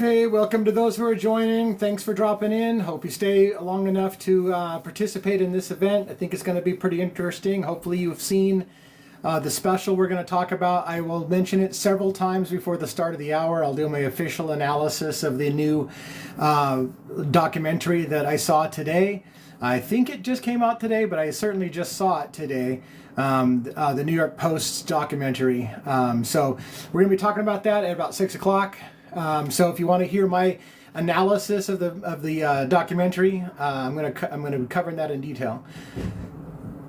Hey, welcome to those who are joining. Thanks for dropping in. Hope you stay long enough to participate in this event. I think it's going to be pretty interesting. Hopefully you've seen the special we're going to talk about. I will mention it several times before the start of the hour. I'll do my official analysis of the new documentary that I saw today. I think it just came out today, but I certainly just saw it today. The New York Post's documentary. So we're going to be talking about that at about 6 o'clock. So if you want to hear my analysis of the documentary, I'm gonna be covering that in detail.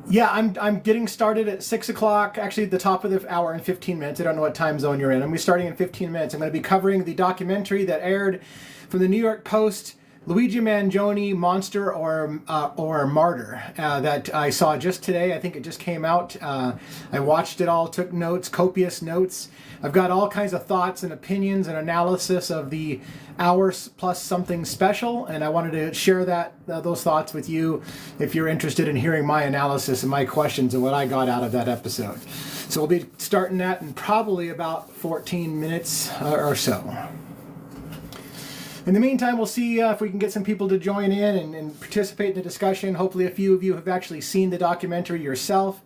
Yeah, I'm getting started at 6 o'clock. Actually, at the top of the hour in 15 minutes. I don't know what time zone you're in. I'm gonna be starting in 15 minutes. I'm gonna be covering the documentary that aired from the New York Post. Luigi Mangione, Monster or Martyr, that I saw just today. I think it just came out. I watched it all, took notes, copious notes. I've got all kinds of thoughts and opinions and analysis of the hours plus something special, and I wanted to share those thoughts with you if you're interested in hearing my analysis and my questions and what I got out of that episode. So we'll be starting that in probably about 14 minutes or so. In the meantime, we'll see if we can get some people to join in and participate in the discussion. Hopefully a few of you have actually seen the documentary yourself.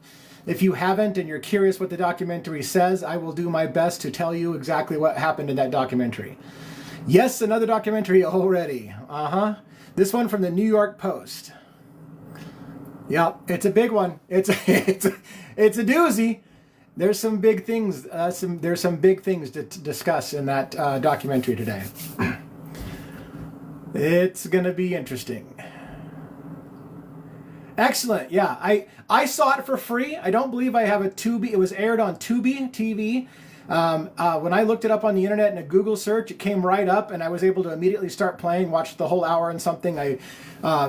If you haven't and you're curious what the documentary says, I will do my best to tell you exactly what happened in that documentary. Yes, another documentary already. This one from the New York Post. Yeah, it's a big one. It's a doozy. There's some big things. There's some big things to discuss in that documentary today. It's going to be interesting. Excellent. Yeah, I saw it for free. I don't believe I have a Tubi. It was aired on Tubi TV. When I looked it up on the internet in a Google search, it came right up, and I was able to immediately start playing, watched the whole hour and something. I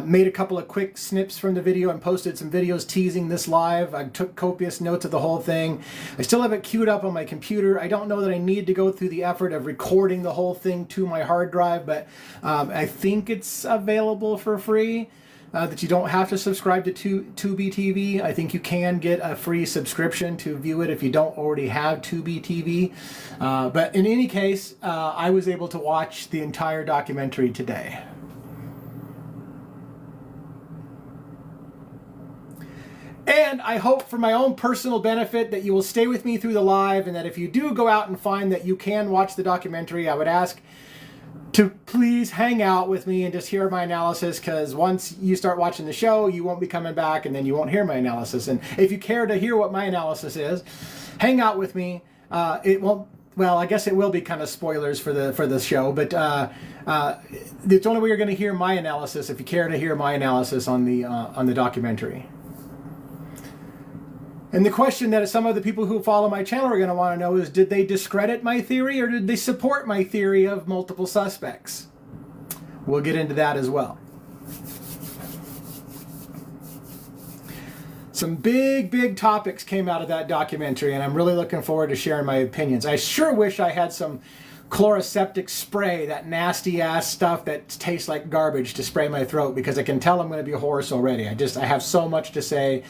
made a couple of quick snips from the video and posted some videos teasing this live. I took copious notes of the whole thing. I still have it queued up on my computer. I don't know that I need to go through the effort of recording the whole thing to my hard drive, but I think it's available for free. That you don't have to subscribe to Tubi TV. I think you can get a free subscription to view it if you don't already have Tubi TV. But in any case, I was able to watch the entire documentary today. And I hope for my own personal benefit that you will stay with me through the live, and that if you do go out and find that you can watch the documentary, I would ask to please hang out with me and just hear my analysis, because once you start watching the show, you won't be coming back and then you won't hear my analysis. And if you care to hear what my analysis is, hang out with me. It won't, well, I guess it will be kind of spoilers for the show, but it's only way you're going to hear my analysis if you care to hear my analysis on the documentary. And the question that some of the people who follow my channel are going to want to know is, did they discredit my theory or did they support my theory of multiple suspects? We'll get into that as well. Some big topics came out of that documentary, and I'm really looking forward to sharing my opinions. I sure wish I had some chloroseptic spray, that nasty ass stuff that tastes like garbage, to spray my throat, because I can tell I'm going to be hoarse already. I have so much to say.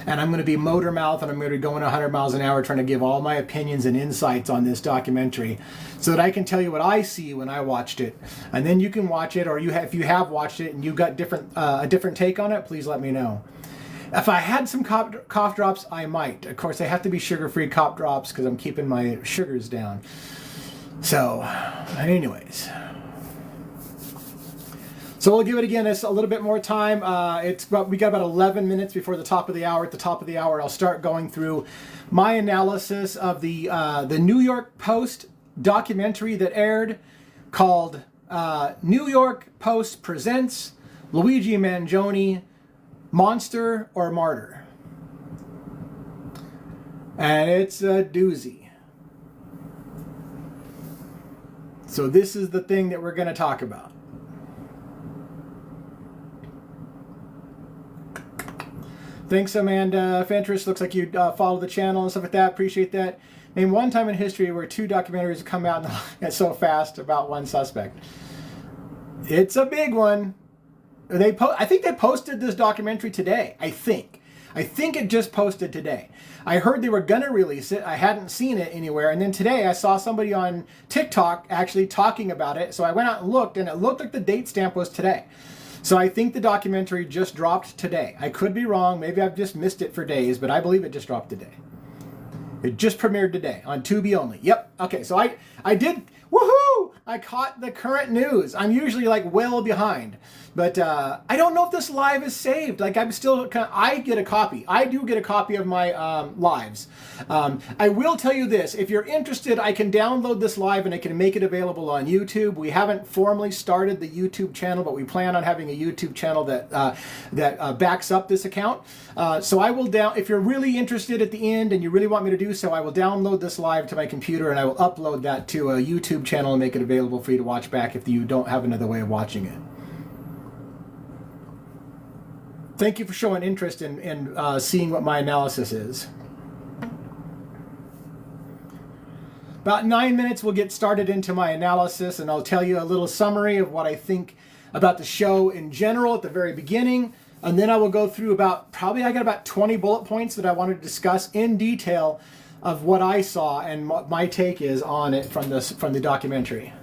And I'm going to be motor mouth, and I'm going to be going 100 miles an hour trying to give all my opinions and insights on this documentary so that I can tell you what I see when I watched it. And then you can watch it, or if you have watched it and you've got a different take on it, please let me know. If I had some cough drops, I might. Of course, they have to be sugar-free cough drops because I'm keeping my sugars down. So, anyways. So we'll give it again a little bit more time. We got about 11 minutes before the top of the hour. At the top of the hour, I'll start going through my analysis of the New York Post documentary that aired, called New York Post Presents Luigi Mangione, Monster or Martyr. And it's a doozy. So this is the thing that we're going to talk about. Thanks, Amanda Fentress. Looks like you follow the channel and stuff like that. Appreciate that. Name one time in history where 2 documentaries come out so fast about one suspect. It's a big one. I think they posted this documentary today. I think. I think it just posted today. I heard they were gonna release it. I hadn't seen it anywhere. And then today I saw somebody on TikTok actually talking about it. So I went out and looked, and it looked like the date stamp was today. So I think the documentary just dropped today. I could be wrong. Maybe I've just missed it for days, but I believe it just dropped today. It just premiered today on Tubi only. Yep. Okay, so I did, woohoo! I caught the current news. I'm usually like well behind, but I don't know if this live is saved. Like I'm still, I get a copy. I do get a copy of my lives. I will tell you this, if you're interested, I can download this live and I can make it available on YouTube. We haven't formally started the YouTube channel, but we plan on having a YouTube channel that backs up this account. So I will if you're really interested at the end and you really want me to do so, I will download this live to my computer and I will upload that to a YouTube channel and make it available for you to watch back if you don't have another way of watching it. Thank you for showing interest in seeing what my analysis is. About 9 minutes, we'll get started into my analysis, and I'll tell you a little summary of what I think about the show in general at the very beginning. And then I will go through I got about 20 bullet points that I wanted to discuss in detail of what I saw and what my take is on it from the documentary.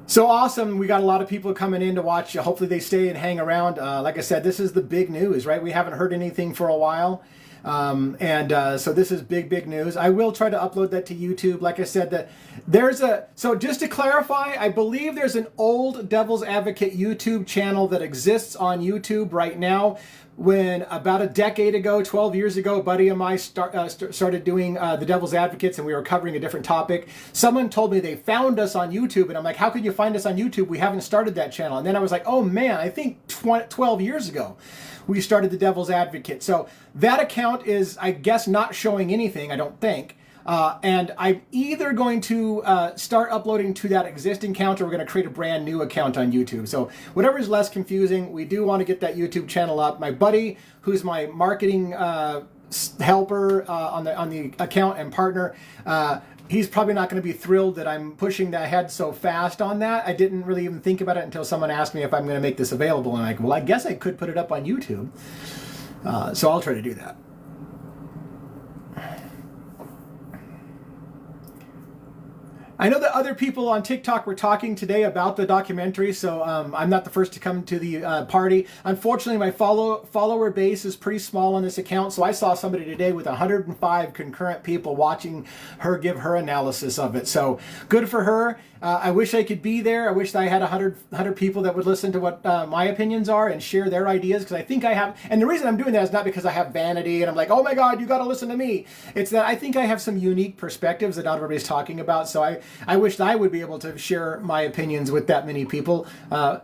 So awesome. We got a lot of people coming in to watch. Hopefully they stay and hang around. Like I said, this is the big news, right? We haven't heard anything for a while. So this is big news. I will try to upload that to YouTube. Like I said, so just to clarify, I believe there's an old Devil's Advocate YouTube channel that exists on YouTube right now. When about a decade ago, 12 years ago, a buddy of mine started doing the Devil's Advocates, and we were covering a different topic. Someone told me they found us on YouTube, and I'm like, how could you find us on YouTube? We haven't started that channel. And then I was like, oh man, I think 12 years ago we started the Devil's Advocate. So that account is, I guess, not showing anything, I don't think. And I'm either going to start uploading to that existing account, or we're going to create a brand new account on YouTube. So whatever is less confusing, we do want to get that YouTube channel up. My buddy, who's my marketing helper on the account and partner, he's probably not going to be thrilled that I'm pushing ahead so fast on that. I didn't really even think about it until someone asked me if I'm going to make this available. And I'm like, well, I guess I could put it up on YouTube. So I'll try to do that. I know that other people on TikTok were talking today about the documentary, so I'm not the first to come to the party. Unfortunately, my follower base is pretty small on this account, so I saw somebody today with 105 concurrent people watching her give her analysis of it. So good for her. I wish I could be there. I wish that I had 100 people that would listen to what my opinions are and share their ideas, because I think I have. And the reason I'm doing that is not because I have vanity and I'm like, oh my God, you got to listen to me. It's that I think I have some unique perspectives that not everybody's talking about. So I wish that I would be able to share my opinions with that many people.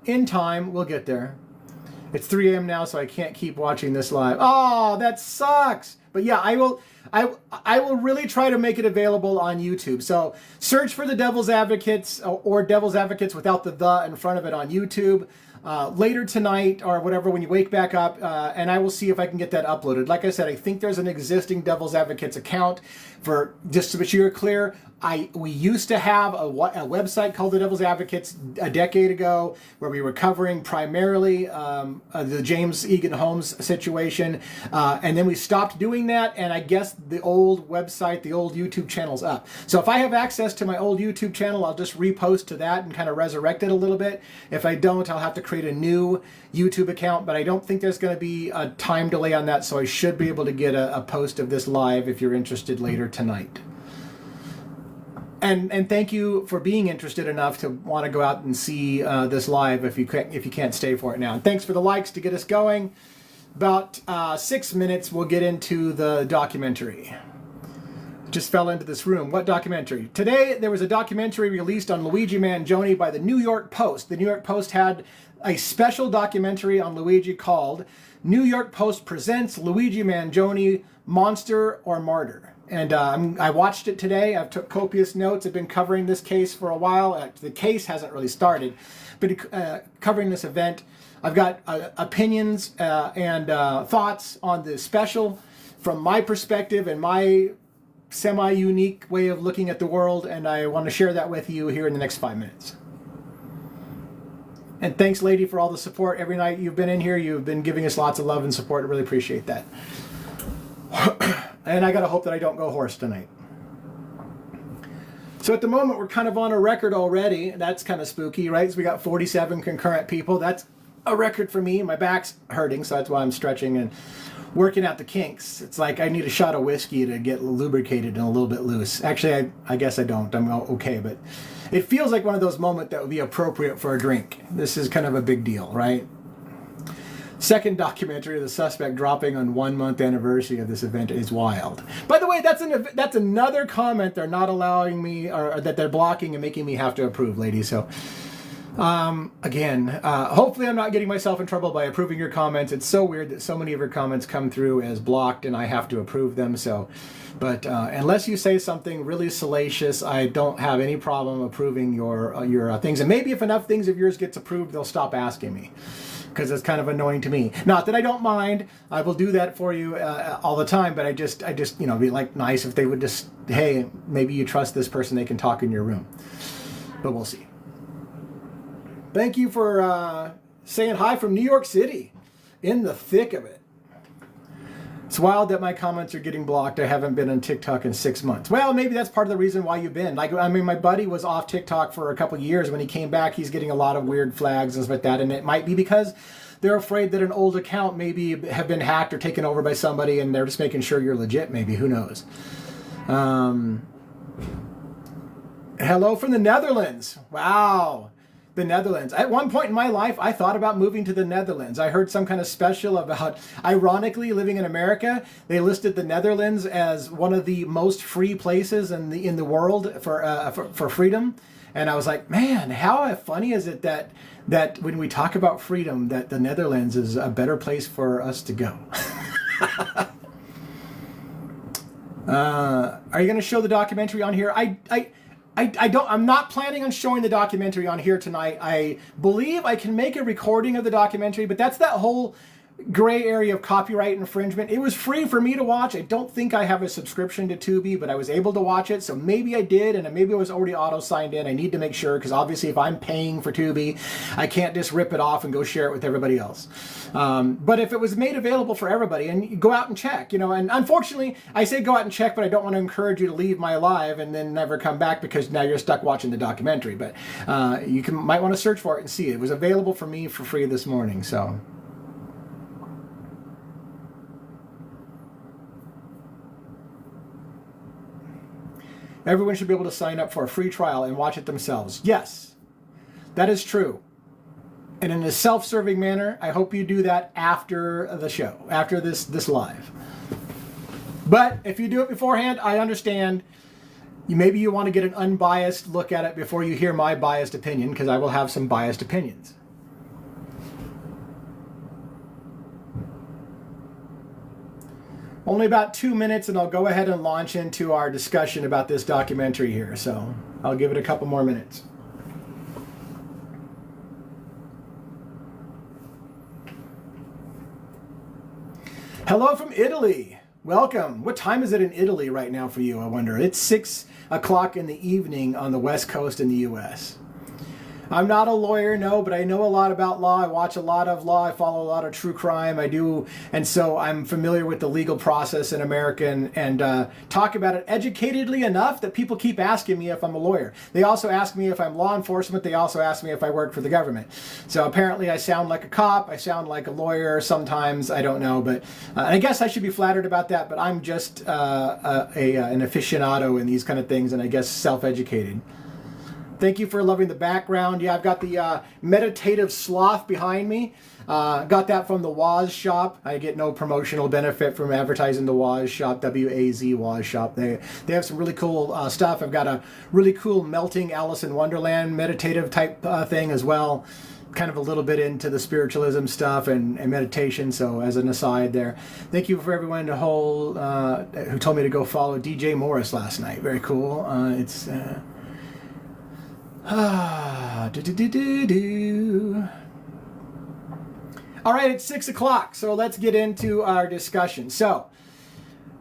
In time, we'll get there. It's 3 a.m. now, so I can't keep watching this live. Oh, that sucks. But yeah, I will really try to make it available on YouTube. So search for the Devil's Advocates or Devil's Advocates without the in front of it on YouTube. Later tonight or whatever, when you wake back up, and I will see if I can get that uploaded. Like I said, I think there's an existing Devil's Advocates account. For just to be sure clear, we used to have a website called the Devil's Advocates a decade ago, where we were covering primarily the James Egan Holmes situation, and then we stopped doing that, and I guess the old website, the old YouTube channel's up. So if I have access to my old YouTube channel, I'll just repost to that and kind of resurrect it a little bit. If I don't, I'll have to create a new YouTube account, but I don't think there's going to be a time delay on that, so I should be able to get a post of this live if you're interested later tonight. And thank you for being interested enough to want to go out and see this live if you can't stay for it now. And thanks for the likes to get us going. About 6 minutes, we'll get into the documentary. Just fell into this room. What documentary? Today, there was a documentary released on Luigi Mangione by the New York Post. The New York Post had a special documentary on Luigi called New York Post Presents Luigi Mangione, Monster or Martyr. And I watched it today. I've took copious notes. I've been covering this case for a while. The case hasn't really started, but covering this event. I've got opinions and thoughts on the special from my perspective and my semi-unique way of looking at the world, and I want to share that with you here in the next 5 minutes. And thanks, lady, for all the support every night you've been in here. You've been giving us lots of love and support. I really appreciate that. And I got to hope that I don't go hoarse tonight. So at the moment, we're kind of on a record already. That's kind of spooky, right? So we got 47 concurrent people. That's a record for me. My back's hurting, so that's why I'm stretching and working out the kinks. It's like I need a shot of whiskey to get lubricated and a little bit loose. Actually, I guess I don't. I'm okay, but it feels like one of those moments that would be appropriate for a drink. This is kind of a big deal, right? Second documentary of the suspect dropping on 1 month anniversary of this event is wild. By the way, that's another comment they're not allowing me, or that they're blocking and making me have to approve, ladies. So again, hopefully I'm not getting myself in trouble by approving your comments. It's so weird that so many of your comments come through as blocked and I have to approve them. So, but unless you say something really salacious, I don't have any problem approving your things. And maybe if enough things of yours gets approved, they'll stop asking me, because it's kind of annoying to me. Not that I don't mind. I will do that for you all the time, but I just be like nice if they would just, hey, maybe you trust this person, they can talk in your room. But we'll see. Thank you for saying hi from New York City, in the thick of it. It's wild that my comments are getting blocked. I haven't been on TikTok in 6 months. Well, maybe that's part of the reason why you've been. Like, I mean, my buddy was off TikTok for a couple of years. When he came back, he's getting a lot of weird flags and stuff like that. And it might be because they're afraid that an old account maybe have been hacked or taken over by somebody, and they're just making sure you're legit, maybe. Who knows? Hello from the Netherlands. Wow. The Netherlands. At one point in my life, I thought about moving to the Netherlands. I heard some kind of special about, ironically, living in America. They listed the Netherlands as one of the most free places in the world for freedom. And I was like, man, how funny is it that when we talk about freedom, that the Netherlands is a better place for us to go. Are you going to show the documentary on here? I'm not planning on showing the documentary on here tonight. I believe I can make a recording of the documentary, but that's that whole gray area of copyright infringement. It was free for me to watch. I don't think I have a subscription to Tubi, but I was able to watch it. So maybe I did, and maybe I was already auto signed in. I need to make sure, because obviously if I'm paying for Tubi, I can't just rip it off and go share it with everybody else. But if it was made available for everybody, and you go out and check, and unfortunately I say go out and check, but I don't want to encourage you to leave my live and then never come back because now you're stuck watching the documentary. But you might want to search for it and see it. It was available for me for free this morning, so. Everyone should be able to sign up for a free trial and watch it themselves. Yes, that is true. And in a self-serving manner, I hope you do that after the show, after this live. But if you do it beforehand, I understand. Maybe you want to get an unbiased look at it before you hear my biased opinion, because I will have some biased opinions. Only about 2 minutes, and I'll go ahead and launch into our discussion about this documentary here. So I'll give it a couple more minutes. Hello from Italy. Welcome. What time is it in Italy right now for you, I wonder? It's 6 o'clock in the evening on the West Coast in the U.S. I'm not a lawyer, no, but I know a lot about law. I watch a lot of law. I follow a lot of true crime. I do, and so I'm familiar with the legal process in America and talk about it educatedly enough that people keep asking me if I'm a lawyer. They also ask me if I'm law enforcement. They also ask me if I work for the government. So apparently I sound like a cop. I sound like a lawyer sometimes. I don't know, but I guess I should be flattered about that, but I'm just an aficionado in these kind of things, and I guess self-educated. Thank you for loving the background. Yeah, I've got the meditative sloth behind me. Got that from the Waz shop. I get no promotional benefit from advertising the Waz shop, W-A-Z Waz shop. They have some really cool stuff. I've got a really cool melting Alice in Wonderland meditative type thing as well. Kind of a little bit into the spiritualism stuff and meditation. So as an aside there, thank you for everyone who told me to go follow DJ Morris last night. Very cool. All right, it's 6 o'clock, so let's get into our discussion. So,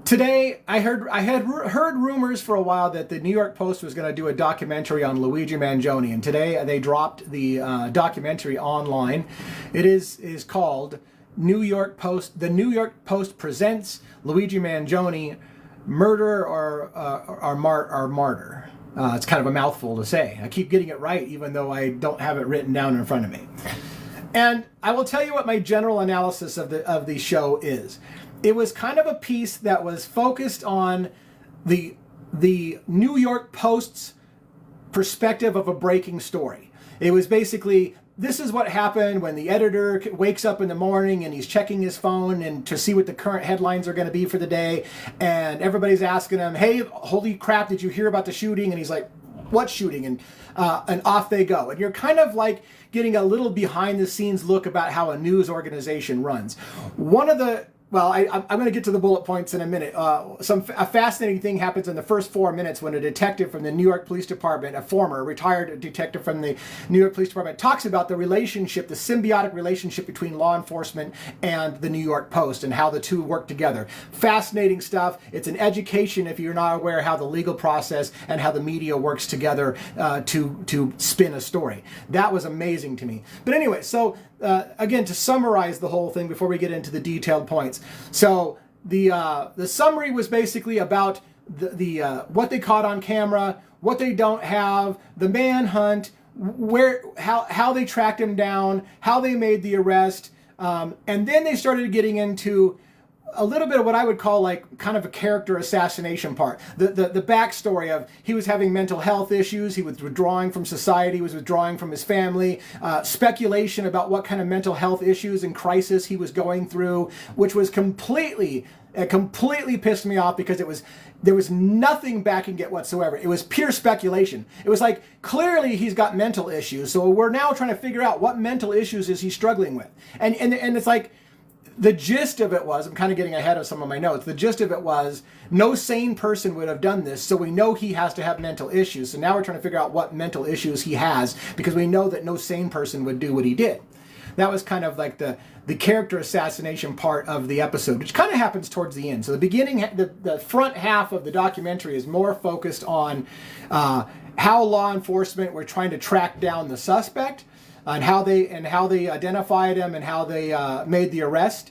Today, I had heard rumors for a while that the New York Post was going to do a documentary on Luigi Mangione, and today they dropped the documentary online. It is called New York Post. The New York Post presents Luigi Mangione, Murderer or Martyr. It's kind of a mouthful to say. I keep getting it right, even though I don't have it written down in front of me. And I will tell you what my general analysis of the show is. It was kind of a piece that was focused on the New York Post's perspective of a breaking story. It was basically, this is what happened when the editor wakes up in the morning and he's checking his phone and to see what the current headlines are going to be for the day, and everybody's asking him, hey, holy crap, did you hear about the shooting? And he's like, what shooting? And off they go. And you're kind of like getting a little behind the scenes look about how a news organization runs. I'm going to get to the bullet points in a minute. A fascinating thing happens in the first 4 minutes when a detective from the New York Police Department, a former retired detective from the New York Police Department, talks about the relationship, the symbiotic relationship between law enforcement and the New York Post and how the two work together. Fascinating stuff. It's an education if you're not aware how the legal process and how the media works together to spin a story. That was amazing to me. But anyway, so again, to summarize the whole thing before we get into the detailed points. So the summary was basically about the what they caught on camera, what they don't have, the manhunt, how they tracked him down, how they made the arrest, and then they started getting into a little bit of what I would call like kind of a character assassination part. The backstory of he was having mental health issues, he was withdrawing from society, he was withdrawing from his family, speculation about what kind of mental health issues and crisis he was going through, which was completely pissed me off because there was nothing backing it whatsoever. It was pure speculation. It was like, clearly he's got mental issues, so we're now trying to figure out what mental issues is he struggling with. And it's like, the gist of it was, I'm kind of getting ahead of some of my notes, the gist of it was, no sane person would have done this, so we know he has to have mental issues. So now we're trying to figure out what mental issues he has, because we know that no sane person would do what he did. That was kind of like the character assassination part of the episode, which kind of happens towards the end. So the beginning, the front half of the documentary is more focused on how law enforcement were trying to track down the suspect, and how they identified him and how they made the arrest,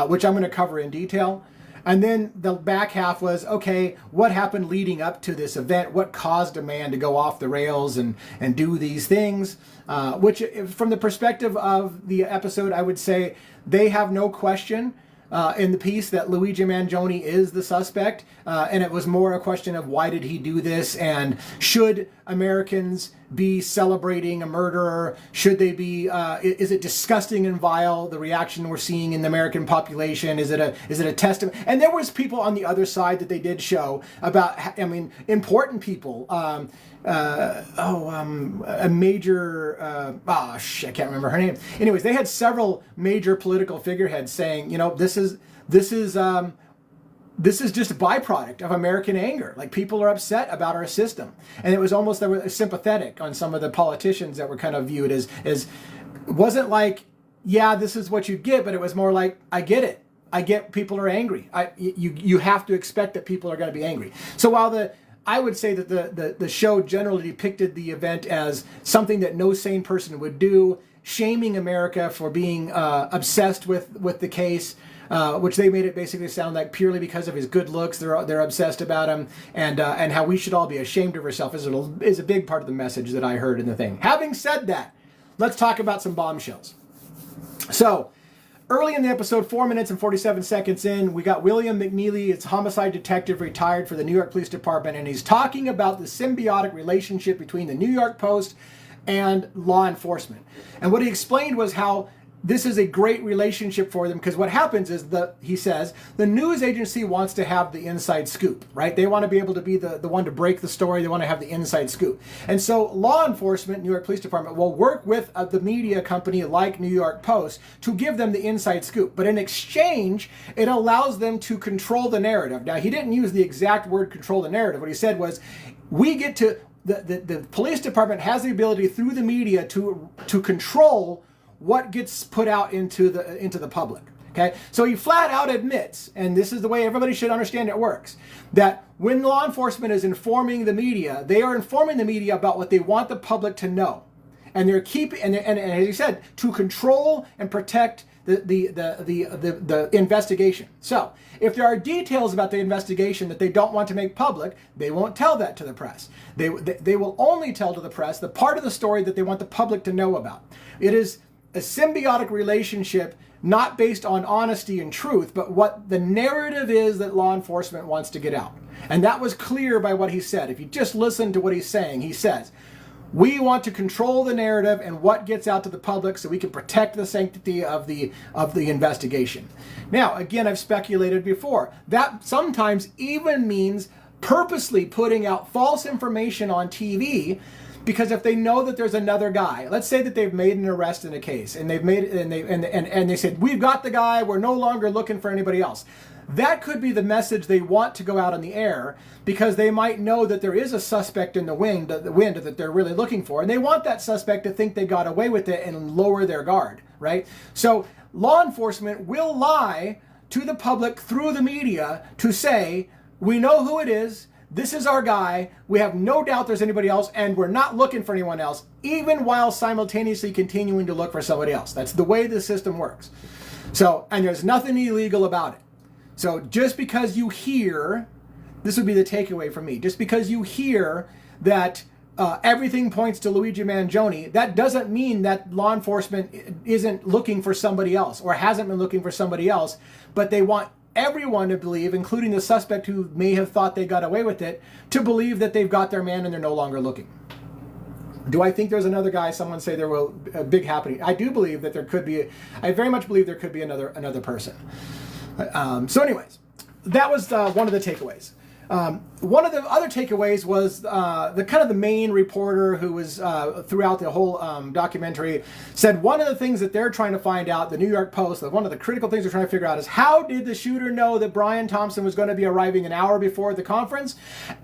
which I'm going to cover in detail. And then the back half was, okay, what happened leading up to this event? What caused a man to go off the rails and do these things? Which, from the perspective of the episode, I would say they have no question in the piece that Luigi Mangione is the suspect. And it was more a question of why did he do this, and should Americans be celebrating a murderer? Should they be, is it disgusting and vile, the reaction we're seeing in the American population? Is it a testament? And there was people on the other side that they did show about, I mean, important people, a major, I can't remember her name. Anyways, they had several major political figureheads saying, this is just a byproduct of American anger. Like, people are upset about our system. And it was almost, they were sympathetic on some of the politicians that were kind of viewed as it wasn't like, yeah, this is what you get, but it was more like, I get it. I get people are angry. You have to expect that people are going to be angry. So while I would say that the show generally depicted the event as something that no sane person would do, shaming America for being obsessed with the case, which they made it basically sound like purely because of his good looks, they're obsessed about him, and how we should all be ashamed of ourselves is a big part of the message that I heard in the thing. Having said that, let's talk about some bombshells. So, early in the episode, 4 minutes and 47 seconds in, we got William McNeely. It's a homicide detective retired for the New York Police Department, and he's talking about the symbiotic relationship between the New York Post and law enforcement. And what he explained was how this is a great relationship for them, because what happens is he says the news agency wants to have the inside scoop, right? They want to be able to be the one to break the story. They want to have the inside scoop. And so law enforcement, New York Police Department, will work with the media company like New York Post to give them the inside scoop. But in exchange, it allows them to control the narrative. Now, he didn't use the exact word control the narrative. What he said was, we get to, the police department has the ability through the media to control what gets put out into the public. Okay, so he flat out admits, and this is the way everybody should understand it works, that when law enforcement is informing the media, they are informing the media about what they want the public to know. And they're keeping, and as he said, to control and protect the investigation. So if there are details about the investigation that they don't want to make public, they won't tell that to the press. They will only tell to the press the part of the story that they want the public to know about. It is a symbiotic relationship, not based on honesty and truth, but what the narrative is that law enforcement wants to get out. And that was clear by what he said. If you just listen to what he's saying, he says, we want to control the narrative and what gets out to the public so we can protect the sanctity of the investigation. Now, again, I've speculated before. That sometimes even means purposely putting out false information on TV, because if they know that there's another guy, let's say that they've made an arrest in a case and they've made and they said, we've got the guy, we're no longer looking for anybody else. That could be the message they want to go out on the air, because they might know that there is a suspect in the wind that they're really looking for. And they want that suspect to think they got away with it and lower their guard, right? So law enforcement will lie to the public through the media to say, we know who it is, this is our guy, we have no doubt there's anybody else, and we're not looking for anyone else, even while simultaneously continuing to look for somebody else. That's the way the system works. So, and there's nothing illegal about it. So just because you hear, this would be the takeaway from me, just because you hear that everything points to Luigi Mangione, that doesn't mean that law enforcement isn't looking for somebody else or hasn't been looking for somebody else, but they want everyone to believe, including the suspect who may have thought they got away with it, to believe that they've got their man and they're no longer looking. Do I think there's another guy? Someone say there will a big happening. I do believe that there could be, I very much believe there could be another person. So anyways, that was one of the takeaways. One of the other takeaways was the main reporter who was throughout the whole documentary said one of the things that they're trying to find out, the New York Post, that one of the critical things they're trying to figure out is how did the shooter know that Brian Thompson was going to be arriving an hour before the conference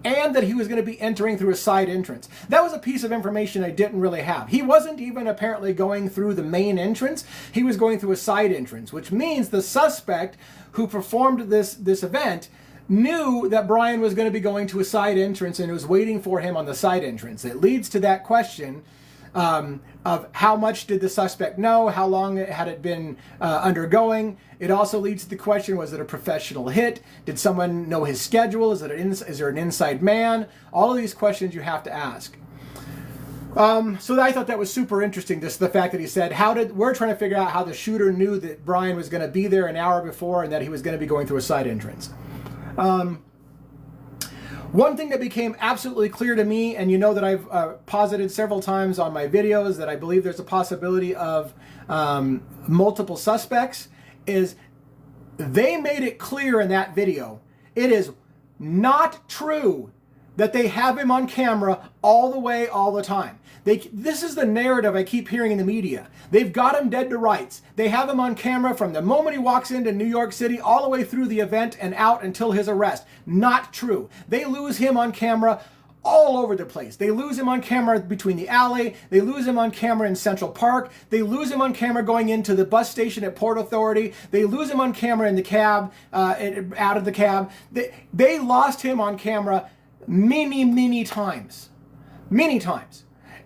and that he was going to be entering through a side entrance. That was a piece of information I didn't really have. He wasn't even apparently going through the main entrance. He was going through a side entrance, which means the suspect who performed this event knew that Brian was going to be going to a side entrance and was waiting for him on the side entrance. It leads to that question of how much did the suspect know, how long had it been undergoing. It also leads to the question, was it a professional hit? Did someone know his schedule? Is there an inside man? All of these questions you have to ask. So I thought that was super interesting, just the fact that he said, we're trying to figure out how the shooter knew that Brian was going to be there an hour before and that he was going to be going through a side entrance. One thing that became absolutely clear to me, and you know that I've posited several times on my videos that I believe there's a possibility of multiple suspects, is they made it clear in that video. It is not true that they have him on camera all the way, all the time. This is the narrative I keep hearing in the media. They've got him dead to rights. They have him on camera from the moment he walks into New York City all the way through the event and out until his arrest. Not true. They lose him on camera all over the place. They lose him on camera between the alley. They lose him on camera in Central Park. They lose him on camera going into the bus station at Port Authority. They lose him on camera in the cab, out of the cab. They lost him on camera many times. Many times.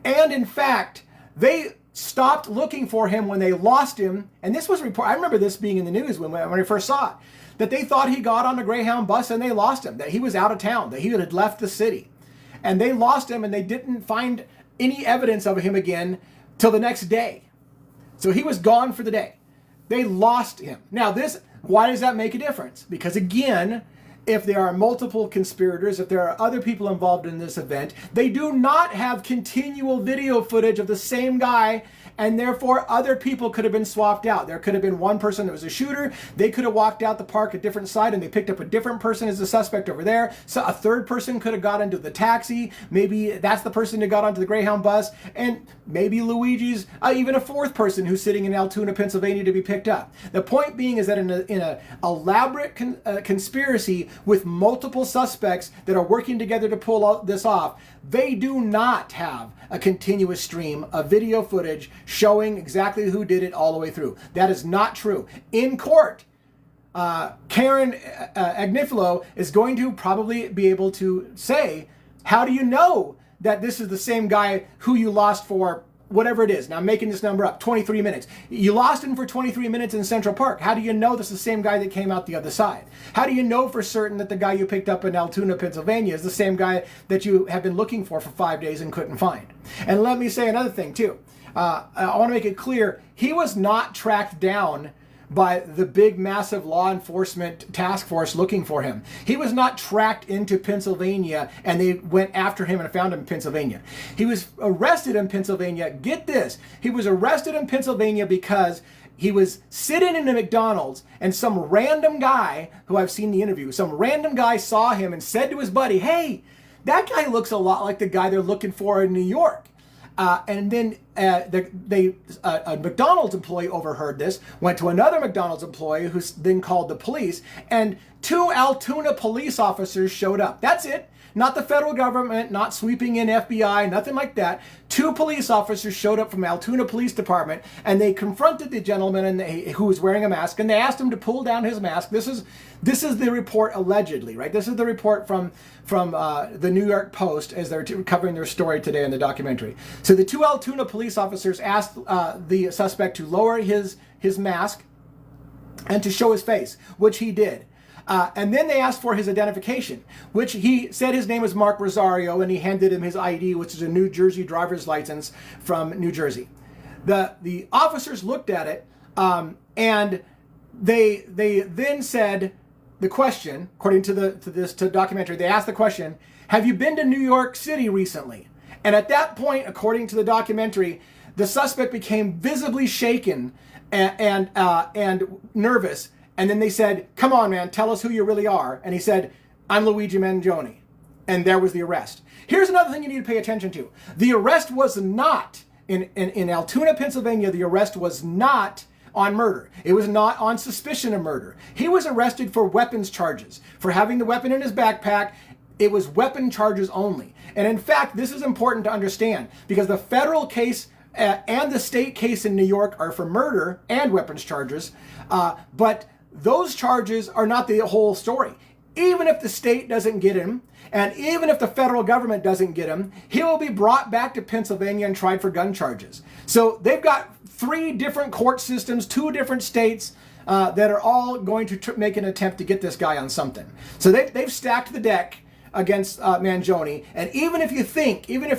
And in fact, they stopped looking for him when they lost him. And this was reported, I remember this being in the news when I first saw it, that they thought he got on a Greyhound bus and they lost him, that he was out of town, that he had left the city. And they lost him and they didn't find any evidence of him again till the next day. So he was gone for the day. They lost him. Now why does that make a difference? Because again, if there are multiple conspirators, if there are other people involved in this event, they do not have continual video footage of the same guy, and therefore other people could have been swapped out. There could have been one person that was a shooter. They could have walked out the park a different side and they picked up a different person as the suspect over there. So a third person could have got into the taxi. Maybe that's the person that got onto the Greyhound bus, and maybe Luigi's even a fourth person who's sitting in Altoona, Pennsylvania to be picked up. The point being is that in an elaborate conspiracy with multiple suspects that are working together to pull this off, they do not have a continuous stream of video footage showing exactly who did it all the way through. That is not true. In court, Karen Agnifilo is going to probably be able to say, how do you know that this is the same guy who you lost for whatever it is? Now I'm making this number up, 23 minutes. You lost him for 23 minutes in Central Park. How do you know this is the same guy that came out the other side? How do you know for certain that the guy you picked up in Altoona, Pennsylvania is the same guy that you have been looking for 5 days and couldn't find? And let me say another thing too. I want to make it clear, he was not tracked down by the big, massive law enforcement task force looking for him. He was not tracked into Pennsylvania and they went after him and found him in Pennsylvania. He was arrested in Pennsylvania. Get this. He was arrested in Pennsylvania because he was sitting in a McDonald's and some random guy, who I've seen the interview, some random guy saw him and said to his buddy, hey, that guy looks a lot like the guy they're looking for in New York. And then a McDonald's employee overheard this, went to another McDonald's employee who then called the police, and 2 Altoona police officers showed up. That's it. Not the federal government, not sweeping in FBI, nothing like that. 2 police officers showed up from Altoona Police Department, and they confronted the gentleman who was wearing a mask, and they asked him to pull down his mask. This is the report allegedly, right? This is the report from the New York Post as they're covering their story today in the documentary. So the 2 Altoona police officers asked the suspect to lower his mask and to show his face, which he did. And then they asked for his identification, which he said his name was Mark Rosario, and he handed him his ID, which is a New Jersey driver's license from New Jersey. The officers looked at it, and they then said the question, according to this documentary, they asked the question, have you been to New York City recently? And at that point, according to the documentary, the suspect became visibly shaken and nervous. And then they said, come on, man, tell us who you really are. And he said, I'm Luigi Mangione. And there was the arrest. Here's another thing you need to pay attention to. The arrest was not, in Altoona, Pennsylvania, the arrest was not on murder. It was not on suspicion of murder. He was arrested for weapons charges, for having the weapon in his backpack. It was weapon charges only. And in fact, this is important to understand because the federal case and the state case in New York are for murder and weapons charges, but those charges are not the whole story. Even if the state doesn't get him, and even if the federal government doesn't get him, he will be brought back to Pennsylvania and tried for gun charges. So they've got 3 different court systems, 2 different states that are all going to make an attempt to get this guy on something. So they've stacked the deck against Mangione. And even if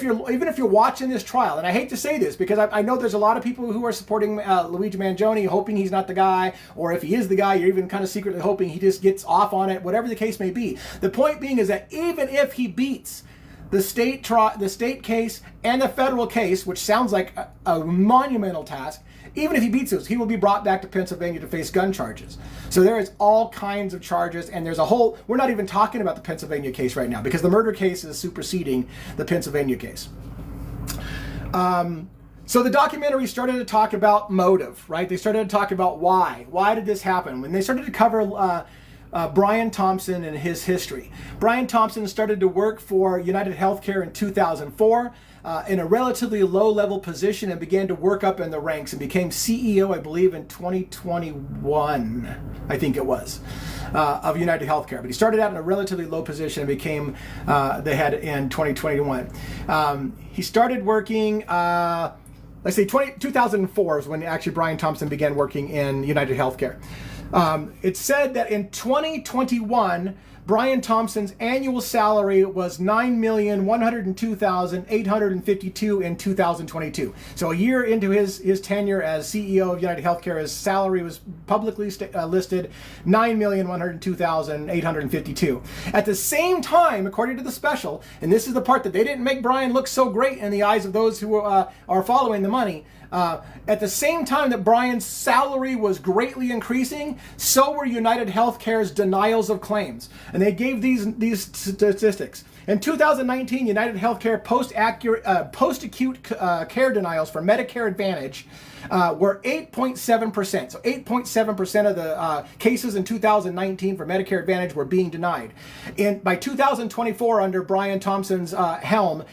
you're watching this trial, and I hate to say this because I know there's a lot of people who are supporting Luigi Mangione, hoping he's not the guy, or if he is the guy, you're even kind of secretly hoping he just gets off on it, whatever the case may be. The point being is that even if he beats the state case and the federal case, which sounds like a monumental task, even if he beats those, he will be brought back to Pennsylvania to face gun charges. So there is all kinds of charges, and there's a whole, we're not even talking about the Pennsylvania case right now because the murder case is superseding the Pennsylvania case. So the documentary started to talk about motive, right? They started to talk about why. Why did this happen? When they started to cover Brian Thompson and his history. Brian Thompson started to work for United Healthcare in 2004 in a relatively low-level position and began to work up in the ranks and became CEO, I believe, in 2021, I think it was, of United Healthcare. But he started out in a relatively low position and became the head in 2021. He started working, let's say 2004 is when actually Brian Thompson began working in United Healthcare. It said that in 2021, Brian Thompson's annual salary was $9,102,852 in 2022. So a year into his tenure as CEO of United Healthcare, his salary was publicly listed $9,102,852. At the same time, according to the special, and this is the part that they didn't make Brian look so great in the eyes of those who are following the money, at the same time that Brian's salary was greatly increasing, so were United Healthcare's denials of claims. And they gave these statistics. In 2019, United Healthcare post-acute care denials for Medicare Advantage were 8.7%. So 8.7% of the cases in 2019 for Medicare Advantage were being denied. By 2024, under Brian Thompson's helm,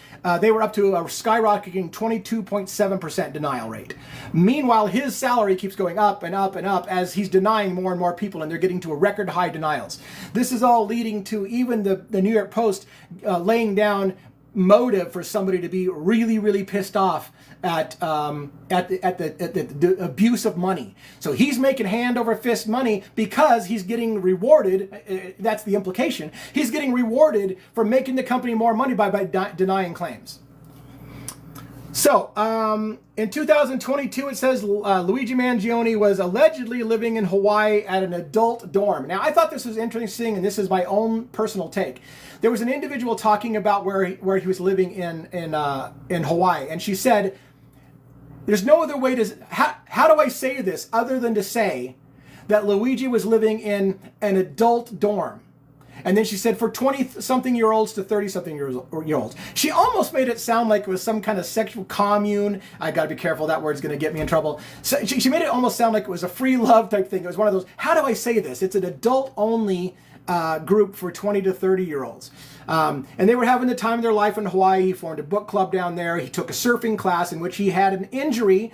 they were up to a skyrocketing 22.7% denial rate. Meanwhile, his salary keeps going up and up and up as he's denying more and more people, and they're getting to a record high denials. This is all leading to even the New York Post laying down motive for somebody to be really, really pissed off at the abuse of money. So he's making hand over fist money because he's getting rewarded. That's the implication. He's getting rewarded for making the company more money by denying claims. So in 2022, it says Luigi Mangione was allegedly living in Hawaii at an adult dorm. Now, I thought this was interesting, and this is my own personal take. There was an individual talking about where he was living in Hawaii, and she said, "There's no other way to how do I say this other than to say that Luigi was living in an adult dorm." And then she said for 20-something-year-olds to 30-something-year-olds. She almost made it sound like it was some kind of sexual commune. I got to be careful. That word's going to get me in trouble. So she made it almost sound like it was a free love type thing. It was one of those, how do I say this? It's an adult-only group for 20 to 30-year-olds. And they were having the time of their life in Hawaii. He formed a book club down there. He took a surfing class in which he had an injury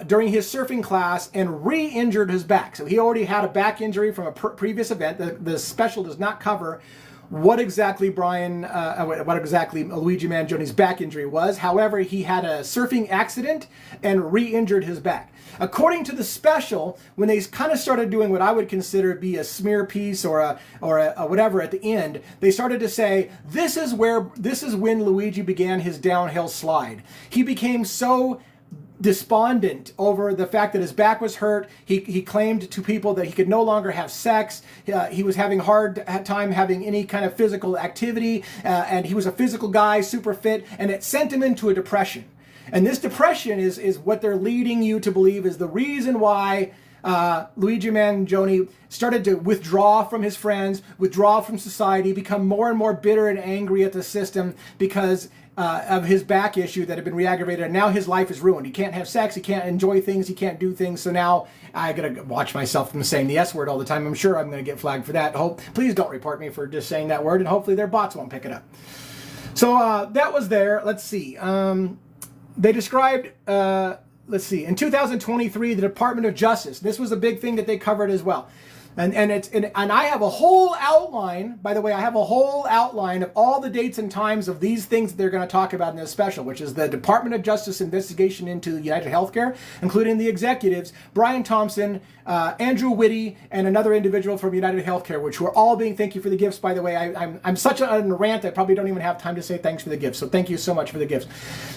during his surfing class and re-injured his back. So he already had a back injury from a previous event. The special does not cover what exactly Luigi Mangione's back injury was. However, he had a surfing accident and re-injured his back. According to the special, when they kind of started doing what I would consider to be a smear piece or a whatever at the end, they started to say, this is when Luigi began his downhill slide. He became so despondent over the fact that his back was hurt. He claimed to people that he could no longer have sex. He was having a hard time having any kind of physical activity, and he was a physical guy, super fit, and it sent him into a depression. And this depression is what they're leading you to believe is the reason why Luigi Mangione started to withdraw from his friends, withdraw from society, become more and more bitter and angry at the system because of his back issue that had been re-aggravated, and now his life is ruined. He can't have sex, he can't enjoy things, he can't do things, so now I gotta watch myself from saying the S word all the time. I'm sure I'm gonna get flagged for that. Please don't report me for just saying that word, and hopefully their bots won't pick it up. So that was there. Let's see. They described, in 2023, the Department of Justice. This was a big thing that they covered as well. And I have a whole outline, by the way, I have a whole outline of all the dates and times of these things that they're going to talk about in this special, which is the Department of Justice investigation into United Healthcare, including the executives, Brian Thompson, Andrew Whitty, and another individual from United Healthcare, which were all being, thank you for the gifts, by the way. I'm such a rant, I probably don't even have time to say thanks for the gifts, so thank you so much for the gifts.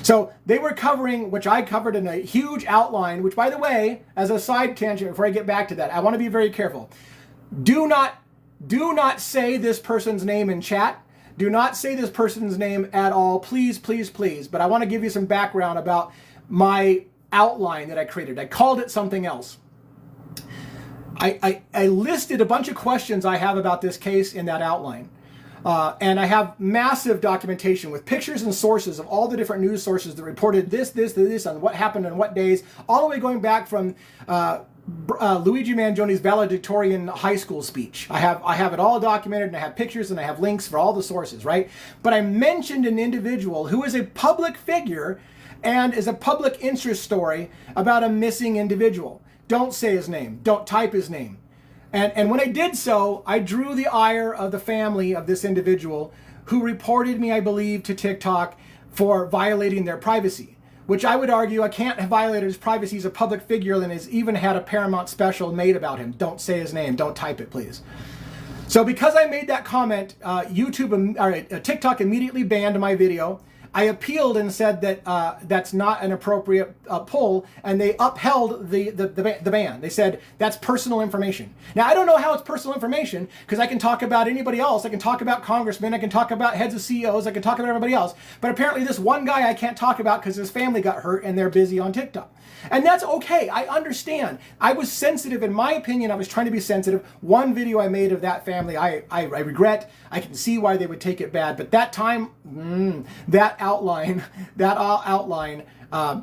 So they were covering, which I covered in a huge outline, which, by the way, as a side tangent, before I get back to that, I want to be very careful. Do not say this person's name in chat. Do not say this person's name at all. Please, please, please. But I want to give you some background about my outline that I created. I called it something else. I listed a bunch of questions I have about this case in that outline. And I have massive documentation with pictures and sources of all the different news sources that reported this, on what happened on what days, all the way going back from Luigi Mangione's valedictorian high school speech. I have it all documented, and I have pictures and I have links for all the sources, right? But I mentioned an individual who is a public figure and is a public interest story about a missing individual. Don't say his name. Don't type his name. And when I did so, I drew the ire of the family of this individual who reported me, I believe, to TikTok for violating their privacy. Which I would argue I can't have violated his privacy. He's a public figure and has even had a Paramount special made about him. Don't say his name. Don't type it, please. So because I made that comment, TikTok immediately banned my video. I appealed and said that that's not an appropriate pull, and they upheld the ban. They said that's personal information. Now, I don't know how it's personal information, because I can talk about anybody else. I can talk about congressmen. I can talk about heads of CEOs. I can talk about everybody else. But apparently this one guy I can't talk about because his family got hurt and they're busy on TikTok. And that's okay. I understand. I was sensitive. In my opinion, I was trying to be sensitive. One video I made of that family, I regret. I can see why they would take it bad. But that time, that outline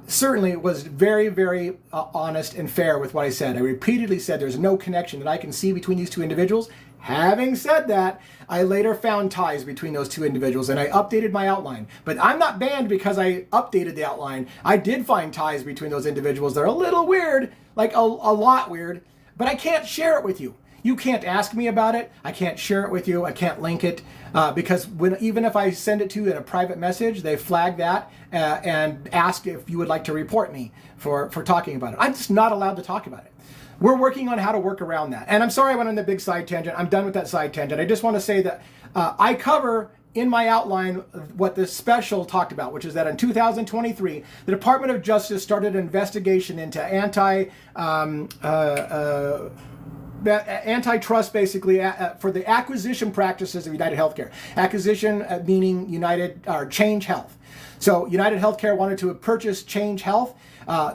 certainly was very, very honest and fair with what I said. I repeatedly said there's no connection that I can see between these two individuals. Having said that, I later found ties between those two individuals and I updated my outline. But I'm not banned because I updated the outline. I did find ties between those individuals. They're a little weird, like a lot weird, but I can't share it with you. You can't ask me about it. I can't share it with you. I can't link it because even if I send it to you in a private message, they flag that and ask if you would like to report me for talking about it. I'm just not allowed to talk about it. We're working on how to work around that. And I'm sorry I went on the big side tangent. I'm done with that side tangent. I just want to say that I cover in my outline what this special talked about, which is that in 2023, the Department of Justice started an investigation into antitrust, basically, for the acquisition practices of United Healthcare. Acquisition meaning Change Health. So United Healthcare wanted to purchase Change Health.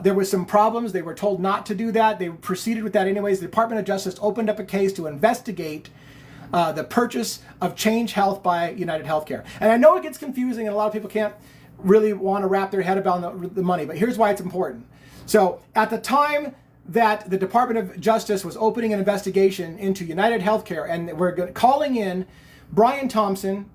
There was some problems. They were told not to do that. They proceeded with that anyways. The Department of Justice opened up a case to investigate the purchase of Change Health by United Healthcare. And I know it gets confusing and a lot of people can't really want to wrap their head around the money, but here's why it's important. So at the time that the Department of Justice was opening an investigation into United Healthcare, and we're calling in Brian Thompson,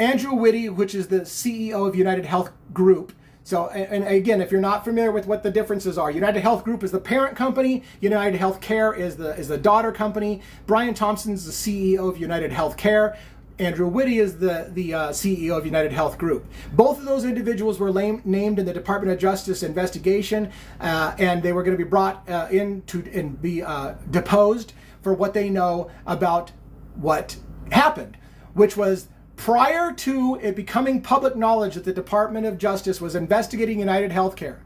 Andrew Whitty, which is the CEO of United Health Group. So, and again, if you're not familiar with what the differences are, United Health Group is the parent company, United Healthcare is the daughter company. Brian Thompson's the CEO of United Healthcare. Andrew Whitty is the CEO of United Health Group. Both of those individuals were named in the Department of Justice investigation, and they were going to be brought in and be deposed for what they know about what happened, which was prior to it becoming public knowledge that the Department of Justice was investigating United Healthcare.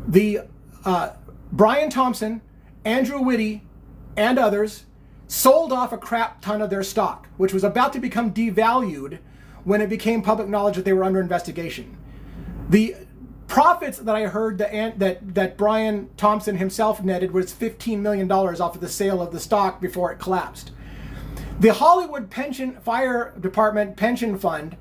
The Brian Thompson, Andrew Whitty, and others sold off a crap ton of their stock, which was about to become devalued when it became public knowledge that they were under investigation. The profits that I heard that Brian Thompson himself netted was $15 million off of the sale of the stock before it collapsed. The Hollywood Fire Department Pension Fund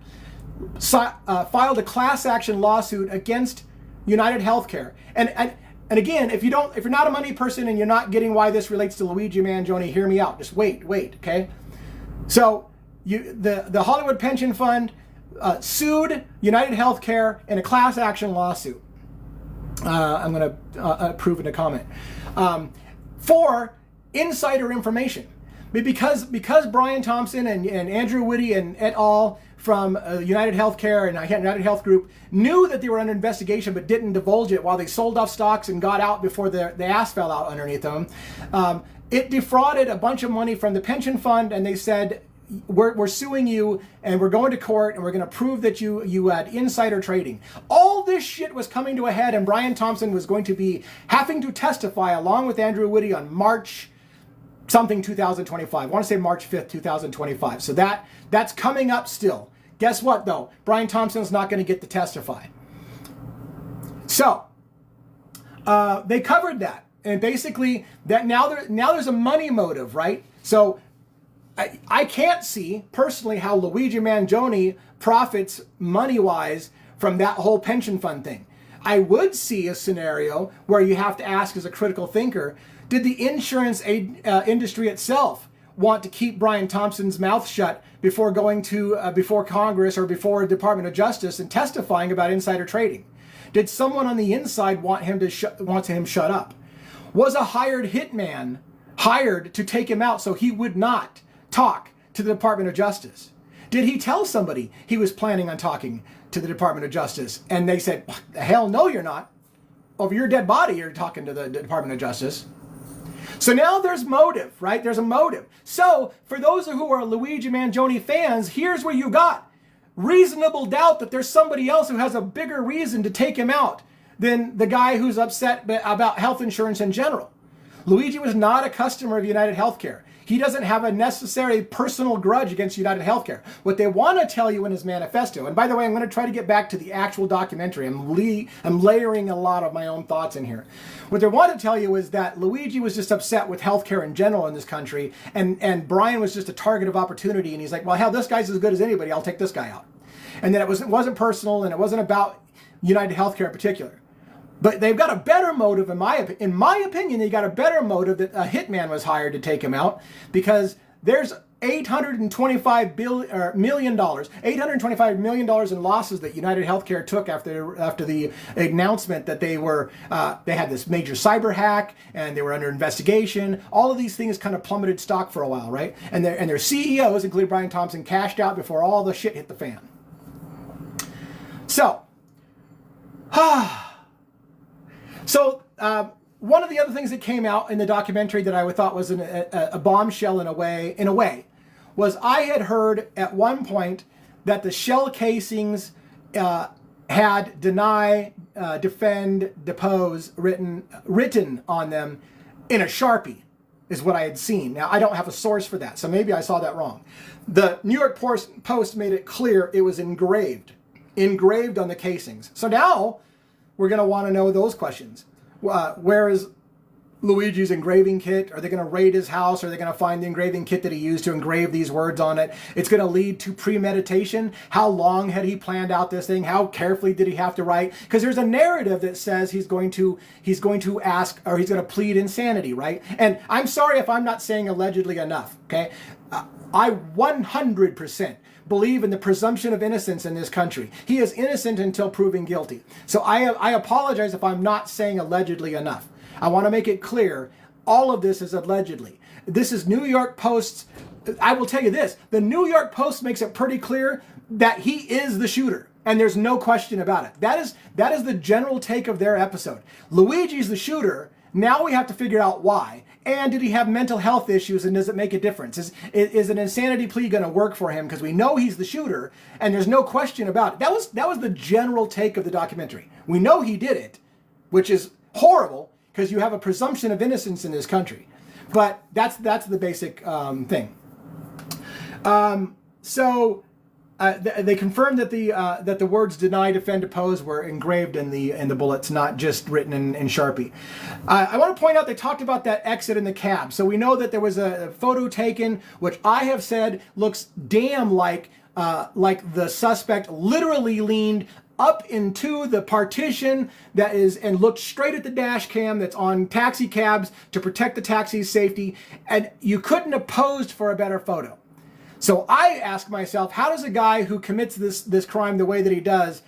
filed a class action lawsuit against United Healthcare. And again, if you're not a money person and you're not getting why this relates to Luigi Mangione, hear me out. Just wait, okay? So the Hollywood Pension Fund sued United Healthcare in a class action lawsuit. I'm going to prove in a comment for insider information. Because Brian Thompson and Andrew Whitty and et al. From United Healthcare and United Health Group knew that they were under investigation but didn't divulge it while they sold off stocks and got out before the ass fell out underneath them. It defrauded a bunch of money from the pension fund, and they said, we're suing you and we're going to court and we're going to prove that you had insider trading. All this shit was coming to a head, and Brian Thompson was going to be having to testify along with Andrew Whitty on March 2025. I want to say March 5th, 2025. So that's coming up still. Guess what, though? Brian Thompson's not going to get to testify. So they covered that, and basically that now there's a money motive, right? So I can't see personally how Luigi Mangione profits money-wise from that whole pension fund thing. I would see a scenario where you have to ask as a critical thinker, did the insurance industry itself want to keep Brian Thompson's mouth shut before going to before Congress or before the Department of Justice and testifying about insider trading? Did someone on the inside want him shut up? Was a hired hitman hired to take him out so he would not talk to the Department of Justice? Did he tell somebody he was planning on talking to the Department of Justice and they said, hell no, you're not. Over your dead body, you're talking to the Department of Justice. So now there's motive, right? There's a motive. So for those who are Luigi Mangione fans, here's what you got. reasonable doubt that there's somebody else who has a bigger reason to take him out than the guy who's upset about health insurance in general. Luigi was not a customer of United Healthcare. He doesn't have a necessary personal grudge against United Healthcare. What they want to tell you in his manifesto, and by the way, I'm going to try to get back to the actual documentary. I'm layering a lot of my own thoughts in here. What they want to tell you is that Luigi was just upset with healthcare in general in this country, and Brian was just a target of opportunity, and he's like, well, hell, this guy's as good as anybody. I'll take this guy out. And then it wasn't personal, and it wasn't about United Healthcare in particular. But they've got a better motive, in my opinion, they got a better motive that a hitman was hired to take him out, because there's $825 million in losses that United Healthcare took after the announcement that they had this major cyber hack and they were under investigation. All of these things kind of plummeted stock for a while, right? And their CEOs, including Brian Thompson, cashed out before all the shit hit the fan. So, one of the other things that came out in the documentary that I thought was a bombshell in a way, was I had heard at one point that the shell casings had deny, defend, depose written on them in a Sharpie, is what I had seen. Now, I don't have a source for that, so maybe I saw that wrong. The New York Post made it clear it was engraved on the casings. So now we're going to want to know those questions. Where is Luigi's engraving kit? Are they going to raid his house? Are they going to find the engraving kit that he used to engrave these words on it? It's going to lead to premeditation. How long had he planned out this thing? How carefully did he have to write? Because there's a narrative that says he's going to ask, or he's going to plead insanity, right? And I'm sorry if I'm not saying allegedly enough, okay? I 100% believe in the presumption of innocence in this country. He is innocent until proven guilty. So I apologize if I'm not saying allegedly enough. I want to make it clear, all of this is allegedly. This is New York Post's, I will tell you this, the New York Post makes it pretty clear that he is the shooter. And there's no question about it. That is the general take of their episode. Luigi's the shooter. Now we have to figure out why. And did he have mental health issues, and does it make a difference? Is an insanity plea going to work for him? Because we know he's the shooter, and there's no question about it. That was the general take of the documentary. We know he did it, which is horrible, because you have a presumption of innocence in this country. But that's the basic thing. They confirmed that the words deny, defend, oppose were engraved in the bullets, not just written in Sharpie. I want to point out they talked about that exit in the cab. So we know that there was a photo taken, which I have said looks damn like the suspect literally leaned up into the partition and looked straight at the dash cam that's on taxi cabs to protect the taxi's safety. And you couldn't have posed for a better photo. So I ask myself, how does a guy who commits this crime the way that he does,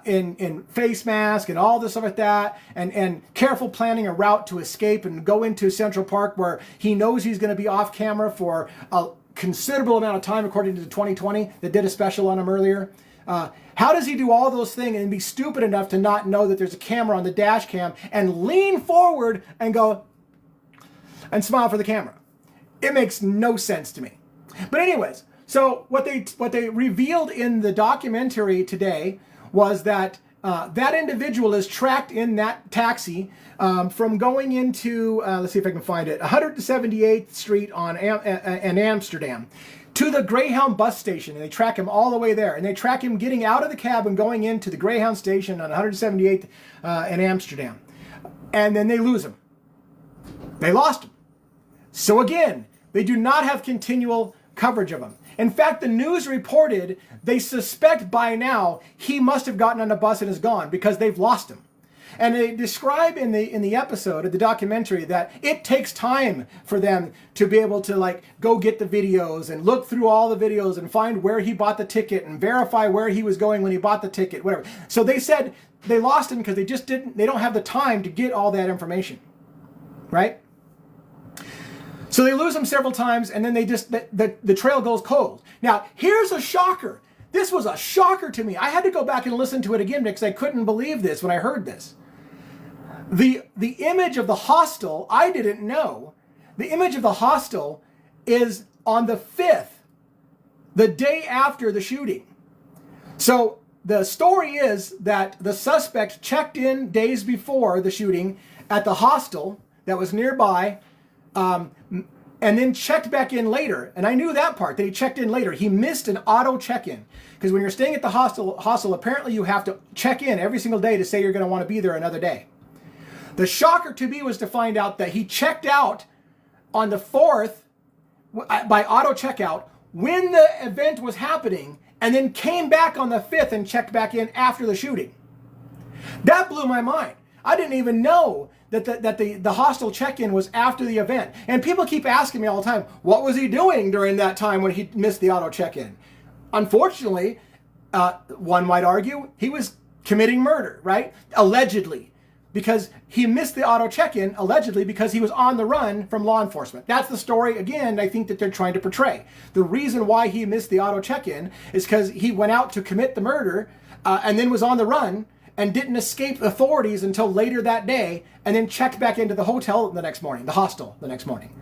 in face mask and all this stuff like that, and careful planning a route to escape and go into Central Park where he knows he's going to be off camera for a considerable amount of time, according to the 2020 that did a special on him earlier. How does he do all those things and be stupid enough to not know that there's a camera on the dash cam and lean forward and go and smile for the camera? It makes no sense to me. But anyways, so what they revealed in the documentary today was that that individual is tracked in that taxi from going into, let's see if I can find it, 178th Street in Amsterdam to the Greyhound bus station. And they track him all the way there. And they track him getting out of the cab and going into the Greyhound station on 178th in Amsterdam. And then they lose him. They lost him. So again, they do not have continual coverage of him. In fact, the news reported they suspect by now he must have gotten on a bus and is gone because they've lost him. And they describe in the episode of the documentary that it takes time for them to be able to go get the videos and look through all the videos and find where he bought the ticket and verify where he was going when he bought the ticket, whatever. So they said they lost him because they don't have the time to get all that information, right? So they lose him several times, and then the trail goes cold. Now, here's a shocker. This was a shocker to me. I had to go back and listen to it again because I couldn't believe this when I heard this. The image of the hostel, I didn't know. The image of the hostel is on the 5th, the day after the shooting. So the story is that the suspect checked in days before the shooting at the hostel that was nearby, and then checked back in later. And I knew that part, that he checked in later. He missed an auto check-in. Because when you're staying at the hostel, apparently you have to check in every single day to say you're going to want to be there another day. The shocker to me was to find out that he checked out on the 4th by auto checkout when the event was happening, and then came back on the 5th and checked back in after the shooting. That blew my mind. I didn't even know that the hostel check-in was after the event. And people keep asking me all the time, what was he doing during that time when he missed the auto check-in? Unfortunately, one might argue, he was committing murder, right? Allegedly. Because he missed the auto check-in, allegedly, because he was on the run from law enforcement. That's the story, again, I think that they're trying to portray. The reason why he missed the auto check-in is because he went out to commit the murder and then was on the run and didn't escape authorities until later that day, and then checked back into the hotel the next morning, the hostel the next morning.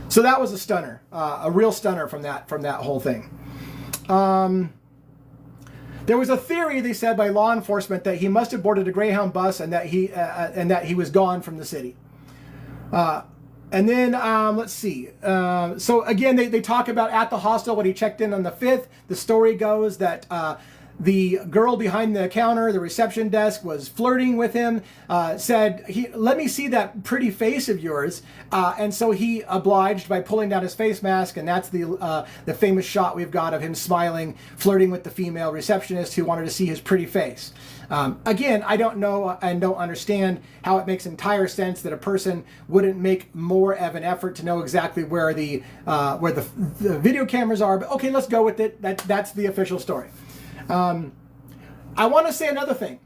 So that was a stunner, a real stunner from that whole thing. There was a theory, they said, by law enforcement that he must have boarded a Greyhound bus and that he was gone from the city. And then, let's see. So again, they talk about at the hostel when he checked in on the 5th. The story goes that the girl behind the counter, the reception desk, was flirting with him, said, let me see that pretty face of yours. And so he obliged by pulling down his face mask, and that's the famous shot we've got of him smiling, flirting with the female receptionist who wanted to see his pretty face. Again, I don't know and don't understand how it makes entire sense that a person wouldn't make more of an effort to know exactly where the video cameras are, but okay, let's go with it. That's the official story. I want to say another thing.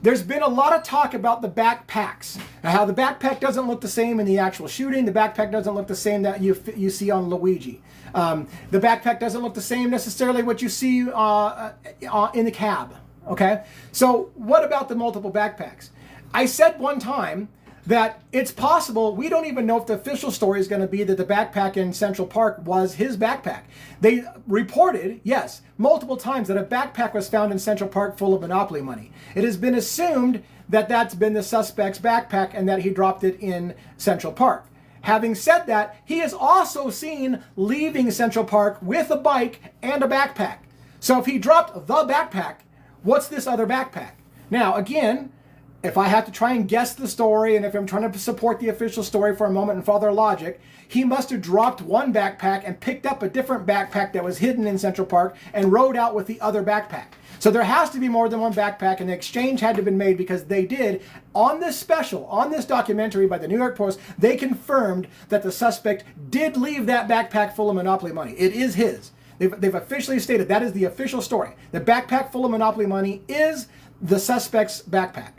There's been a lot of talk about the backpacks, how the backpack doesn't look the same in the actual shooting. The backpack doesn't look the same that you see on Luigi. The backpack doesn't look the same necessarily what you see in the cab. Okay, so what about the multiple backpacks? I said one time that it's possible, we don't even know if the official story is going to be that the backpack in Central Park was his backpack. They reported, yes, multiple times that a backpack was found in Central Park full of Monopoly money. It has been assumed that that's been the suspect's backpack and that he dropped it in Central Park. Having said that, he is also seen leaving Central Park with a bike and a backpack. So if he dropped the backpack, what's this other backpack? Now, again, if I have to try and guess the story, and if I'm trying to support the official story for a moment and follow their logic, he must have dropped one backpack and picked up a different backpack that was hidden in Central Park and rode out with the other backpack. So there has to be more than one backpack, and the exchange had to have been made because they did, on this special, on this documentary by the New York Post, they confirmed that the suspect did leave that backpack full of Monopoly money. It is his. They've officially stated that is the official story. The backpack full of Monopoly money is the suspect's backpack.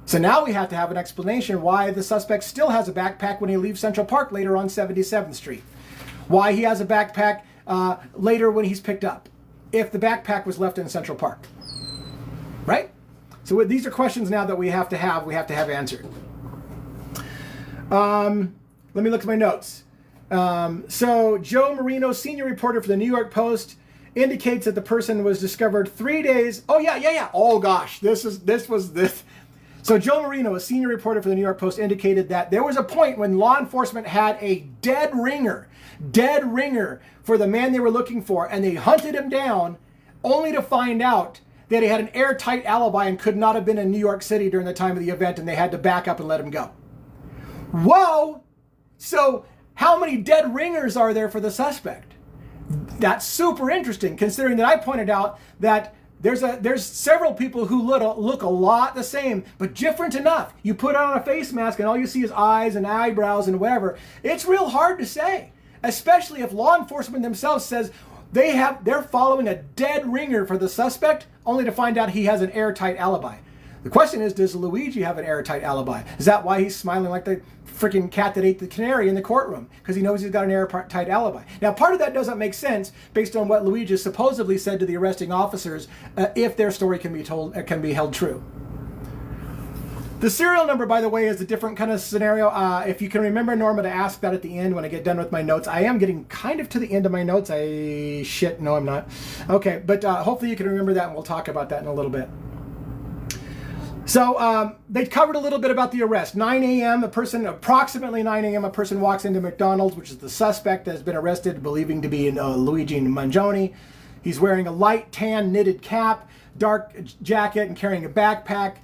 So now we have to have an explanation why the suspect still has a backpack when he leaves Central Park later on 77th Street. Why he has a backpack later when he's picked up, if the backpack was left in Central Park. Right? So these are questions now that we have to have answered. Let me look at my notes. So Joe Marino, senior reporter for the New York Post, indicates that the person was discovered 3 days. Oh yeah. Oh gosh, this was this. So Joe Marino, a senior reporter for the New York Post, indicated that there was a point when law enforcement had a dead ringer for the man they were looking for, and they hunted him down only to find out that he had an airtight alibi and could not have been in New York City during the time of the event, and they had to back up and let him go. Whoa! So how many dead ringers are there for the suspect? That's super interesting, considering that I pointed out that there's several people who look a lot the same, but different enough. You put on a face mask and all you see is eyes and eyebrows and whatever. It's real hard to say, especially if law enforcement themselves says they're following a dead ringer for the suspect, only to find out he has an airtight alibi. The question is, does Luigi have an airtight alibi? Is that why he's smiling like the freaking cat that ate the canary in the courtroom? Because he knows he's got an airtight alibi. Now, part of that doesn't make sense based on what Luigi supposedly said to the arresting officers, if their story can be held true. The serial number, by the way, is a different kind of scenario. If you can remember, Norma, to ask that at the end when I get done with my notes. I am getting kind of to the end of my notes. No, I'm not. Okay, but hopefully you can remember that, and we'll talk about that in a little bit. So they covered a little bit about the arrest. 9 a.m., approximately 9 a.m., a person walks into McDonald's, which is the suspect that has been arrested, believing to be Luigi Mangione. He's wearing a light tan knitted cap, dark jacket, and carrying a backpack.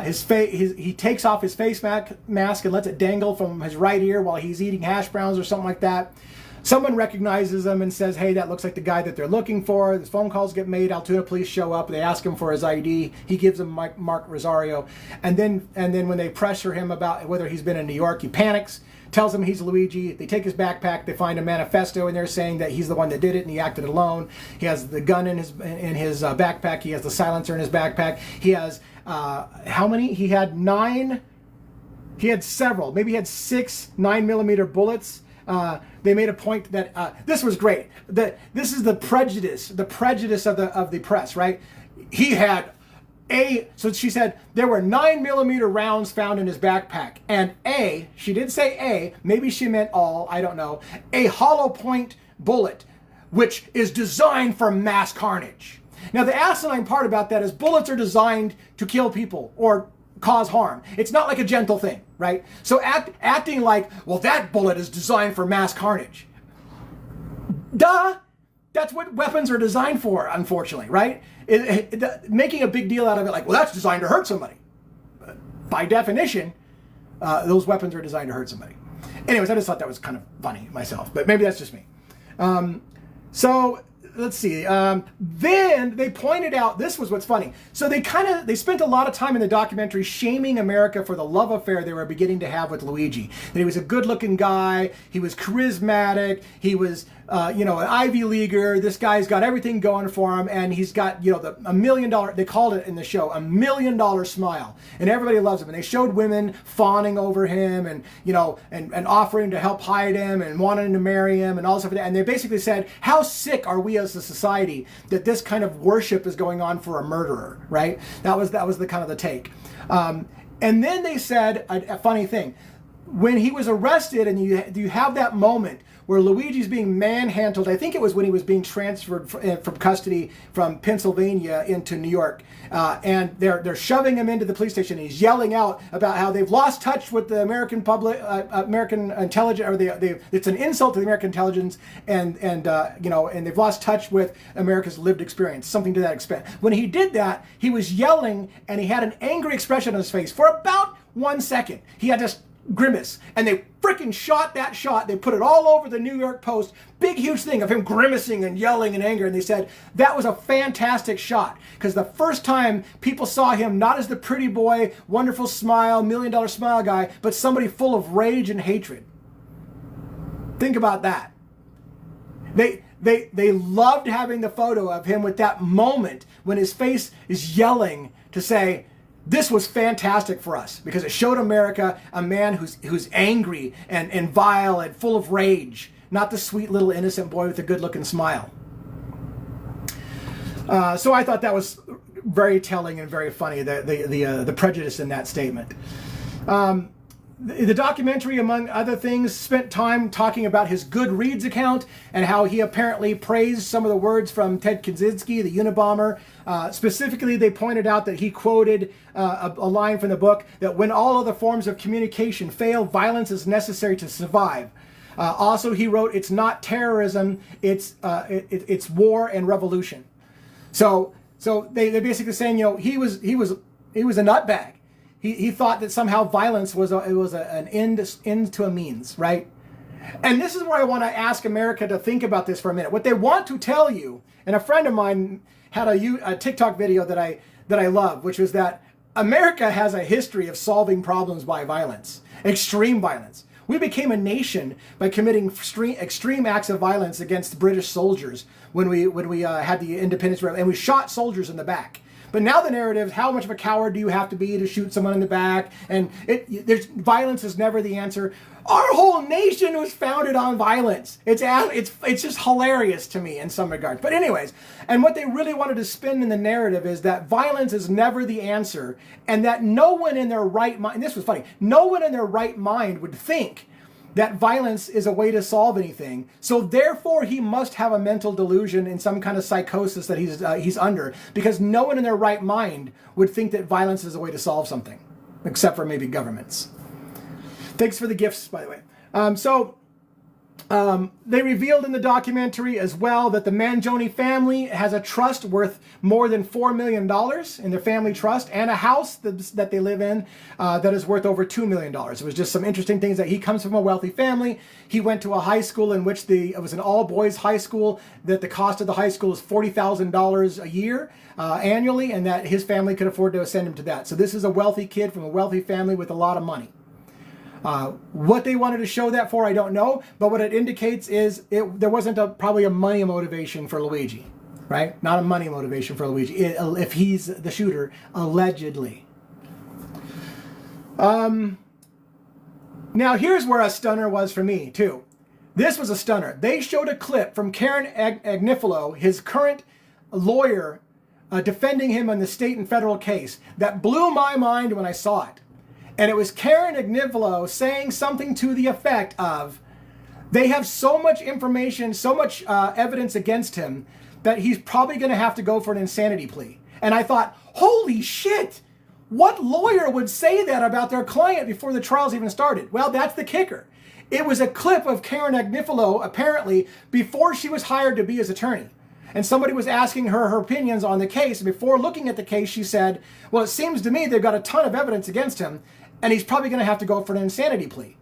He takes off his face mask and lets it dangle from his right ear while he's eating hash browns or something like that. Someone recognizes him and says, hey, that looks like the guy that they're looking for. The phone calls get made. Altoona police show up. They ask him for his ID. He gives them Mark Rosario. And then when they pressure him about whether he's been in New York, he panics, tells them he's Luigi. They take his backpack. They find a manifesto in there saying that he's the one that did it and he acted alone. He has the gun in his backpack. He has the silencer in his backpack. He has, how many? He had 9. He had several. Maybe he had 6 9mm bullets. They made a point that this was great. This is the prejudice of the press, right? He had so she said there were 9mm rounds found in his backpack, and she did say maybe she meant all, I don't know, a hollow point bullet, which is designed for mass carnage. Now the asinine part about that is bullets are designed to kill people or cause harm. It's not like a gentle thing, right? So acting like, well, that bullet is designed for mass carnage. Duh! That's what weapons are designed for, unfortunately, right? Making a big deal out of it like, well, that's designed to hurt somebody. By definition, those weapons are designed to hurt somebody. Anyways, I just thought that was kind of funny myself, but maybe that's just me. So let's see. Then they pointed out, this was what's funny. So they spent a lot of time in the documentary shaming America for the love affair they were beginning to have with Luigi. That he was a good-looking guy. He was charismatic. He was, an Ivy Leaguer. This guy's got everything going for him, and he's got, $1 million. They called it in the show $1 million smile, and everybody loves him. And they showed women fawning over him, and and offering to help hide him, and wanting to marry him, and all this stuff. And they basically said, how sick are we as a society that this kind of worship is going on for a murderer, right? That was the kind of the take. And then they said a funny thing. When he was arrested, and you have that moment where Luigi's being manhandled. I think it was when he was being transferred from custody from Pennsylvania into New York, and they're shoving him into the police station. And he's yelling out about how they've lost touch with the American public, American intelligence, or it's an insult to the American intelligence, and they've lost touch with America's lived experience, something to that extent. When he did that, he was yelling, and he had an angry expression on his face for about 1 second. He had this grimace, and they freaking shot that shot. They put it all over the New York Post, big huge thing of him grimacing and yelling in anger, and they said that was a fantastic shot, because the first time people saw him not as the pretty boy, wonderful smile, $1 million smile guy, but somebody full of rage and hatred. Think about that. They loved having the photo of him with that moment when his face is yelling to say, this was fantastic for us, because it showed America a man who's angry and vile and full of rage, not the sweet little innocent boy with a good-looking smile. So I thought that was very telling and very funny, the prejudice in that statement. The documentary, among other things, spent time talking about his Goodreads account and how he apparently praised some of the words from Ted Kaczynski, the Unabomber. Specifically, they pointed out that he quoted a line from the book that when all other forms of communication fail, violence is necessary to survive. Also, he wrote, it's not terrorism, it's war and revolution. So they're basically saying, he was a nutbag. He thought that somehow violence was an end to a means, right? And this is where I want to ask America to think about this for a minute. What they want to tell you, and a friend of mine had a TikTok video that I love, which was that America has a history of solving problems by violence, extreme violence. We became a nation by committing extreme acts of violence against British soldiers when we had the independence, and we shot soldiers in the back. But now the narrative is, how much of a coward do you have to be to shoot someone in the back? And violence is never the answer. Our whole nation was founded on violence. It's just hilarious to me in some regards. But anyways, and what they really wanted to spin in the narrative is that violence is never the answer, and that no one in their right mind, and this was funny, no one in their right mind would think that violence is a way to solve anything. So therefore, he must have a mental delusion and some kind of psychosis that he's under, because no one in their right mind would think that violence is a way to solve something, except for maybe governments. Thanks for the gifts, by the way. They revealed in the documentary as well that the Mangione family has a trust worth more than $4 million in their family trust, and a house that they live in that is worth over $2 million. It was just some interesting things that he comes from a wealthy family. He went to a high school in which it was an all-boys high school, that the cost of the high school is $40,000 a year annually, and that his family could afford to send him to that. So this is a wealthy kid from a wealthy family with a lot of money. What they wanted to show that for, I don't know, but what it indicates is there wasn't probably a money motivation for Luigi, right? Not a money motivation for Luigi, if he's the shooter, allegedly. Now here's where a stunner was for me, too. This was a stunner. They showed a clip from Karen Agnifilo, his current lawyer, defending him in the state and federal case, that blew my mind when I saw it. And it was Karen Agnifilo saying something to the effect of, they have so much information, so much evidence against him, that he's probably going to have to go for an insanity plea. And I thought, holy shit, what lawyer would say that about their client before the trials even started? Well, that's the kicker. It was a clip of Karen Agnifilo, apparently, before she was hired to be his attorney. And somebody was asking her opinions on the case. And before looking at the case, she said, well, it seems to me they've got a ton of evidence against him, and he's probably going to have to go for an insanity plea.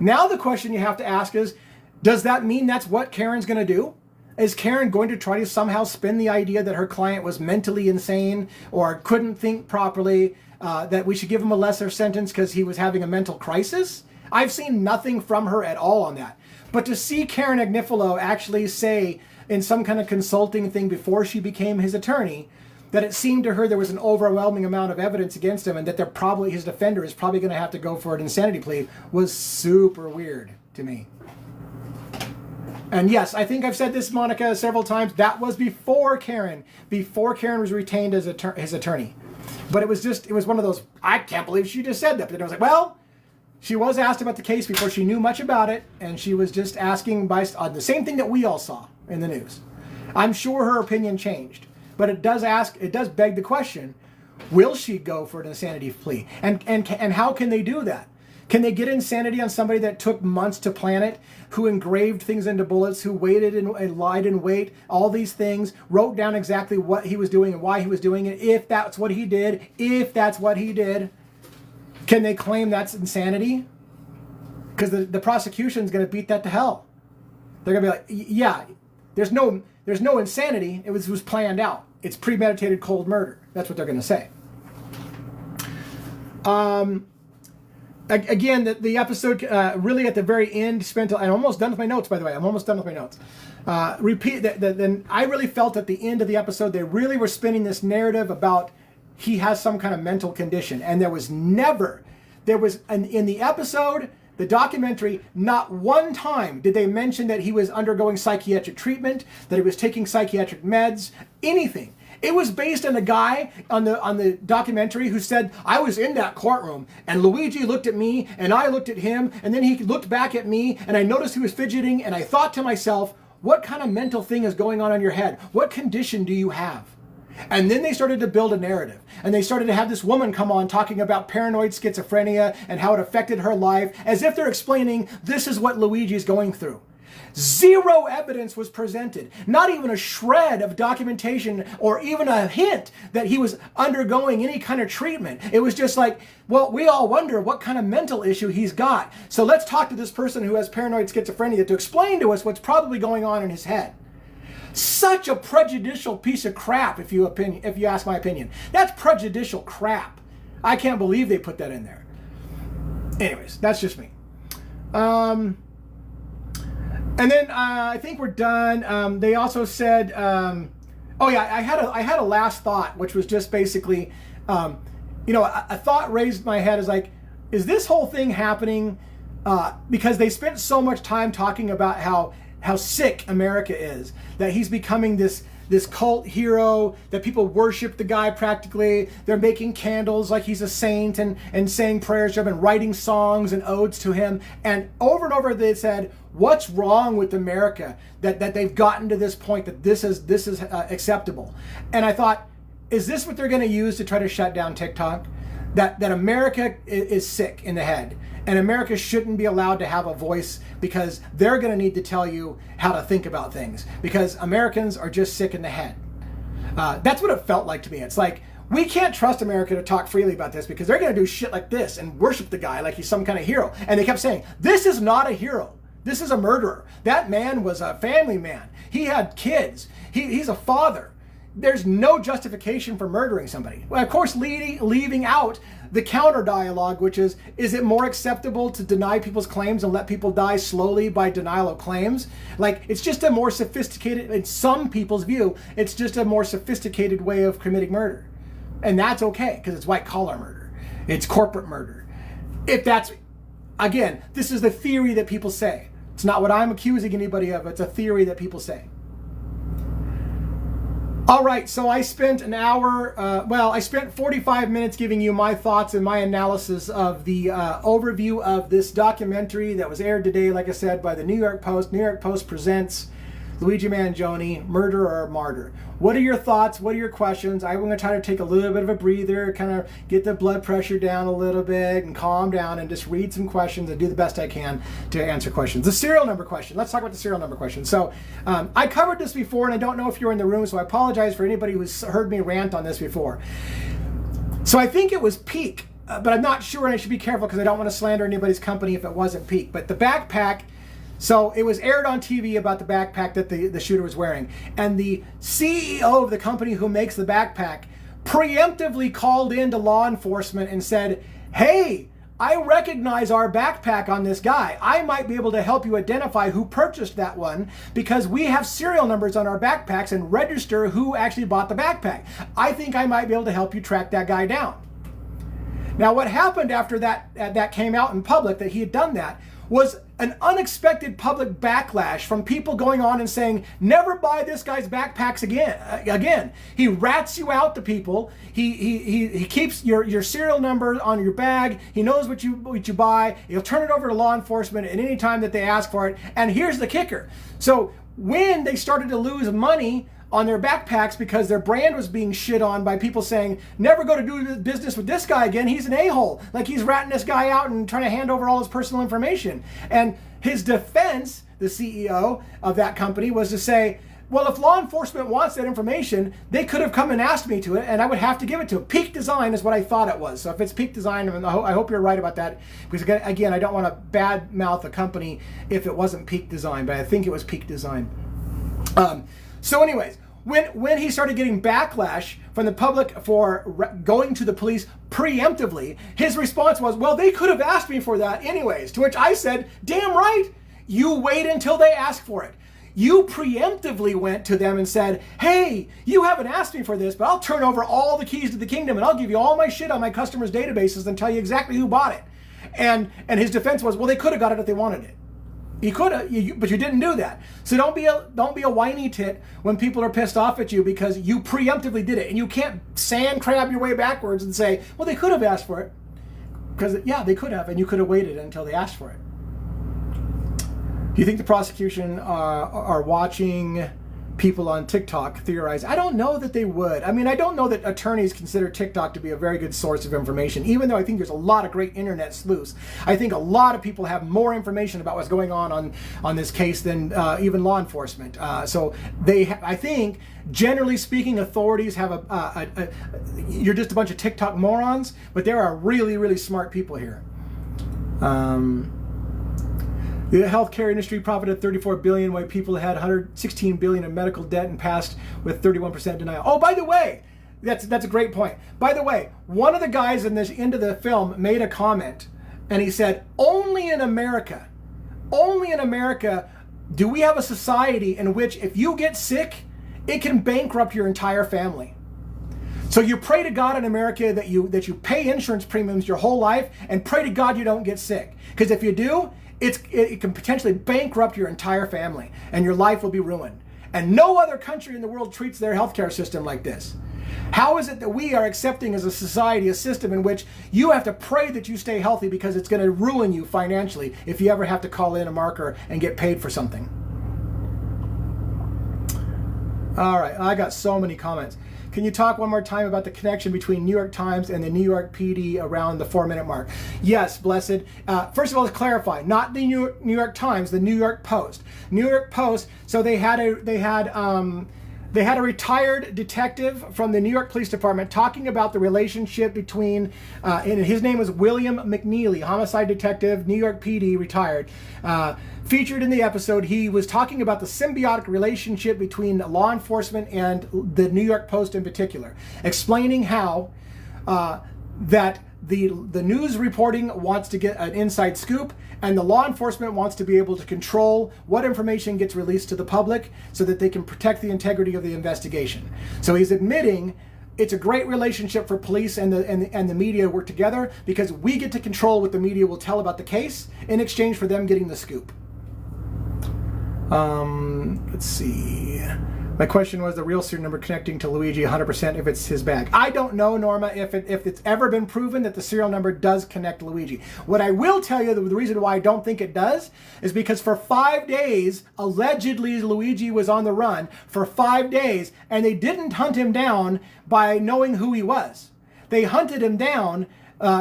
Now the question you have to ask is, does that mean that's what Karen's going to do? Is Karen going to try to somehow spin the idea that her client was mentally insane or couldn't think properly, that we should give him a lesser sentence because he was having a mental crisis? I've seen nothing from her at all on that. But to see Karen Agnifilo actually say in some kind of consulting thing before she became his attorney, that it seemed to her there was an overwhelming amount of evidence against him and that his defender is probably going to have to go for an insanity plea, was super weird to me. And yes, I think I've said this, Monica, several times. That was before Karen was retained as his attorney. But it was one of those, I can't believe she just said that. But then I was like, well, she was asked about the case before she knew much about it, and she was just asking on the same thing that we all saw in the news. I'm sure her opinion changed. But it does beg the question, will she go for an insanity plea? And how can they do that? Can they get insanity on somebody that took months to plan it, who engraved things into bullets, who waited and lied in wait, all these things, wrote down exactly what he was doing and why he was doing it, if that's what he did, can they claim that's insanity? Because the prosecution's going to beat that to hell. They're going to be like, yeah, there's no insanity. It was planned out. It's premeditated cold murder. That's what they're going to say. Again, the episode really at the very end spent. I'm almost done with my notes, by the way. I'm almost done with my notes. I really felt at the end of the episode they really were spinning this narrative about he has some kind of mental condition, and in the episode, the documentary, not one time did they mention that he was undergoing psychiatric treatment, that he was taking psychiatric meds, anything. It was based on a guy on the documentary who said, I was in that courtroom and Luigi looked at me and I looked at him and then he looked back at me and I noticed he was fidgeting and I thought to myself, what kind of mental thing is going on in your head? What condition do you have? And then they started to build a narrative. And they started to have this woman come on talking about paranoid schizophrenia and how it affected her life, as if they're explaining this is what Luigi's going through. Zero evidence was presented. Not even a shred of documentation or even a hint that he was undergoing any kind of treatment. It was just like, well, we all wonder what kind of mental issue he's got. So let's talk to this person who has paranoid schizophrenia to explain to us what's probably going on in his head. Such a prejudicial piece of crap, if you ask my opinion. That's prejudicial crap. I can't believe they put that in there. Anyways, that's just me. And then I think we're done. They also said Oh yeah, I had a last thought, which was just basically, a thought raised my head is like, is this whole thing happening because they spent so much time talking about how sick America is, that he's becoming this cult hero, that people worship the guy practically. They're making candles like he's a saint and saying prayers to him and writing songs and odes to him. And over they said, what's wrong with America that they've gotten to this point that this is acceptable? And I thought, is this what they're going to use to try to shut down TikTok? That America is sick in the head, and America shouldn't be allowed to have a voice because they're going to need to tell you how to think about things, because Americans are just sick in the head. That's what it felt like to me. It's like, we can't trust America to talk freely about this because they're going to do shit like this and worship the guy like he's some kind of hero. And they kept saying, this is not a hero. This is a murderer. That man was a family man. He had kids. He's a father. There's no justification for murdering somebody. Well, of course, leaving out the counter dialogue, which is it more acceptable to deny people's claims and let people die slowly by denial of claims? Like, it's just a more sophisticated, in some people's view, it's just a more sophisticated way of committing murder. And that's okay, because it's white collar murder. It's corporate murder. If that's, again, this is the theory that people say. It's not what I'm accusing anybody of. It's a theory that people say. All right, so I spent an hour, I spent 45 minutes giving you my thoughts and my analysis of the overview of this documentary that was aired today, like I said, by the New York Post. New York Post presents Luigi Mangione, Murder or Martyr. What are your thoughts? What are your questions? I'm going to try to take a little bit of a breather, kind of get the blood pressure down a little bit and calm down and just read some questions and do the best I can to answer questions. The serial number question. Let's talk about the serial number question. So I covered this before, and I don't know if you were in the room, so I apologize for anybody who's heard me rant on this before. So I think it was Peak, but I'm not sure, and I should be careful because I don't want to slander anybody's company if it wasn't Peak. But the backpack, so it was aired on TV about the backpack that the shooter was wearing. And the CEO of the company who makes the backpack preemptively called into law enforcement and said, hey, I recognize our backpack on this guy. I might be able to help you identify who purchased that one because we have serial numbers on our backpacks and register who actually bought the backpack. I think I might be able to help you track that guy down. Now, what happened after that came out in public, that he had done that, was an unexpected public backlash from people going on and saying, never buy this guy's backpacks again. He rats you out to people. He keeps your serial number on your bag. He knows what you buy. He'll turn it over to law enforcement at any time that they ask for it. And here's the kicker. So when they started to lose money on their backpacks because their brand was being shit on by people saying, never go to do business with this guy again, he's an a-hole, like he's ratting this guy out and trying to hand over all his personal information. And his defense, the CEO of that company, was to say, well, if law enforcement wants that information, they could have come and asked me to it, and I would have to give it to them. Peak Design is what I thought it was. So if it's Peak Design, I hope you're right about that, because again, I don't want to bad mouth a company if it wasn't Peak Design, but I think it was Peak Design. So anyways, when he started getting backlash from the public for going to the police preemptively, his response was, well, they could have asked me for that anyways. To which I said, damn right, you wait until they ask for it. You preemptively went to them and said, hey, you haven't asked me for this, but I'll turn over all the keys to the kingdom and I'll give you all my shit on my customers' databases and tell you exactly who bought it. And his defense was, well, they could have got it if they wanted it. You could have, but you didn't do that. So don't be a whiny tit when people are pissed off at you because you preemptively did it. And you can't sand crab your way backwards and say, well, they could have asked for it. Because, yeah, they could have, and you could have waited until they asked for it. Do you think the prosecution are watching people on TikTok theorize? I don't know that they would. I mean, I don't know that attorneys consider TikTok to be a very good source of information, even though I think there's a lot of great internet sleuths. I think a lot of people have more information about what's going on this case than even law enforcement. So I think, generally speaking, authorities have you're just a bunch of TikTok morons, but there are really, really smart people here. The healthcare industry profited $34 billion while people had $116 billion in medical debt and passed with 31% denial. Oh, by the way, that's a great point. By the way, one of the guys in this end of the film made a comment, and he said, only in America do we have a society in which if you get sick it can bankrupt your entire family. So you pray to God in America that you pay insurance premiums your whole life, and pray to God you don't get sick. Because if you do, it can potentially bankrupt your entire family, and your life will be ruined. And no other country in the world treats their healthcare system like this. How is it that we are accepting as a society a system in which you have to pray that you stay healthy because it's going to ruin you financially if you ever have to call in a marker and get paid for something? All right, I got so many comments. Can you talk one more time about the connection between New York Times and the New York PD around the 4-minute mark? Yes, blessed. First of all, let's clarify. Not the New York Times, the New York Post. New York Post. So they had a retired detective from the New York Police Department talking about the relationship between, and his name was William McNeely, homicide detective, New York PD, retired. Featured in the episode, he was talking about the symbiotic relationship between law enforcement and the New York Post in particular, explaining how that the news reporting wants to get an inside scoop, and the law enforcement wants to be able to control what information gets released to the public so that they can protect the integrity of the investigation. So he's admitting it's a great relationship for police and the media work together because we get to control what the media will tell about the case in exchange for them getting the scoop. Let's see. My question was the real serial number connecting to Luigi 100% if it's his bag. I don't know, Norma, if it's ever been proven that the serial number does connect Luigi. What I will tell you, the reason why I don't think it does, is because for 5 days, allegedly Luigi was on the run for 5 days, and they didn't hunt him down by knowing who he was. They hunted him down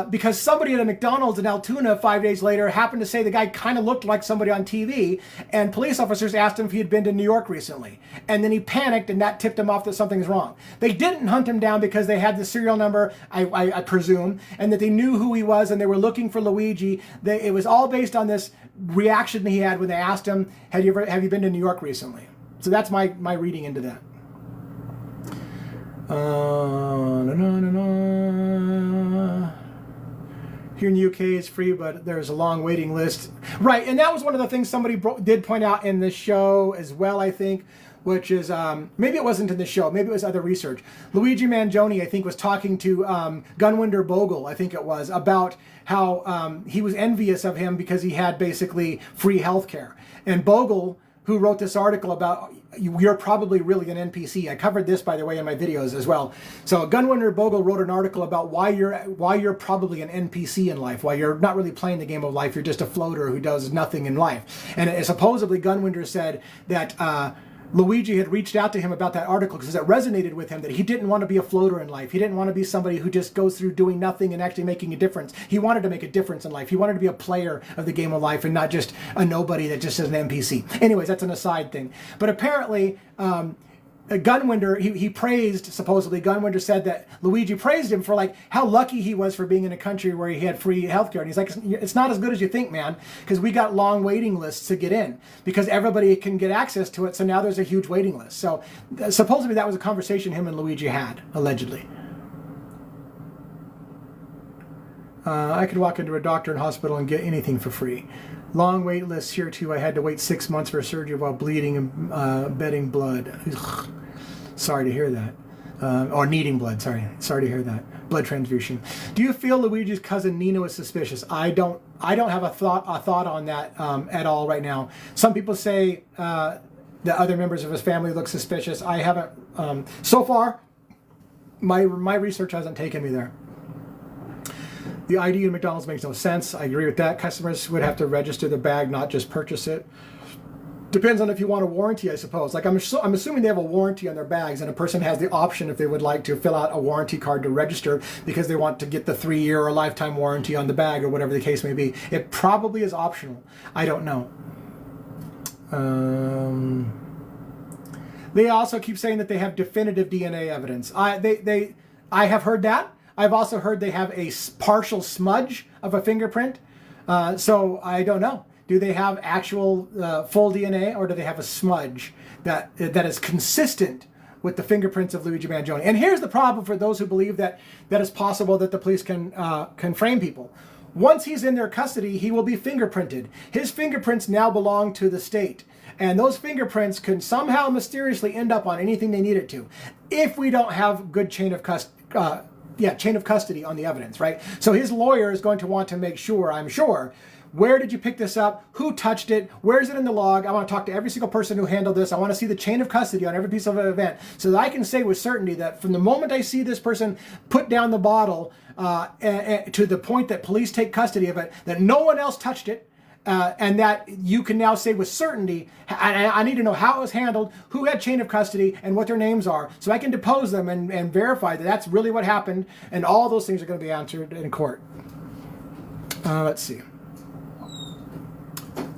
because somebody at a McDonald's in Altoona 5 days later happened to say the guy kind of looked like somebody on TV, and police officers asked him if he had been to New York recently. And then he panicked, and that tipped him off that something's wrong. They didn't hunt him down because they had the serial number, I presume, and that they knew who he was, and they were looking for Luigi. It was all based on this reaction he had when they asked him, have you been to New York recently? So that's my reading into that. Here in the UK it's free, but there's a long waiting list. Right, and that was one of the things somebody did point out in this show as well, I think, which is, maybe it wasn't in the show, maybe it was other research. Luigi Mangione, I think, was talking to Gunwinder Bogle, I think it was, about how he was envious of him because he had basically free healthcare. And Bogle, who wrote this article about you're probably really an NPC. I covered this, by the way, in my videos as well. So Gunwinder Bogle wrote an article about why you're probably an NPC in life, why you're not really playing the game of life. You're just a floater who does nothing in life. And supposedly Gunwinder said that Luigi had reached out to him about that article because it resonated with him that he didn't want to be a floater in life. He didn't want to be somebody who just goes through doing nothing and actually making a difference. He wanted to make a difference in life. He wanted to be a player of the game of life and not just a nobody that just is an NPC. Anyways, that's an aside thing. But apparently, Gunwinder, he praised, supposedly, Gunwinder said that Luigi praised him for like how lucky he was for being in a country where he had free healthcare. And he's like, it's not as good as you think, man, because we got long waiting lists to get in because everybody can get access to it. So now there's a huge waiting list. So supposedly that was a conversation him and Luigi had, allegedly. I could walk into a doctor and hospital and get anything for free. Long wait lists here too. I had to wait 6 months for surgery while bleeding and betting blood. Ugh. Sorry to hear that. Or needing blood, sorry to hear that. Blood transfusion. Do you feel Luigi's cousin Nino is suspicious? I don't have a thought on that at all right now. Some people say that other members of his family look suspicious. I haven't, so far, my research hasn't taken me there. The ID in McDonald's makes no sense. I agree with that. Customers would have to register the bag, not just purchase it. Depends on if you want a warranty, I suppose. Like I'm assuming they have a warranty on their bags, and a person has the option if they would like to fill out a warranty card to register because they want to get the 3-year or lifetime warranty on the bag or whatever the case may be. It probably is optional. I don't know. They also keep saying that they have definitive DNA evidence. I have heard that. I've also heard they have a partial smudge of a fingerprint. So I don't know. Do they have actual full DNA, or do they have a smudge that is consistent with the fingerprints of Luigi Mangione? And here's the problem for those who believe that it's possible that the police can frame people. Once he's in their custody, he will be fingerprinted. His fingerprints now belong to the state. And those fingerprints can somehow mysteriously end up on anything they need it to, if we don't have good chain of custody on the evidence, right? So his lawyer is going to want to make sure, I'm sure, where did you pick this up? Who touched it? Where is it in the log? I want to talk to every single person who handled this. I want to see the chain of custody on every piece of an event so that I can say with certainty that from the moment I see this person put down the bottle to the point that police take custody of it, that no one else touched it, and that you can now say with certainty, I need to know how it was handled, who had chain of custody, and what their names are, so I can depose them and verify that that's really what happened, and all those things are going to be answered in court. Let's see.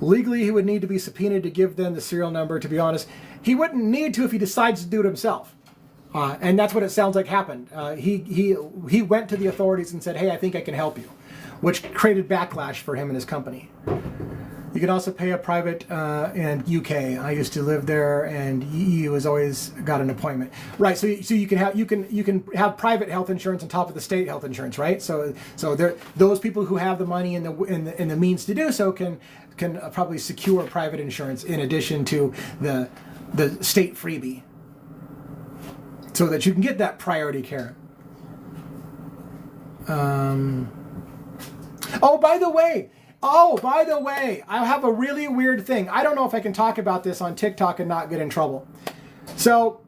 Legally, he would need to be subpoenaed to give them the serial number. To be honest, he wouldn't need to if he decides to do it himself. And that's what it sounds like happened. He went to the authorities and said, hey, I think I can help you, which created backlash for him and his company. You can also pay a private in UK. I used to live there, and you has always got an appointment. Right. So you can have private health insurance on top of the state health insurance, right? So there, those people who have the money and the means to do so can probably secure private insurance in addition to the state freebie, so that you can get that priority care. Oh, by the way, I have a really weird thing. I don't know if I can talk about this on TikTok and not get in trouble. So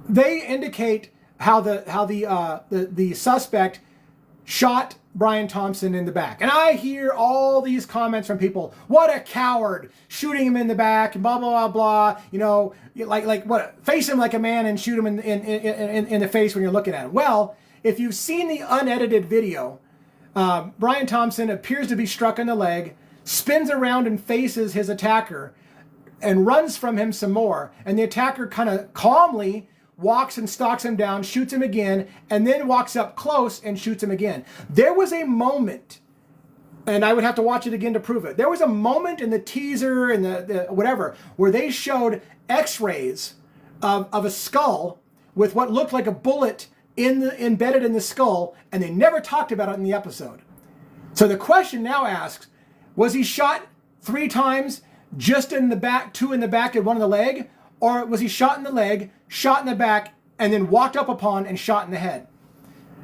they indicate how the suspect shot Brian Thompson in the back. And I hear all these comments from people, what a coward, shooting him in the back, and blah, blah, blah, blah. You know, like what, face him like a man and shoot him in the face when you're looking at him. Well, if you've seen the unedited video, Brian Thompson appears to be struck in the leg, spins around and faces his attacker, and runs from him some more. And the attacker kind of calmly walks and stalks him down, shoots him again, and then walks up close and shoots him again. There was a moment, and I would have to watch it again to prove it. There was a moment in the teaser and the whatever, where they showed x-rays of a skull with what looked like a bullet embedded in the skull, and they never talked about it in the episode. So the question now asks, was he shot 3 times, just in the back, 2 in the back and 1 in the leg? Or was he shot in the leg, shot in the back, and then walked up upon and shot in the head?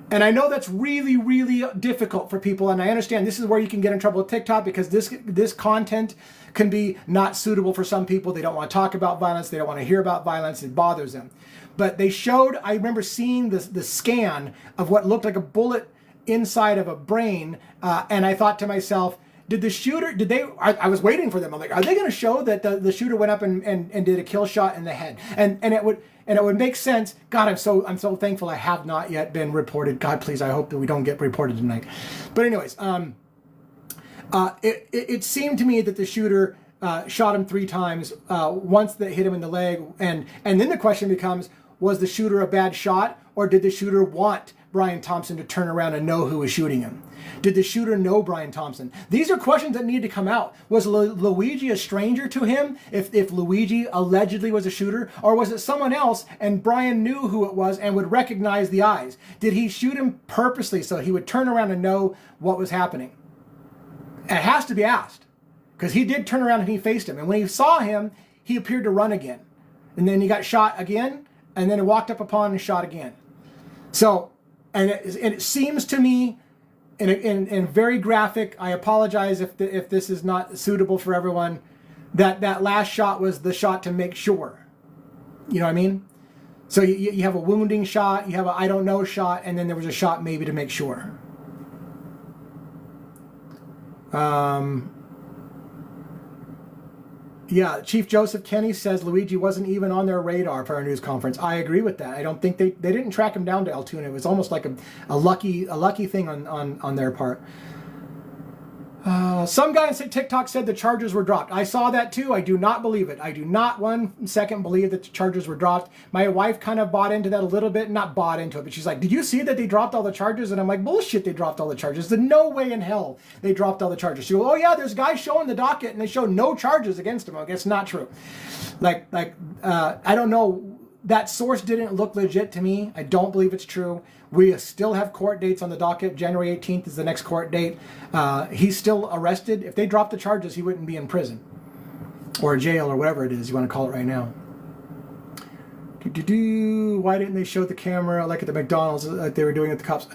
And I know that's really, really difficult for people, and I understand this is where you can get in trouble with TikTok, because this content can be not suitable for some people. They don't want to talk about violence. They don't want to hear about violence. It bothers them. But they showed, I remember seeing the scan of what looked like a bullet inside of a brain, and I thought to myself, did the shooter, I was waiting for them. I'm like, are they going to show that the shooter went up and did a kill shot in the head? And it would make sense. God, I'm so thankful I have not yet been reported. God, please, I hope that we don't get reported tonight. But anyways, it seemed to me that the shooter shot him 3 times, once that hit him in the leg. And then the question becomes, was the shooter a bad shot, or did the shooter want Brian Thompson to turn around and know who was shooting him? Did the shooter know Brian Thompson? These are questions that need to come out. Was Luigi a stranger to him, if Luigi allegedly was a shooter? Or was it someone else and Brian knew who it was and would recognize the eyes? Did he shoot him purposely so he would turn around and know what was happening? It has to be asked, because he did turn around and he faced him. And when he saw him, he appeared to run again. And then he got shot again, and then he walked up upon and shot again. So, and it seems to me, in very graphic, I apologize if this is not suitable for everyone, that last shot was the shot to make sure. You know what I mean? So you have a wounding shot, you have a I don't know shot, and then there was a shot maybe to make sure. Yeah, Chief Joseph Kenny says Luigi wasn't even on their radar for our news conference. I agree with that. I don't think they didn't track him down to Altoona. It was almost like a lucky thing on their part. Some guy on TikTok said the charges were dropped. I saw that too. I do not believe it. I do not 1 second believe that the charges were dropped. My wife kind of bought into that a little bit. Not bought into it, but she's like, did you see that they dropped all the charges? And I'm like, bullshit, they dropped all the charges. There's no way in hell they dropped all the charges. She goes, oh yeah, there's guys showing the docket and they show no charges against him. I guess not true. I don't know. That source didn't look legit to me. I don't believe it's true. We still have court dates on the docket. January 18th is the next court date. He's still arrested. If they dropped the charges, he wouldn't be in prison. or jail, or whatever it is you want to call it right now. Why didn't they show the camera like at the McDonald's like they were doing at the cops?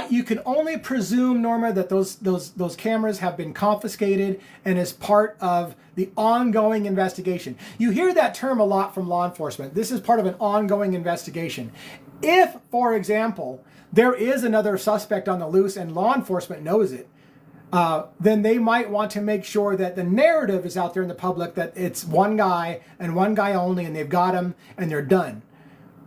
You can only presume, Norma, that those cameras have been confiscated and is part of the ongoing investigation. You hear that term a lot from law enforcement. This is part of an ongoing investigation. If, for example, there is another suspect on the loose and law enforcement knows it, then they might want to make sure that the narrative is out there in the public that it's one guy and one guy only, and they've got him and they're done,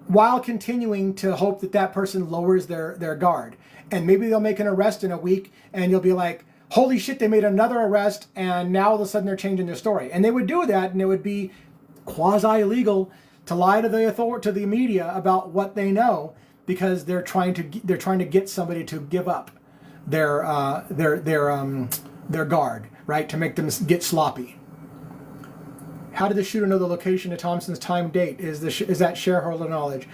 while continuing to hope that that person lowers their guard. And maybe they'll make an arrest in a week and you'll be like, holy shit, they made another arrest, and now all of a sudden they're changing their story. And they would do that, and it would be quasi-illegal to lie to the media about what they know, because they're trying to get somebody to give up their guard, right? To make them get sloppy. How did the shooter know the location of Thompson's time date? Is that shareholder knowledge?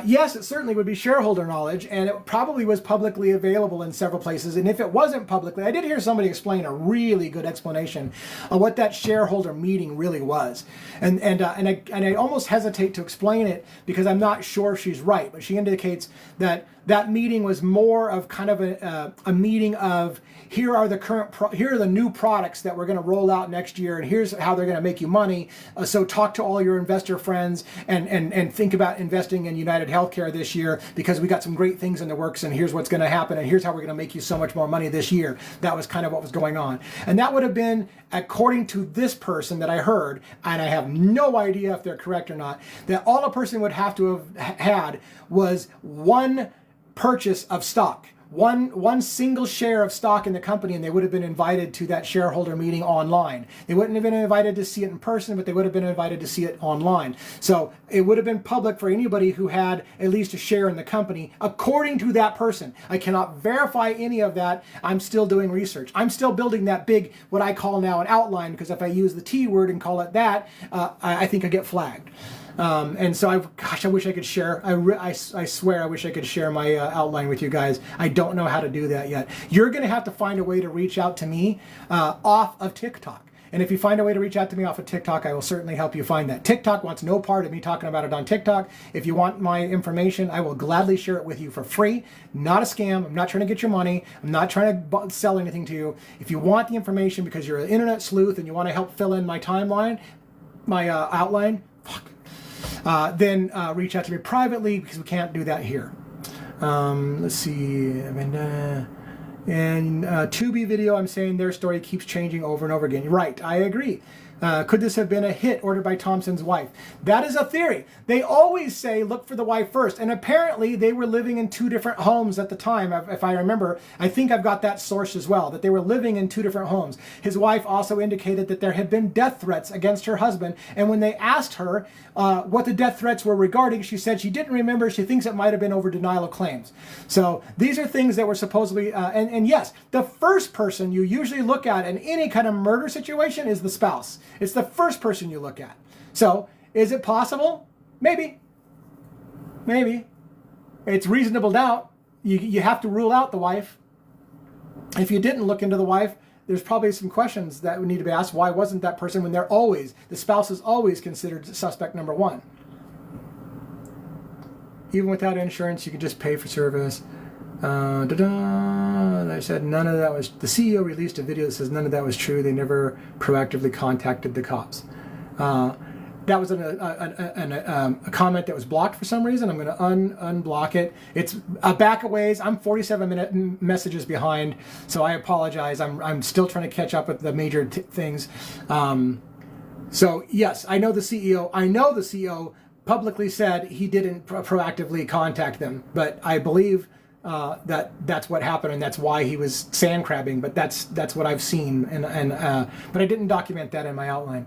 Yes, it certainly would be shareholder knowledge, and it probably was publicly available in several places. And if it wasn't publicly, I did hear somebody explain a really good explanation of what that shareholder meeting really was. And I almost hesitate to explain it because I'm not sure she's right, but she indicates that that meeting was more of kind of a meeting of, here are the new products that we're going to roll out next year, and here's how they're going to make you money. So talk to all your investor friends and think about investing in United Healthcare this year, because we got some great things in the works, and here's what's going to happen, and here's how we're going to make you so much more money this year. That was kind of what was going on. And that would have been, according to this person that I heard, and I have no idea if they're correct or not, that all a person would have to have had was one purchase of stock, one single share of stock in the company, and they would have been invited to that shareholder meeting online. They wouldn't have been invited to see it in person, but they would have been invited to see it online. So it would have been public for anybody who had at least a share in the company, according to that person. I cannot verify any of that. I'm still doing research. I'm still building that big, what I call now an outline, because if I use the T word and call it that, I think I get flagged. And so I wish I could share. I swear I wish I could share my outline with you guys. I don't know how to do that yet. You're going to have to find a way to reach out to me off of TikTok. And if you find a way to reach out to me off of TikTok, I will certainly help you find that. TikTok wants no part of me talking about it on TikTok. If you want my information, I will gladly share it with you for free. Not a scam. I'm not trying to get your money. I'm not trying to sell anything to you. If you want the information because you're an internet sleuth and you want to help fill in my timeline, my outline, then reach out to me privately, because we can't do that here. Let's see. And Tubi video, I'm saying their story keeps changing over and over again. Right, I agree. Could this have been a hit ordered by Thompson's wife? That is a theory. They always say look for the wife first, and apparently they were living in two different homes at the time, if I remember. I think I've got that source as well, that they were living in two different homes. His wife also indicated that there had been death threats against her husband, and when they asked her what the death threats were regarding, she said she didn't remember. She thinks it might have been over denial of claims. So these are things that were supposedly, and yes, the first person you usually look at in any kind of murder situation is the spouse. It's the first person you look at. So, is it possible? Maybe. Maybe. It's reasonable doubt. You have to rule out the wife. If you didn't look into the wife, there's probably some questions that would need to be asked. Why wasn't that person, when the spouse is always considered suspect number one? Even without insurance, you can just pay for service. I said none of that was, the CEO released a video that says none of that was true. They never proactively contacted the cops. That was a comment that was blocked for some reason. I'm going to unblock it. It's back a ways. I'm 47 messages behind, so I apologize. I'm still trying to catch up with the major things. So yes, I know the CEO publicly said he didn't proactively contact them, but I believe that's what happened, and that's why he was sand crabbing. But that's what I've seen, but I didn't document that in my outline.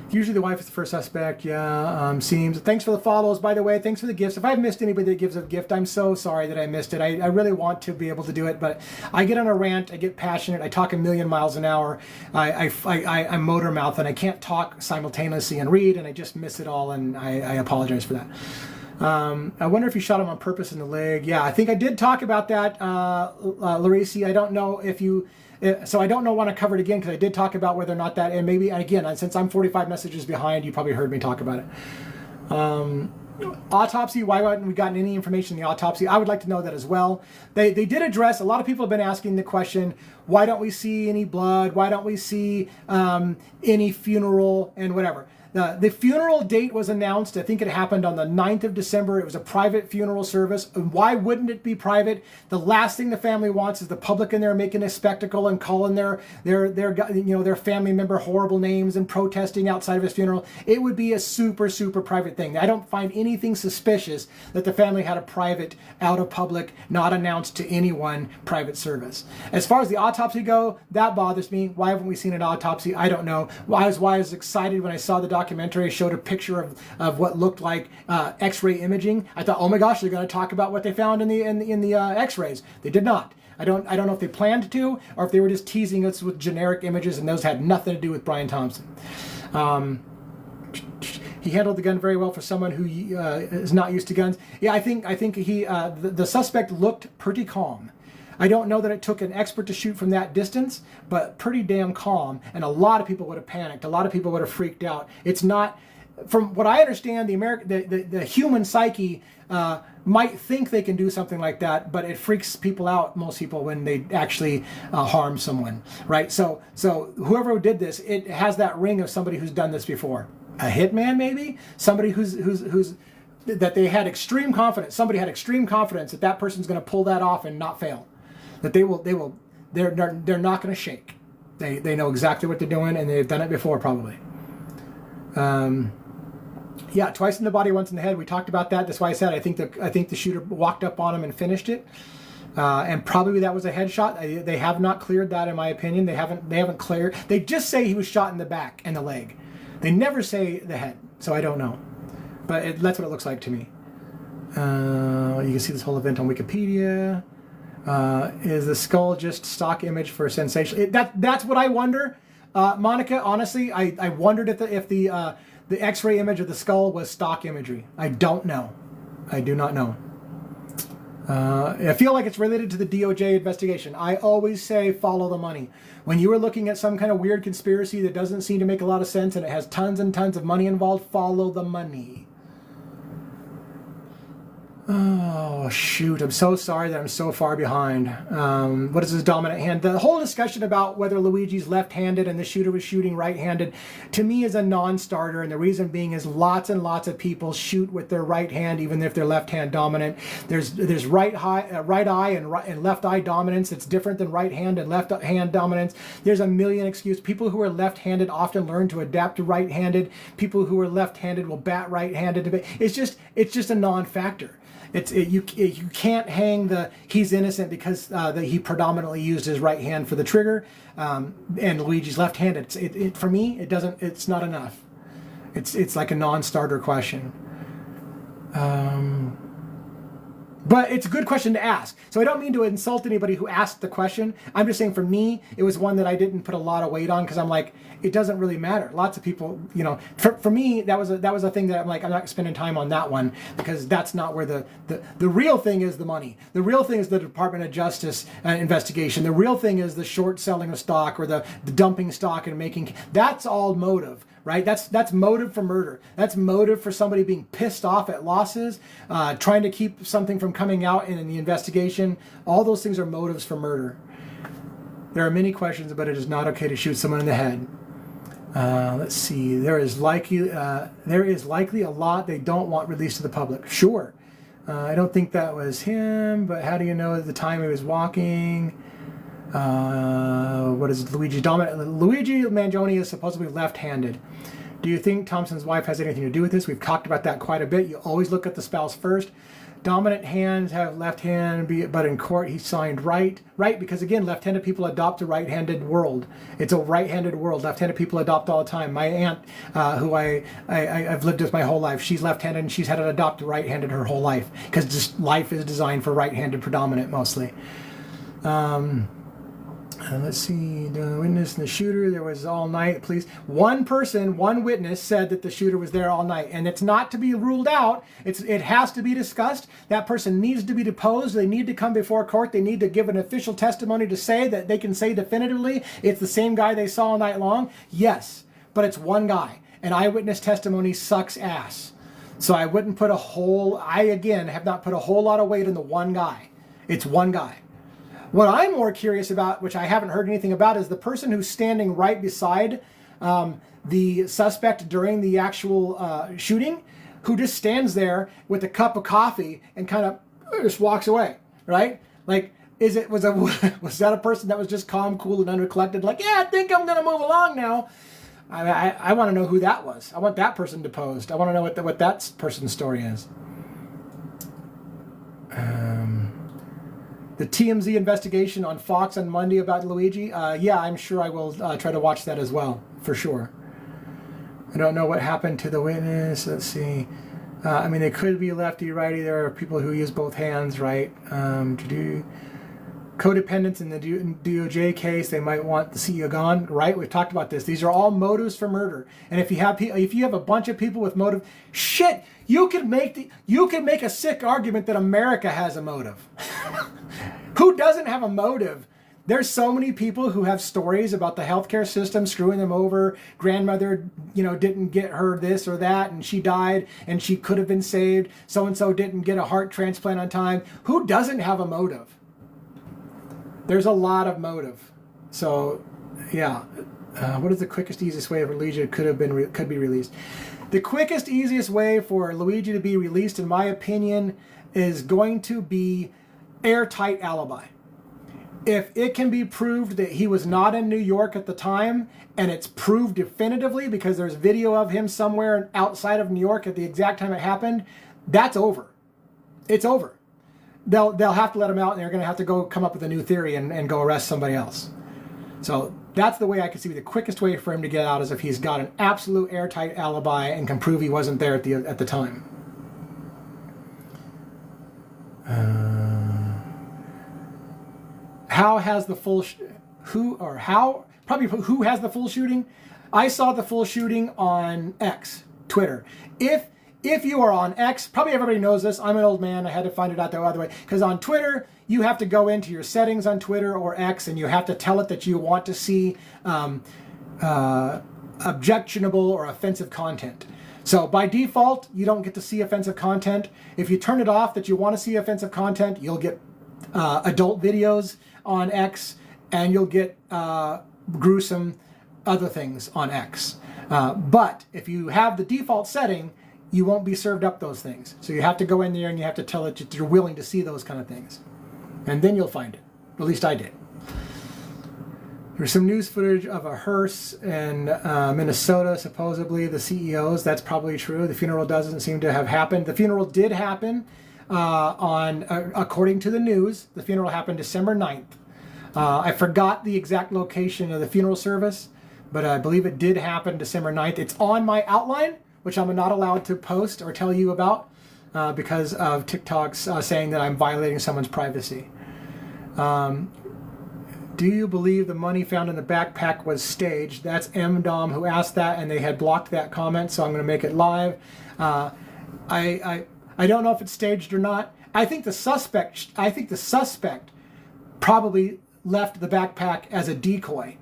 Usually the wife is the first suspect. Yeah, seems. Thanks for the follows, by the way. Thanks for the gifts. If I've missed anybody that gives a gift, I'm so sorry that I missed it. I really want to be able to do it, but I get on a rant. I get passionate. I talk a million miles an hour. I'm motor mouth, and I can't talk simultaneously and read, and I just miss it all, and I apologize for that. I wonder if you shot him on purpose in the leg. Yeah, I think I did talk about that, Larisi. I don't know if you So I don't want to cover it again because I did talk about whether or not that, and maybe, again, since I'm 45 messages behind, you probably heard me talk about it. Autopsy, why haven't we gotten any information in the autopsy? I would like to know that as well. They did address, a lot of people have been asking the question, why don't we see any blood? Why don't we see any funeral and whatever? The funeral date was announced. I think it happened on the 9th of December. It was a private funeral service. And why wouldn't it be private? The last thing the family wants is the public in there making a spectacle and calling their family member horrible names and protesting outside of his funeral. It would be a super, super private thing. I don't find anything suspicious that the family had a private, out of public, not announced to anyone private service. As far as the autopsy go, that bothers me. Why haven't we seen an autopsy? I don't know. Why I was excited when I saw the documentary showed a picture of what looked like X-ray imaging. I thought, oh my gosh, they're going to talk about what they found in the X-rays. They did not. I don't know if they planned to or if they were just teasing us with generic images, and those had nothing to do with Brian Thompson. He handled the gun very well for someone who is not used to guns. Yeah, I think he the suspect looked pretty calm. I don't know that it took an expert to shoot from that distance, but pretty damn calm. And a lot of people would have panicked. A lot of people would have freaked out. It's not, from what I understand, the human psyche might think they can do something like that, but it freaks people out, most people, when they actually harm someone, right? So whoever did this, it has that ring of somebody who's done this before. A hitman, maybe? Somebody who's that they had extreme confidence. Somebody had extreme confidence that that person's going to pull that off and not fail. That they're not going to shake. They know exactly what they're doing, and they've done it before, probably. Yeah, twice in the body, once in the head. We talked about that. That's why I said I think the shooter walked up on him and finished it, and probably that was a headshot. They have not cleared that, in my opinion. They haven't cleared. They just say he was shot in the back and the leg. They never say the head, so I don't know. But that's what it looks like to me. You can see this whole event on Wikipedia. Is the skull just stock image for sensation? That's what I wonder, Monica. Honestly, I wondered if the X-ray image of the skull was stock imagery. I don't know. I do not know. I feel like it's related to the DOJ investigation. I always say follow the money. When you are looking at some kind of weird conspiracy that doesn't seem to make a lot of sense and it has tons and tons of money involved, follow the money. Oh, shoot. I'm so sorry that I'm so far behind. What is his dominant hand? The whole discussion about whether Luigi's left-handed and the shooter was shooting right-handed, to me, is a non-starter. And the reason being is lots and lots of people shoot with their right hand, even if they're left-hand dominant. There's right eye and left eye dominance. It's different than right hand and left hand dominance. There's a million excuses. People who are left-handed often learn to adapt to right-handed. People who are left-handed will bat right-handed. It's just a non-factor. You can't hang the he's innocent because he predominantly used his right hand for the trigger, and Luigi's left-handed. For me, it's not enough. It's like a non-starter question. But it's a good question to ask. So I don't mean to insult anybody who asked the question. I'm just saying, for me, it was one that I didn't put a lot of weight on because I'm like, it doesn't really matter. Lots of people, for me, that was a thing that I'm like, I'm not spending time on that one because that's not where the real thing is. The money. The real thing is the Department of Justice investigation. The real thing is the short selling of stock or the dumping stock and making. That's all motive. Right? That's motive for murder. That's motive for somebody being pissed off at losses, trying to keep something from coming out in the investigation. All those things are motives for murder. There are many questions, but it is not okay to shoot someone in the head. Let's see. There is likely a lot they don't want released to the public. Sure. I don't think that was him, but how do you know at the time he was walking? What is it, Luigi dominant? Luigi Mangione is supposedly left-handed. Do you think Thompson's wife has anything to do with this? We've talked about that quite a bit. You always look at the spouse first. Dominant hands have left hand, but in court he signed right. Right, because again, left-handed people adopt a right-handed world. It's a right-handed world. Left-handed people adopt all the time. My aunt, who I've lived with my whole life, she's left-handed and she's had to adopt right-handed her whole life because just life is designed for right-handed predominant mostly. Let's see, the witness and the shooter, there was all night, please. One person, one witness said that the shooter was there all night, and it's not to be ruled out. It has to be discussed. That person needs to be deposed. They need to come before court. They need to give an official testimony to say that they can say definitively it's the same guy they saw all night long. Yes, but it's one guy, and eyewitness testimony sucks ass. So I wouldn't put again, have not put a whole lot of weight on the one guy. It's one guy. What I'm more curious about, which I haven't heard anything about, is the person who's standing right beside the suspect during the actual shooting, who just stands there with a cup of coffee and kind of just walks away, right? Like, was that a person that was just calm, cool, and uncollected? Like, yeah, I think I'm going to move along now. I want to know who that was. I want that person deposed. I want to know what that person's story is. The TMZ investigation on Fox on Monday about Luigi. Yeah, I'm sure I will try to watch that as well, for sure. I don't know what happened to the witness. Let's see. I mean, they could be lefty, righty. There are people who use both hands, right? Codependence in the DOJ case, they might want the CEO gone, right? We've talked about this. These are all motives for murder. And if you have a bunch of people with motive, shit, you could make a sick argument that America has a motive. Who doesn't have a motive? There's so many people who have stories about the healthcare system screwing them over. Grandmother, didn't get her this or that, and she died, and she could have been saved. So-and-so didn't get a heart transplant on time. Who doesn't have a motive? There's a lot of motive. So, yeah. What is the quickest, easiest way for Luigi could be released? The quickest, easiest way for Luigi to be released, in my opinion, is going to be airtight alibi. If it can be proved that he was not in New York at the time, and it's proved definitively because there's video of him somewhere outside of New York at the exact time it happened, that's over. It's over. They'll have to let him out, and they're going to have to go come up with a new theory and go arrest somebody else. So that's the way I could see the quickest way for him to get out, is if he's got an absolute airtight alibi and can prove he wasn't there at the time. Who has the full shooting? I saw the full shooting on X, Twitter. If you are on X, probably everybody knows this. I'm an old man. I had to find it out the other way. Because on Twitter, you have to go into your settings on Twitter or X, and you have to tell it that you want to see objectionable or offensive content. So by default, you don't get to see offensive content. If you turn it off that you want to see offensive content, you'll get adult videos on X, and you'll get gruesome other things on X. But if you have the default setting, you won't be served up those things. So you have to go in there and you have to tell it that you're willing to see those kind of things. And then you'll find it. At least I did. There's some news footage of a hearse in Minnesota, supposedly, the CEOs. That's probably true. The funeral doesn't seem to have happened. The funeral did happen according to the news. The funeral happened December 9th. I forgot the exact location of the funeral service, but I believe it did happen December 9th. It's on my outline, which I'm not allowed to post or tell you about because of TikTok's saying that I'm violating someone's privacy. Do you believe the money found in the backpack was staged? That's MDOM who asked that, and they had blocked that comment, so I'm going to make it live. I don't know if it's staged or not. I think the suspect probably left the backpack as a decoy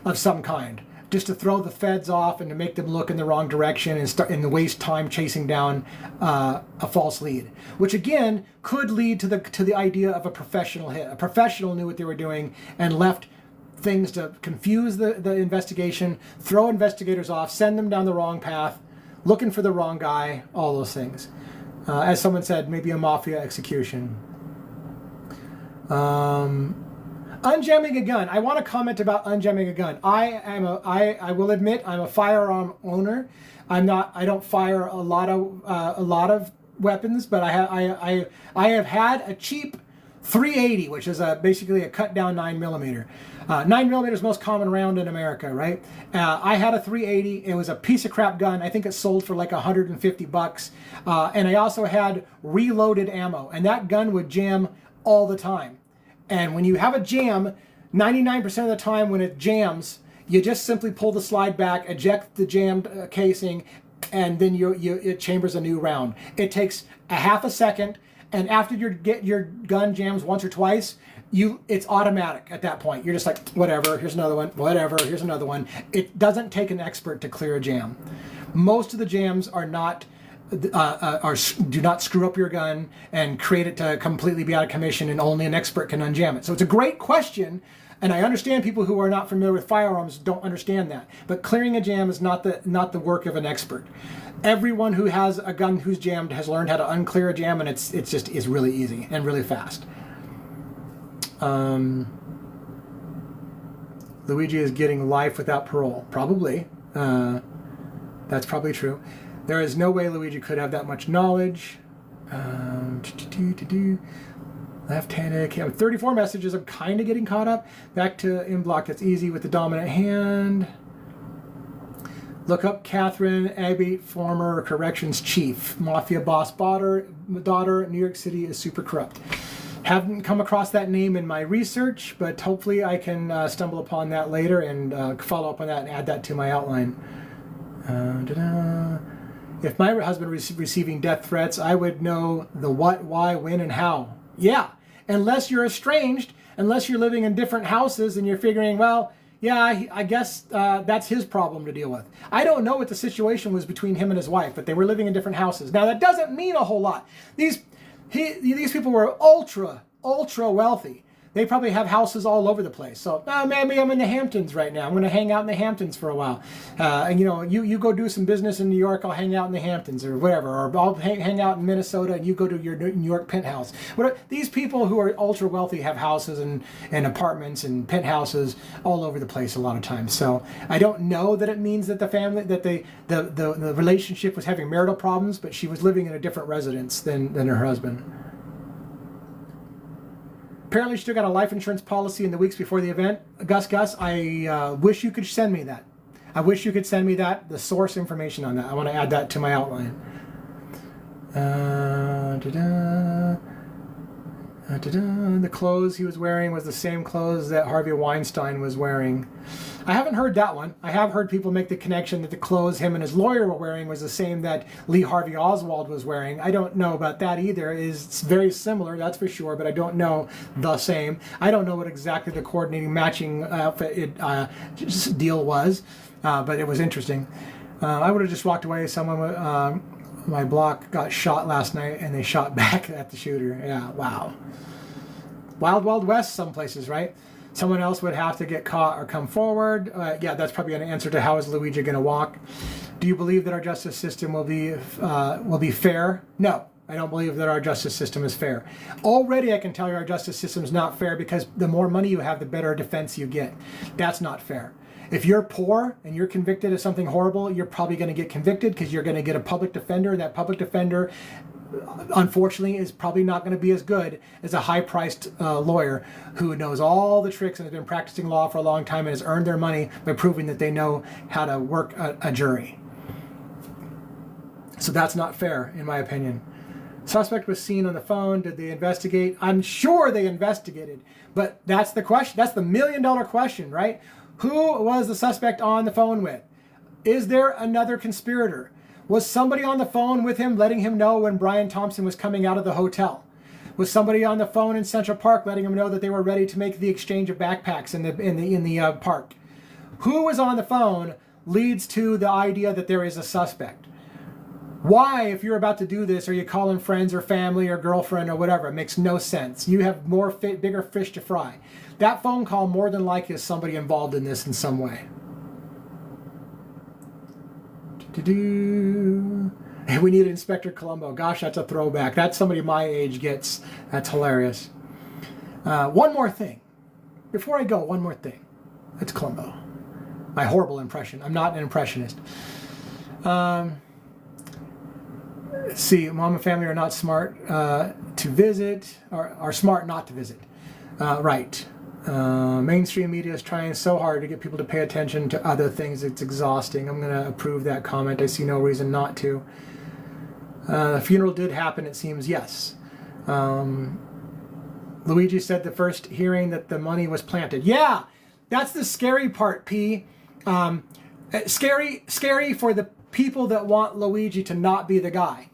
of some kind, just to throw the feds off and to make them look in the wrong direction and waste time chasing down a false lead, which again could lead to the idea of a professional hit. A professional knew what they were doing and left things to confuse the investigation, throw investigators off, send them down the wrong path, looking for the wrong guy, all those things. As someone said, maybe a mafia execution. Unjamming a gun. I want to comment about unjamming a gun. I will admit I'm a firearm owner. I don't fire a lot of weapons, but I have had a cheap 380, which is basically a cut down 9mm. 9mm is the most common round in America, right? I had a 380. It was a piece of crap gun. I think it sold for like $150. And I also had reloaded ammo, and that gun would jam all the time. And when you have a jam, 99% of the time when it jams, you just simply pull the slide back, eject the jammed casing, and then it chambers a new round. It takes a half a second, and after your gun jams once or twice, it's automatic at that point. You're just like, whatever, here's another one, whatever, here's another one. It doesn't take an expert to clear a jam. Most of the jams are not do not screw up your gun and create it to completely be out of commission, and only an expert can unjam it. So it's a great question, and I understand people who are not familiar with firearms don't understand that. But clearing a jam is not the work of an expert. Everyone who has a gun who's jammed has learned how to unclear a jam, and it's really easy and really fast. Luigi is getting life without parole. Probably. That's probably true. There is no way Luigi could have that much knowledge. Left-handed. Okay, 34 messages. I'm kind of getting caught up. Back to in block. That's easy with the dominant hand. Look up Catherine Abbey, former corrections chief. Mafia boss daughter. New York City is super corrupt. Haven't come across that name in my research, but hopefully I can stumble upon that later and follow up on that and add that to my outline. If my husband was receiving death threats, I would know the what, why, when, and how. Yeah, unless you're estranged, unless you're living in different houses and you're figuring, well, yeah, I guess that's his problem to deal with. I don't know what the situation was between him and his wife, but they were living in different houses. Now, that doesn't mean a whole lot. These people were ultra wealthy. They probably have houses all over the place. So maybe I'm in the Hamptons right now. I'm going to hang out in the Hamptons for a while. And you go do some business in New York. I'll hang out in the Hamptons or whatever. Or I'll hang out in Minnesota and you go to your New York penthouse. These people who are ultra wealthy have houses and apartments and penthouses all over the place a lot of times. So I don't know that it means that the relationship was having marital problems, but she was living in a different residence than her husband. Apparently she still got a life insurance policy in the weeks before the event. Gus, I wish you could send me that. I wish you could send me that, the source information on that. I want to add that to my outline. The clothes he was wearing was the same clothes that Harvey Weinstein was wearing. I haven't heard that one. I have heard people make the connection that the clothes him and his lawyer were wearing was the same that Lee Harvey Oswald was wearing. I don't know about that either. It's very similar, that's for sure, but I don't know the same. I don't know what exactly the coordinating matching outfit deal was, but it was interesting. I would have just walked away. Someone, my block got shot last night and they shot back at the shooter. Yeah, wow. Wild, Wild West some places, right? Someone else would have to get caught or come forward. Yeah, that's probably an answer to how is Luigi going to walk. Do you believe that our justice system will be fair? No, I don't believe that our justice system is fair. Already I can tell you our justice system is not fair because the more money you have, the better defense you get. That's not fair. If you're poor and you're convicted of something horrible, you're probably going to get convicted because you're going to get a public defender. That public defender, unfortunately, is probably not going to be as good as a high-priced lawyer who knows all the tricks and has been practicing law for a long time and has earned their money by proving that they know how to work a jury. So that's not fair, in my opinion. Suspect was seen on the phone. Did they investigate? I'm sure they investigated, but that's the question. That's the million-dollar question, right? Who was the suspect on the phone with? Is there another conspirator? Was somebody on the phone with him letting him know when Brian Thompson was coming out of the hotel? Was somebody on the phone in Central Park letting him know that they were ready to make the exchange of backpacks in the park? Who was on the phone leads to the idea that there is a suspect. Why, if you're about to do this, are you calling friends or family or girlfriend or whatever? It makes no sense. You have bigger fish to fry. That phone call more than likely is somebody involved in this in some way. Hey, we need Inspector Columbo. Gosh, that's a throwback. That's somebody my age gets. That's hilarious. One more thing. Before I go, one more thing. That's Columbo. My horrible impression. I'm not an impressionist. See, mom and family are not smart to visit, or are smart not to visit. Right. Mainstream media is trying so hard to get people to pay attention to other things. It's exhausting. I'm going to approve that comment. I see no reason not to. The funeral did happen, it seems, yes. Luigi said the first hearing that the money was planted. Yeah, that's the scary part, P. Scary for the people that want Luigi to not be the guy.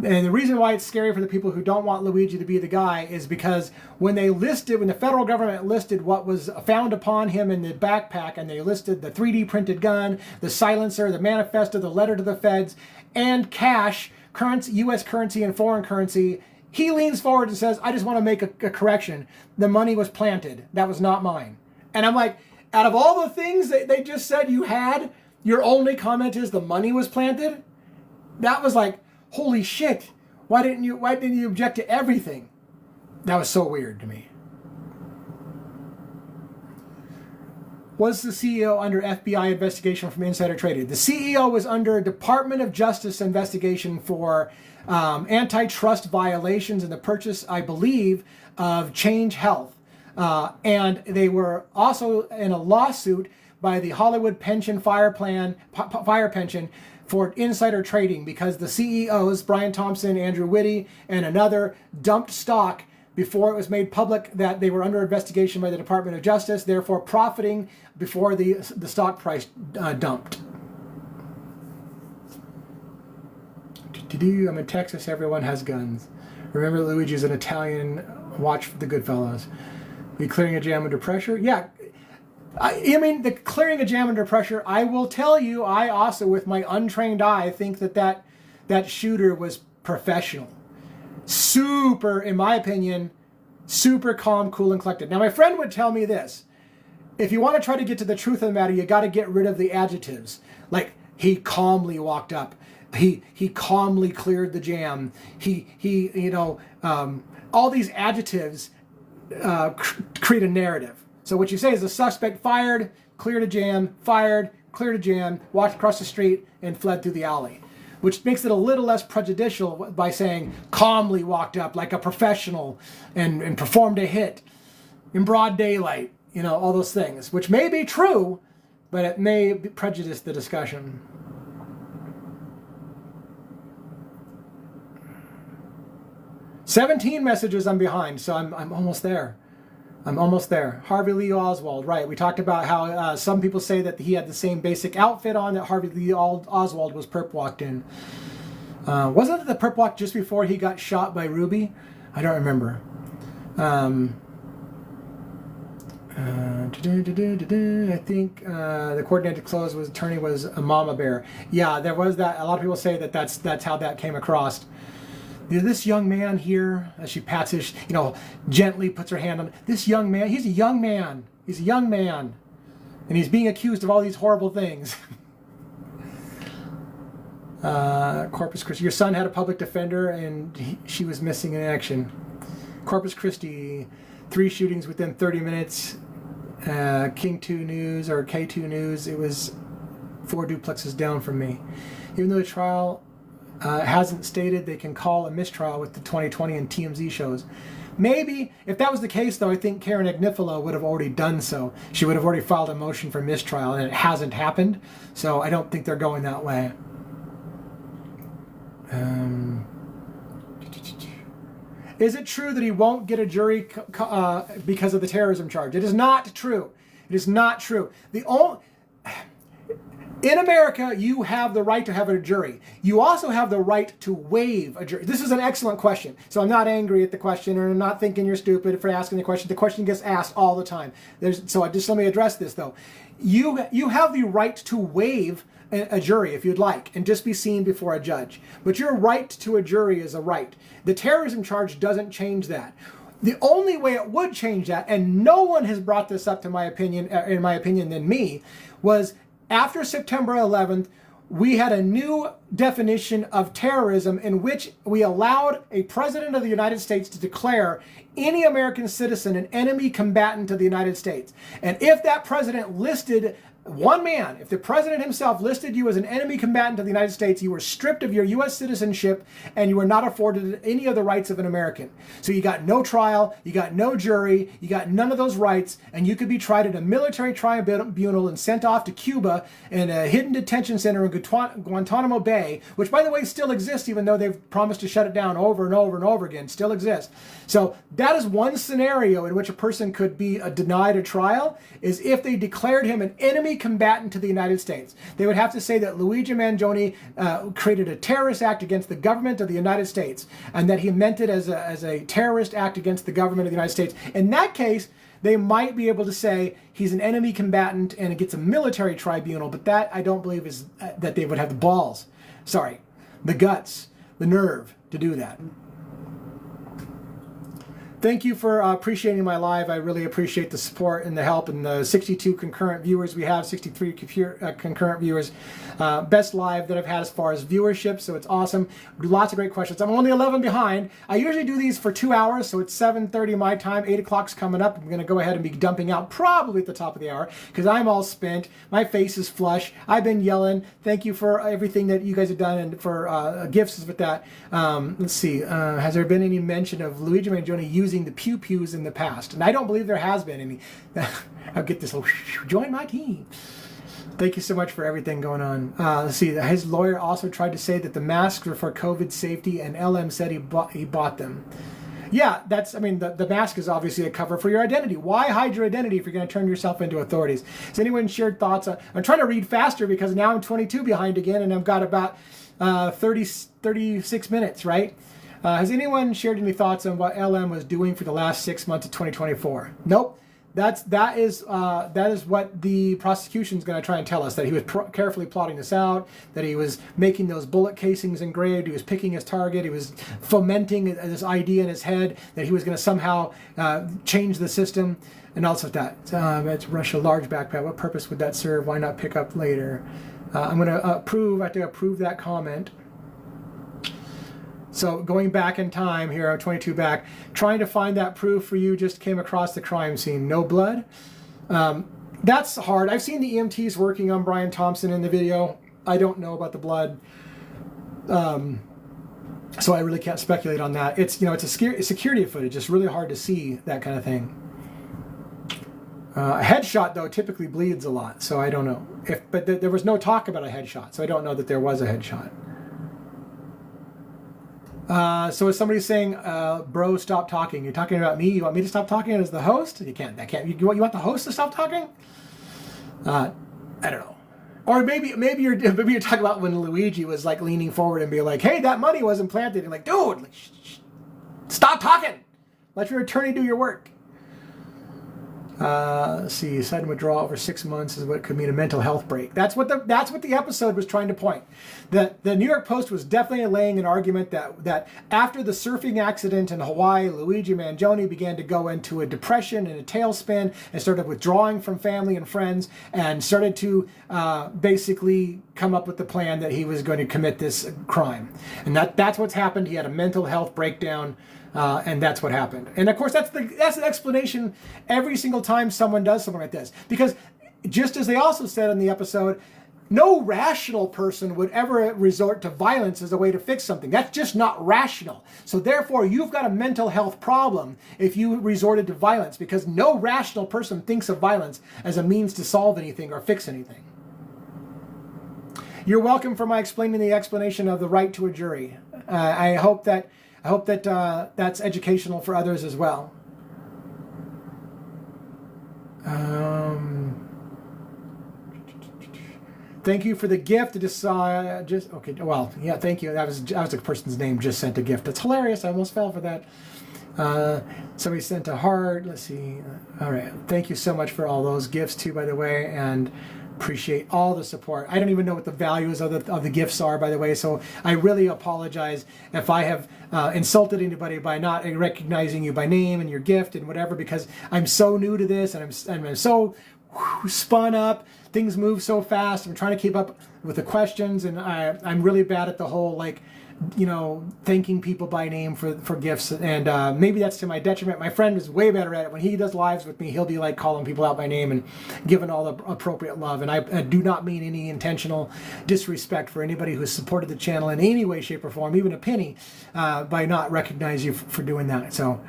And the reason why it's scary for the people who don't want Luigi to be the guy is because when the federal government listed what was found upon him in the backpack, and they listed the 3D printed gun, the silencer, the manifesto, the letter to the feds, and cash, currency, U.S. currency and foreign currency, he leans forward and says, I just want to make a correction. The money was planted. That was not mine. And I'm like, out of all the things that they just said you had, your only comment is the money was planted? That was like, holy shit. Why didn't you object to everything? That was so weird to me. Was the CEO under FBI investigation from insider trading? The CEO was under Department of Justice investigation for antitrust violations in the purchase, I believe, of Change Health. And they were also in a lawsuit by the Hollywood Pension Fire Pension for insider trading because the CEOs, Brian Thompson, Andrew Whitty, and another, dumped stock before it was made public that they were under investigation by the Department of Justice, therefore profiting before the stock price dumped. I'm in Texas, everyone has guns. Remember, Luigi's an Italian, watch the Goodfellas. Be clearing a jam under pressure? Yeah. I mean, the clearing a jam under pressure, I will tell you, I also, with my untrained eye, think that shooter was professional. Super, in my opinion, super calm, cool, and collected. Now, my friend would tell me this. If you want to try to get to the truth of the matter, you got to get rid of the adjectives. Like, he calmly walked up. He calmly cleared the jam. All these adjectives create a narrative. So what you say is the suspect fired, cleared a jam, fired, cleared a jam, walked across the street, and fled through the alley. Which makes it a little less prejudicial by saying calmly walked up like a professional and performed a hit in broad daylight. All those things, which may be true, but it may prejudice the discussion. "17 messages I'm behind, so I'm almost there. I'm almost there. Harvey Lee Oswald, right. We talked about how some people say that he had the same basic outfit on that Harvey Lee Oswald was perp walked in. Wasn't it the perp walk just before he got shot by Ruby? I don't remember. I think the coordinated clothes attorney was a mama bear. Yeah, there was that. A lot of people say that's how that came across. This young man here, as she pats his, gently puts her hand on this young man. He's a young man. He's a young man. And he's being accused of all these horrible things. Corpus Christi. Your son had a public defender and she was missing in action. Corpus Christi. 3 shootings within 30 minutes. King 2 News or K2 News. It was 4 duplexes down from me. Even though the trial hasn't stated they can call a mistrial with the 2020 and TMZ shows. Maybe, if that was the case, though, I think Karen Agnifilo would have already done so. She would have already filed a motion for mistrial, and it hasn't happened, so I don't think they're going that way. Is it true that he won't get a jury because of the terrorism charge? It is not true. It is not true. In America, you have the right to have a jury. You also have the right to waive a jury. This is an excellent question. So I'm not angry at the question, or I'm not thinking you're stupid for asking the question. The question gets asked all the time. Let me address this, though. You have the right to waive a jury if you'd like, and just be seen before a judge. But your right to a jury is a right. The terrorism charge doesn't change that. The only way it would change that, and no one has brought this up in my opinion than me, was after September 11th, we had a new definition of terrorism in which we allowed a president of the United States to declare any American citizen an enemy combatant to the United States. And if that president listed one man, if the president himself listed you as an enemy combatant of the United States, you were stripped of your U.S. citizenship and you were not afforded any of the rights of an American. So you got no trial, you got no jury, you got none of those rights, and you could be tried at a military tribunal and sent off to Cuba in a hidden detention center in Guantanamo Bay, which, by the way, still exists, even though they've promised to shut it down over and over and over again, still exists. So that is one scenario in which a person could be denied a trial, is if they declared him an enemy combatant to the United States. They would have to say that Luigi Mangione created a terrorist act against the government of the United States, and that he meant it as a terrorist act against the government of the United States. In that case, they might be able to say he's an enemy combatant and it gets a military tribunal, but that I don't believe is that they would have the balls, the guts, the nerve to do that. Thank you for appreciating my live. I really appreciate the support and the help, and the 62 concurrent viewers we have, 63 concurrent viewers. Best live that I've had as far as viewership, so it's awesome. Lots of great questions. I'm only 11 behind. I usually do these for 2 hours, so it's 7:30 my time. 8 o'clock's coming up. I'm going to go ahead and be dumping out probably at the top of the hour because I'm all spent. My face is flush. I've been yelling. Thank you for everything that you guys have done and for gifts with that. Let's see. Has there been any mention of Luigi Mangione using the pew-pews in the past? And I don't believe there has been any. I'll get this little, join my team. Thank you so much for everything going on. Let's see, his lawyer also tried to say that the masks were for COVID safety, and LM said he bought them. Yeah, the mask is obviously a cover for your identity. Why hide your identity if you're going to turn yourself into authorities? Has anyone shared thoughts? I'm trying to read faster because now I'm 22 behind again, and I've got about 36 minutes, right? Has anyone shared any thoughts on what LM was doing for the last 6 months of 2024? Nope. That is what the prosecution is going to try and tell us, that he was carefully plotting this out, that he was making those bullet casings engraved, he was picking his target, he was fomenting this idea in his head that he was going to somehow change the system, and also that. It's Russia large backpack. What purpose would that serve? Why not pick up later? I'm going to I have to approve that comment. So going back in time here, I'm 22 back, trying to find that proof for you, just came across the crime scene. No blood. That's hard. I've seen the EMTs working on Brian Thompson in the video. I don't know about the blood. So I really can't speculate on that. It's a security footage. It's really hard to see that kind of thing. A headshot, though, typically bleeds a lot, so I don't know. But there was no talk about a headshot, so I don't know that there was a headshot. So is somebody saying, bro, stop talking? You're talking about me? You want me to stop talking as the host? You can't. You want the host to stop talking? I don't know. Or maybe you're talking about when Luigi was like leaning forward and being like, hey, that money wasn't planted. And like, dude, stop talking. Let your attorney do your work. Let's see, sudden withdrawal over 6 months is what could mean a mental health break. That's what the episode was trying to point. The New York Post was definitely laying an argument that after the surfing accident in Hawaii, Luigi Mangione began to go into a depression and a tailspin and started withdrawing from family and friends and started to basically come up with the plan that he was going to commit this crime. And that's what's happened. He had a mental health breakdown. And that's what happened. And of course, that's the explanation every single time someone does something like this. Because just as they also said in the episode, no rational person would ever resort to violence as a way to fix something. That's just not rational. So therefore, you've got a mental health problem if you resorted to violence, because no rational person thinks of violence as a means to solve anything or fix anything. You're welcome for my explaining the explanation of the right to a jury. I hope that that's educational for others as well. Thank you for the gift. Okay. Well, yeah. Thank you. That was a person's name just sent a gift. That's hilarious. I almost fell for that. Somebody sent a heart. Let's see. All right. Thank you so much for all those gifts too, by the way, and appreciate all the support. I don't even know what the values of the gifts are, by the way, so I really apologize if I have insulted anybody by not recognizing you by name and your gift and whatever, because I'm so new to this and I'm so spun up. Things move so fast. I'm trying to keep up with the questions, and I'm really bad at the whole thanking people by name for gifts, and maybe that's to my detriment. My friend is way better at it. When he does lives with me, he'll be like calling people out by name and giving all the appropriate love. And I do not mean any intentional disrespect for anybody who has supported the channel in any way, shape, or form, even a penny, by not recognizing you for doing that. So,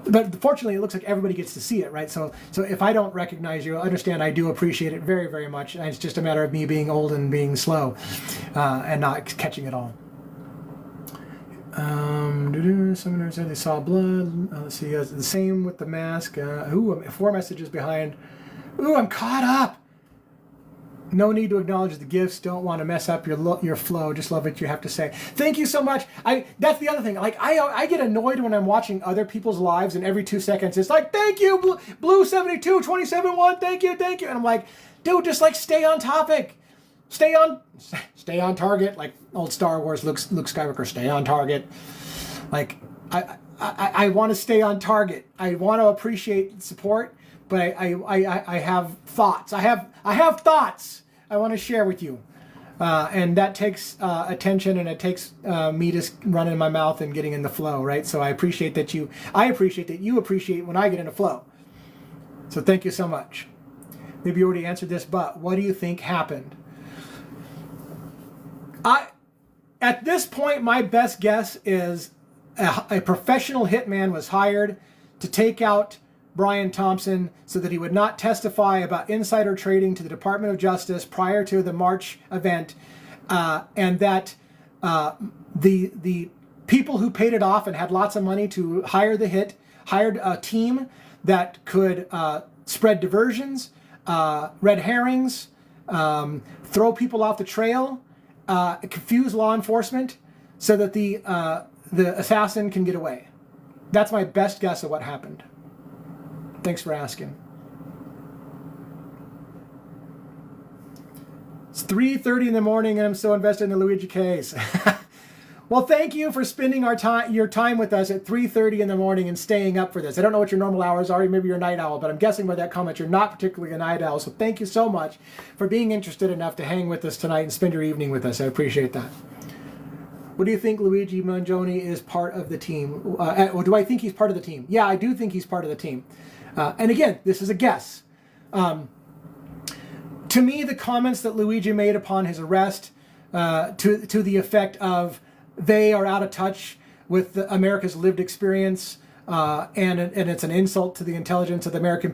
but fortunately, it looks like everybody gets to see it, right? So if I don't recognize you, understand I do appreciate it very, very much. And it's just a matter of me being old and being slow, and not catching it all. Someone said they saw blood. Let's see, the same with the mask. 4 messages behind. Ooh, I'm caught up. No need to acknowledge the gifts. Don't want to mess up your flow. Just love what you have to say. Thank you so much. That's the other thing. Like I get annoyed when I'm watching other people's lives, and every 2 seconds it's like, thank you, Blue 72 27-1. Thank you. And I'm like, dude, just like stay on topic. Stay on target, like old Star Wars Luke Skywalker, stay on target. Like, I want to stay on target. I want to appreciate support, but I have thoughts. I have thoughts I want to share with you. And that takes attention, and it takes me just running my mouth and getting in the flow, right? So I appreciate that you appreciate when I get in the flow. So thank you so much. Maybe you already answered this, but what do you think happened? At this point, my best guess is a professional hitman was hired to take out Brian Thompson so that he would not testify about insider trading to the Department of Justice prior to the March event, and that the people who paid it off and had lots of money to hire the hit hired a team that could spread diversions, red herrings, throw people off the trail, confuse law enforcement so that the assassin can get away. That's my best guess of what happened. Thanks for asking. It's 3:30 in the morning and I'm so invested in the Luigi case. Well, thank you for spending your time with us at 3:30 in the morning and staying up for this. I don't know what your normal hours are. Maybe you're a night owl, but I'm guessing by that comment you're not particularly a night owl. So thank you so much for being interested enough to hang with us tonight and spend your evening with us. I appreciate that. What do you think Luigi Mangione is part of the team? Or do I think he's part of the team? Yeah, I do think he's part of the team. And again, this is a guess. To me, the comments that Luigi made upon his arrest, to the effect of, they are out of touch with America's lived experience, and it's an insult to the intelligence of the American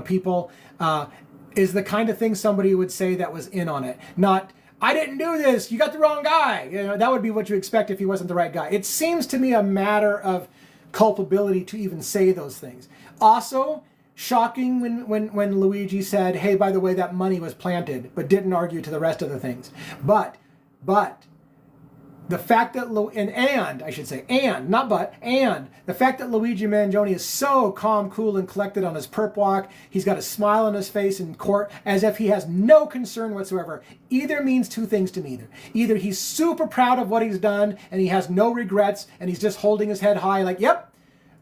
people, is the kind of thing somebody would say that was in on it. Not, I didn't do this, you got the wrong guy. That would be what you expect if he wasn't the right guy. It seems to me a matter of culpability to even say those things. Also, shocking when Luigi said, hey, by the way, that money was planted, but didn't argue to the rest of the things. But the fact that, and the fact that Luigi Mangione is so calm, cool, and collected on his perp walk, he's got a smile on his face in court as if he has no concern whatsoever, either means two things to me. Either he's super proud of what he's done and he has no regrets and he's just holding his head high like, yep,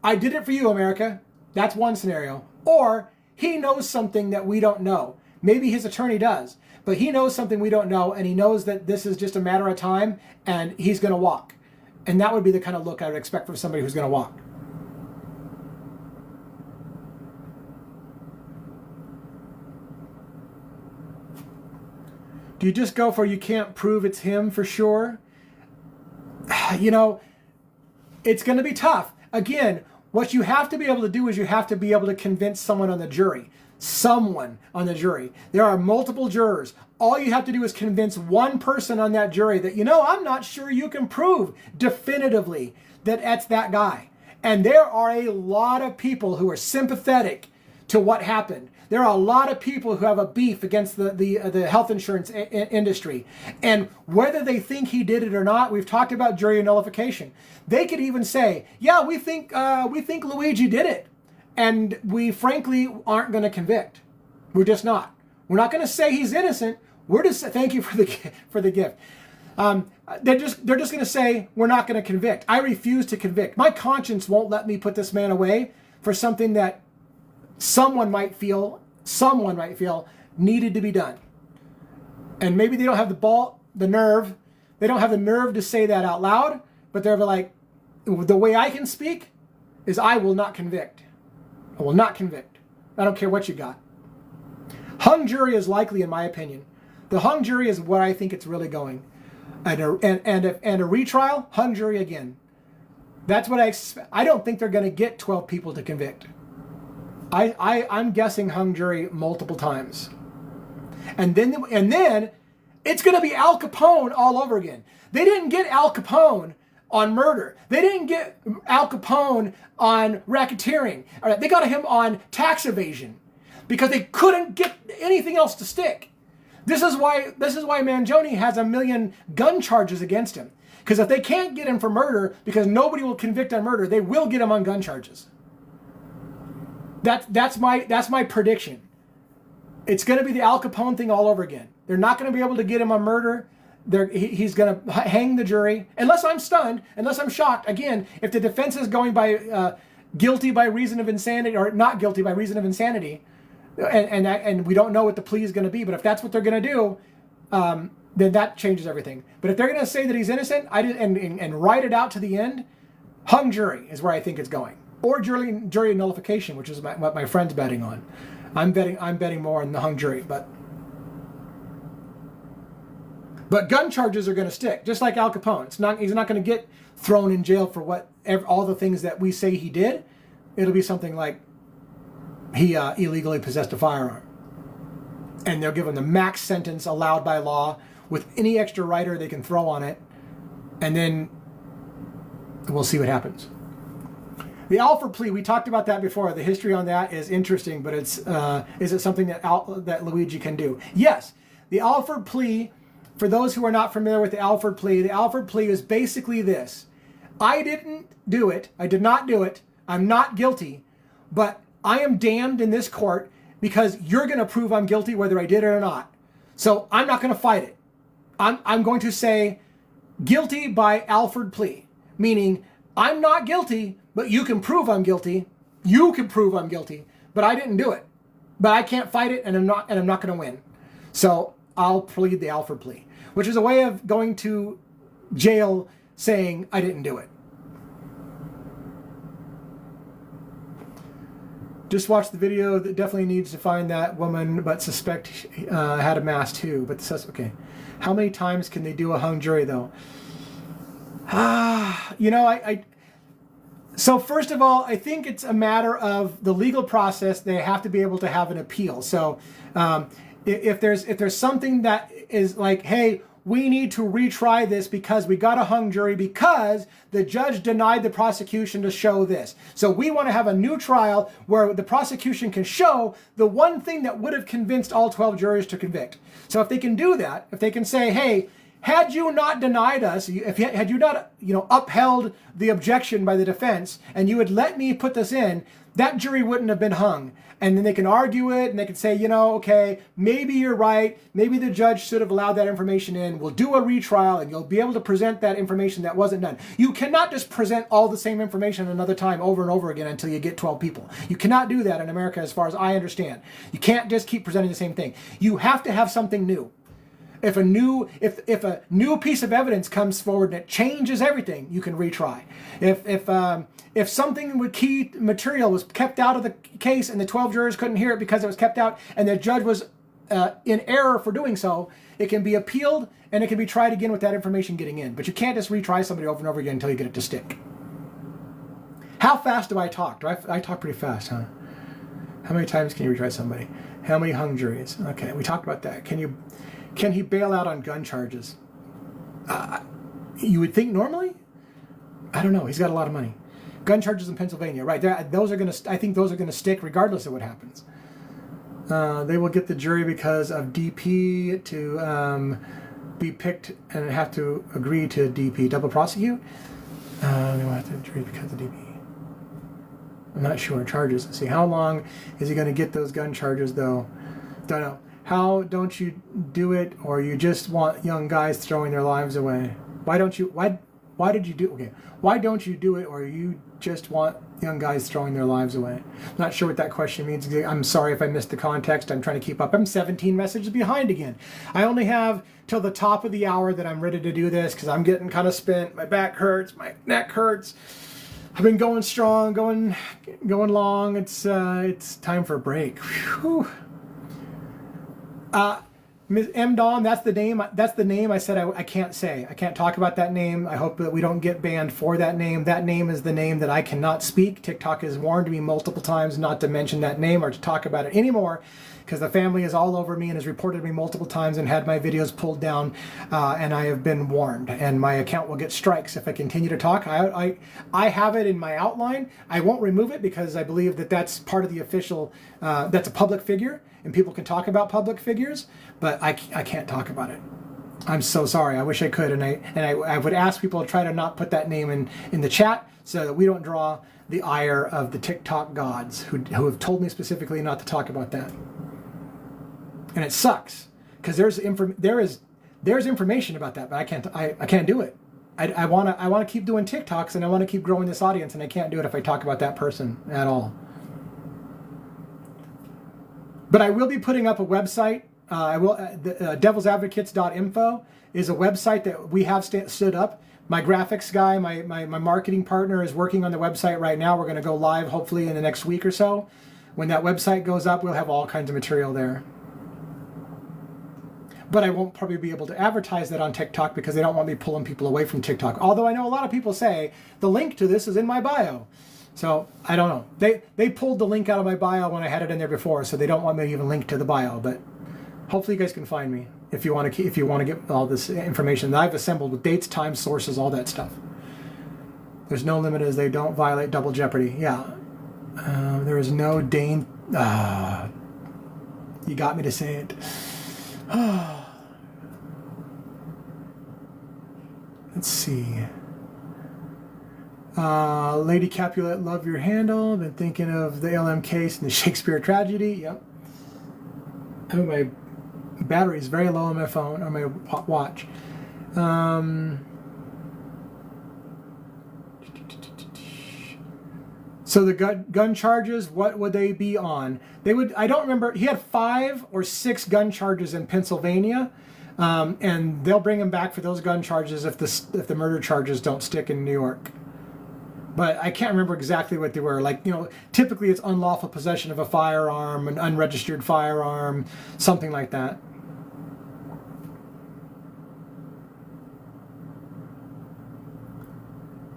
I did it for you, America. That's one scenario. Or he knows something that we don't know. Maybe his attorney does. But he knows something we don't know, and he knows that this is just a matter of time, and he's going to walk. And that would be the kind of look I would expect from somebody who's going to walk. Do you just go for you can't prove it's him for sure? It's going to be tough. Again, what you have to be able to do is you have to be able to convince someone on the jury. Someone on the jury. There are multiple jurors. All you have to do is convince one person on that jury that, I'm not sure you can prove definitively that it's that guy. And there are a lot of people who are sympathetic to what happened. There are a lot of people who have a beef against the health insurance industry. And whether they think he did it or not, we've talked about jury nullification. They could even say, yeah, we think Luigi did it. And we frankly aren't going to convict. We're just not. We're not going to say he's innocent. We're just thank you for the gift. They're just going to say we're not going to convict. I refuse to convict. My conscience won't let me put this man away for something that someone might feel needed to be done. And maybe they don't have the nerve. They don't have the nerve to say that out loud. but they're like, the way I can speak is I will not convict. I will not convict. I don't care what you got. Hung jury is likely, in my opinion. The hung jury is where I think it's really going. And a retrial, hung jury again. That's what I expect. I don't think they're going to get 12 people to convict. I'm guessing hung jury multiple times. And then it's going to be Al Capone all over again. They didn't get Al Capone on murder. They didn't get Al Capone on racketeering. All right, they got him on tax evasion because they couldn't get anything else to stick. This is why Mangione has 1 million gun charges against him. Because if they can't get him for murder, because nobody will convict on murder, they will get him on gun charges. That's my prediction. It's going to be the Al Capone thing all over again. They're not going to be able to get him on murder. He's going to hang the jury, unless I'm stunned, unless I'm shocked. Again, if the defense is going by guilty by reason of insanity or not guilty by reason of insanity, and we don't know what the plea is going to be, but if that's what they're going to do, then that changes everything. But if they're going to say that he's innocent and write it out to the end, hung jury is where I think it's going, or jury nullification, which is what my friend's betting on. I'm betting more on the hung jury, but gun charges are going to stick, just like Al Capone. He's not going to get thrown in jail for all the things that we say he did. It'll be something like he illegally possessed a firearm, and they'll give him the max sentence allowed by law with any extra rider they can throw on it, and then we'll see what happens. The Alford plea, we talked about that before. The history on that is interesting, but is it something that Luigi can do? Yes. The Alford plea, for those who are not familiar with the Alford plea is basically this. I didn't do it. I did not do it. I'm not guilty, but I am damned in this court because you're going to prove I'm guilty whether I did it or not. So I'm not going to fight it. I'm going to say guilty by Alford plea, meaning I'm not guilty, but you can prove I'm guilty. You can prove I'm guilty, but I didn't do it. But I can't fight it, and I'm not going to win. So I'll plead the Alford plea, which is a way of going to jail saying I didn't do it. Just watched the video. That definitely needs to find that woman, but suspect had a mask too. But okay. How many times can they do a hung jury though? So first of all, I think it's a matter of the legal process. They have to be able to have an appeal. So if there's something that is like, hey, we need to retry this because we got a hung jury because the judge denied the prosecution to show this. So we want to have a new trial where the prosecution can show the one thing that would have convinced all 12 jurors to convict. So if they can do that, if they can say, hey, had you not denied us, had you not upheld the objection by the defense and you had let me put this in, that jury wouldn't have been hung. And then they can argue it and they can say, okay, maybe you're right. Maybe the judge should have allowed that information in. We'll do a retrial and you'll be able to present that information that wasn't done. You cannot just present all the same information another time over and over again until you get 12 people. You cannot do that in America as far as I understand. You can't just keep presenting the same thing. You have to have something new. If a new piece of evidence comes forward and it changes everything, you can retry. If something with key material was kept out of the case and the 12 jurors couldn't hear it because it was kept out and the judge was in error for doing so, it can be appealed and it can be tried again with that information getting in. But you can't just retry somebody over and over again until you get it to stick. How fast do I talk? I talk pretty fast, huh? How many times can you retry somebody? How many hung juries? Okay, we talked about that. Can he bail out on gun charges? You would think normally? I don't know. He's got a lot of money. Gun charges in Pennsylvania, right? I think those are going to stick regardless of what happens. They will get the jury because of DP to be picked and have to agree to DP. Double prosecute? They will have to jury because of DP. I'm not sure. Charges. Let's see. How long is he going to get those gun charges, though? Don't know. How don't you do it, or you just want young guys throwing their lives away? Why Why did you do? Okay, why don't you do it, or you just want young guys throwing their lives away? Not sure what that question means. I'm sorry if I missed the context. I'm trying to keep up. I'm 17 messages behind again. I only have till the top of the hour that I'm ready to do this because I'm getting kind of spent. My back hurts. My neck hurts. I've been going strong, going long. It's time for a break. Whew. Ms. M. Dawn, that's the name. That's the name I said I can't say. I can't talk about that name. I hope that we don't get banned for that name. That name is the name that I cannot speak. TikTok has warned me multiple times not to mention that name or to talk about it anymore because the family is all over me and has reported me multiple times and had my videos pulled down, and I have been warned. And my account will get strikes if I continue to talk. I have it in my outline. I won't remove it because I believe that that's part of the official. That's a public figure. And people can talk about public figures, but I can't talk about it. I'm so sorry. I wish I could, and I would ask people to try to not put that name in the chat so that we don't draw the ire of the TikTok gods who have told me specifically not to talk about that. And it sucks because there is information about that, but I can't do it. I want to keep doing TikToks and I want to keep growing this audience, and I can't do it if I talk about that person at all. But I will be putting up a website. Devilsadvocates.info is a website that we have stood up. My graphics guy, my marketing partner is working on the website right now. We're going to go live hopefully in the next week or so. When that website goes up, we'll have all kinds of material there. But I won't probably be able to advertise that on TikTok because they don't want me pulling people away from TikTok. Although I know a lot of people say the link to this is in my bio. So I don't know. They pulled the link out of my bio when I had it in there before, so they don't want me to even link to the bio. But hopefully you guys can find me if you want to get all this information that I've assembled with dates, times, sources, all that stuff. There's no limit as they don't violate double jeopardy. Yeah. There is no Dane. You got me to say it. Let's see. Lady Capulet, love your handle. Been thinking of the LM case and the Shakespeare tragedy. Yep. Oh, my battery is very low on my phone, or my watch. So the gun charges, what would they be on? They would, I don't remember, he had 5 or 6 gun charges in Pennsylvania. And they'll bring him back for those gun charges if the murder charges don't stick in New York. But I can't remember exactly what they were. Like, typically it's unlawful possession of a firearm, an unregistered firearm, something like that.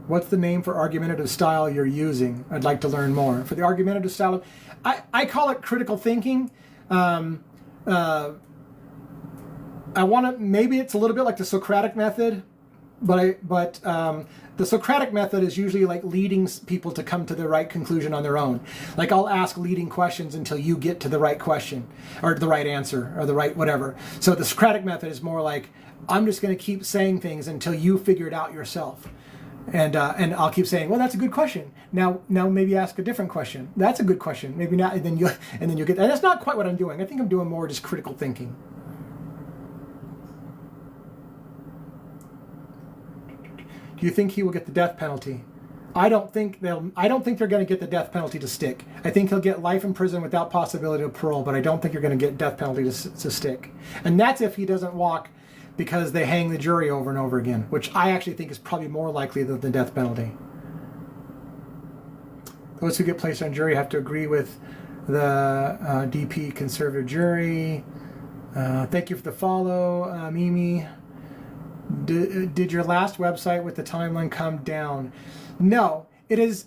What's the name for argumentative style you're using? I'd like to learn more. For the argumentative style, I call it critical thinking. I want to, maybe it's a little bit like the Socratic method, but the Socratic method is usually like leading people to come to the right conclusion on their own. Like I'll ask leading questions until you get to the right question or the right answer or the right whatever. So the Socratic method is more like, I'm just going to keep saying things until you figure it out yourself. And I'll keep saying, well, that's a good question. Now maybe ask a different question. That's a good question. Maybe not, and then you'll get, and that's not quite what I'm doing. I think I'm doing more just critical thinking. Do you think he will get the death penalty? I don't think they're going to get the death penalty to stick. I think he'll get life in prison without possibility of parole, but I don't think you're going to get death penalty to stick. And that's if he doesn't walk because they hang the jury over and over again, which I actually think is probably more likely than the death penalty. Those who get placed on jury have to agree with the DP conservative jury. Thank you for the follow, Mimi. Did your last website with the timeline come down? No, it is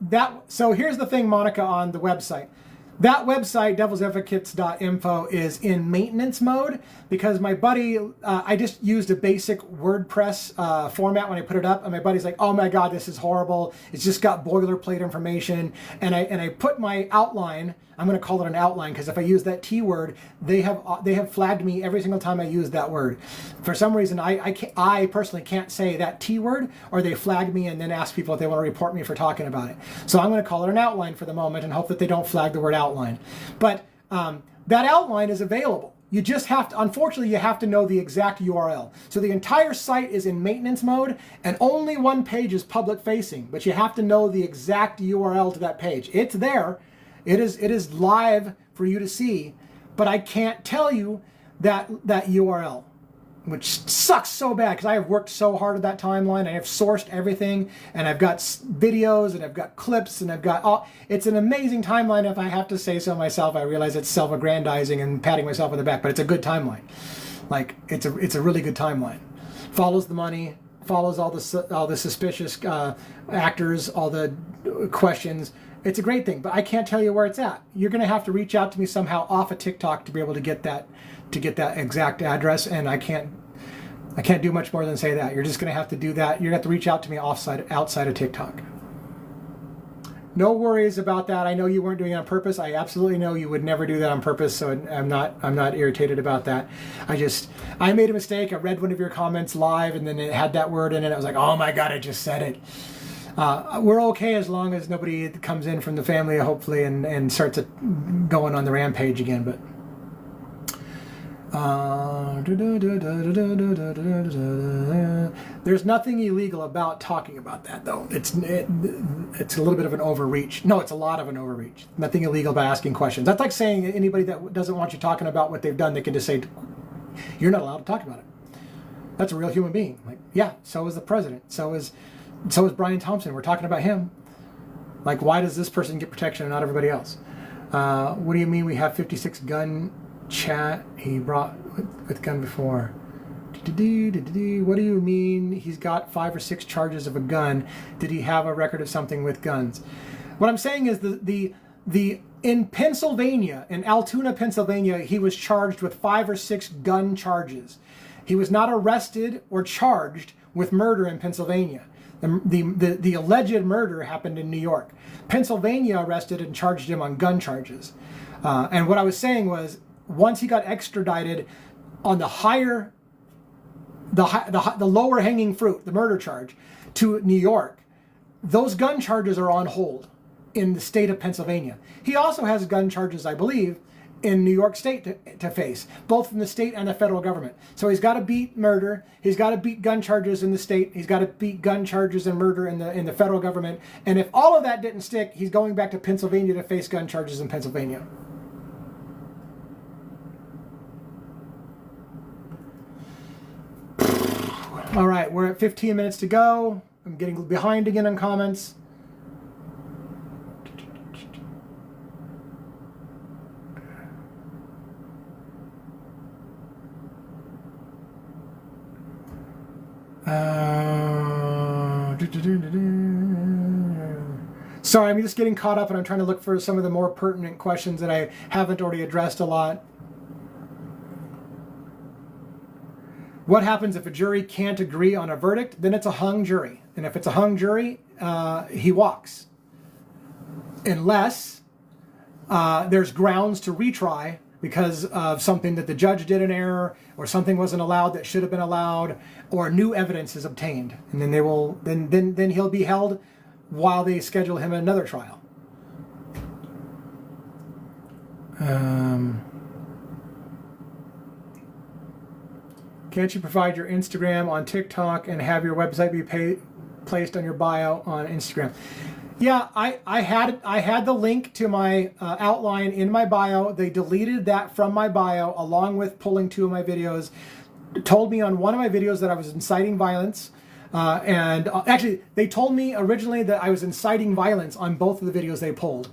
that. So here's the thing, Monica, on the website. That website, devilsadvocates.info, is in maintenance mode because my buddy, I just used a basic WordPress format when I put it up, and my buddy's like, oh my God, this is horrible. It's just got boilerplate information. And I put my outline, I'm going to call it an outline because if I use that T word, they have flagged me every single time I use that word. For some reason, I personally can't say that T word, or they flag me and then ask people if they want to report me for talking about it. So I'm going to call it an outline for the moment and hope that they don't flag the word outline. But that outline is available. You just have to, unfortunately, you have to know the exact URL. So the entire site is in maintenance mode and only one page is public facing, but you have to know the exact URL to that page. It's there. It is live for you to see, but I can't tell you that URL, which sucks so bad because I have worked so hard at that timeline. I have sourced everything, and I've got videos, and I've got clips, and I've got all. It's an amazing timeline, if I have to say so myself. I realize it's self-aggrandizing and patting myself on the back, but it's a good timeline. Like, it's a really good timeline. Follows the money, follows all the suspicious actors, all the questions. It's a great thing, but I can't tell you where it's at. You're going to have to reach out to me somehow off of TikTok to be able to get that exact address, and I can't do much more than say that. You're just going to have to do that. You're going to have to reach out to me outside of TikTok. No worries about that. I know you weren't doing it on purpose. I absolutely know you would never do that on purpose, so I'm not irritated about that. I made a mistake. I read one of your comments live, and then it had that word in it. I was like, oh my God, I just said it. We're okay as long as nobody comes in from the family, hopefully, and starts going on the rampage again. But there's nothing illegal about talking about that, though. It's a little bit of an overreach. No, it's a lot of an overreach. Nothing illegal by asking questions. That's like saying anybody that doesn't want you talking about what they've done, they can just say, you're not allowed to talk about it. That's a real human being. Like, yeah, so is the president. So is Brian Thompson. We're talking about him. Like, why does this person get protection and not everybody else? What do you mean we have 56 gun chat he brought with gun before? What do you mean he's got 5 or 6 charges of a gun? Did he have a record of something with guns? What I'm saying is the in Pennsylvania, in Altoona, Pennsylvania, he was charged with 5 or 6 gun charges. He was not arrested or charged with murder in Pennsylvania. The alleged murder happened in New York. Pennsylvania arrested and charged him on gun charges. And what I was saying was, once he got extradited on the lower hanging fruit, the murder charge, to New York, those gun charges are on hold in the state of Pennsylvania. He also has gun charges, I believe, in New York State to face, both in the state and the federal government. So he's got to beat murder, he's got to beat gun charges in the state, he's got to beat gun charges and murder in the federal government. And if all of that didn't stick, he's going back to Pennsylvania to face gun charges in Pennsylvania. All right, we're at 15 minutes to go. I'm getting behind again on comments. Sorry, I'm just getting caught up and I'm trying to look for some of the more pertinent questions that I haven't already addressed a lot. What happens if a jury can't agree on a verdict? Then it's a hung jury. And if it's a hung jury, he walks. Unless there's grounds to retry because of something that the judge did in error, or something wasn't allowed that should have been allowed, or new evidence is obtained, and then they will then he'll be held while they schedule him another trial. Can't you provide your Instagram on TikTok and have your website be placed on your bio on Instagram? Yeah, I had the link to my outline in my bio. They deleted that from my bio along with pulling 2 of my videos. Told me on one of my videos that I was inciting violence. And actually, they told me originally that I was inciting violence on both of the videos they pulled.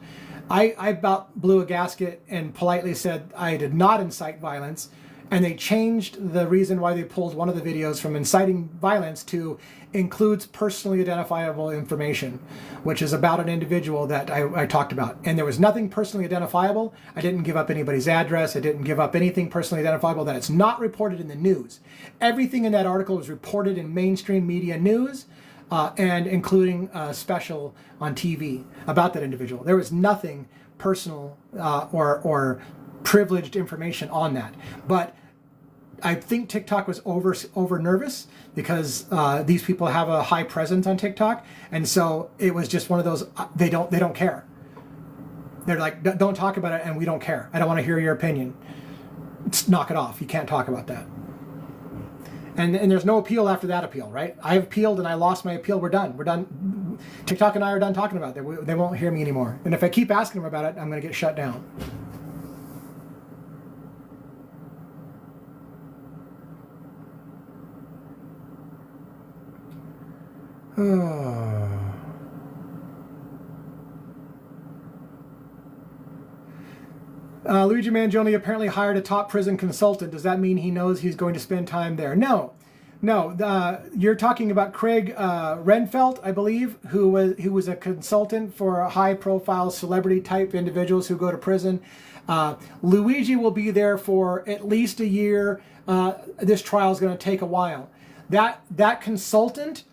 I about blew a gasket and politely said I did not incite violence. And they changed the reason why they pulled one of the videos from inciting violence to includes personally identifiable information, which is about an individual that I talked about. And there was nothing personally identifiable. I didn't give up anybody's address. I didn't give up anything personally identifiable that it's not reported in the news. Everything in that article was reported in mainstream media news, and including a special on TV about that individual. There was nothing personal or privileged information on that. But I think TikTok was over nervous because these people have a high presence on TikTok, and so it was just one of those. They don't care. They're like, don't talk about it, and we don't care. I don't want to hear your opinion. knock it off. You can't talk about that. And there's no appeal after that appeal, right? I have appealed and I lost my appeal. We're done. We're done. TikTok and I are done talking about it. They won't hear me anymore. And if I keep asking them about it, I'm going to get shut down. Luigi Mangione apparently hired a top prison consultant. Does that mean he knows he's going to spend time there? No. You're talking about Craig Renfelt, I believe, who was a consultant for high-profile celebrity-type individuals who go to prison. Luigi will be there for at least a year. This trial is going to take a while. That consultant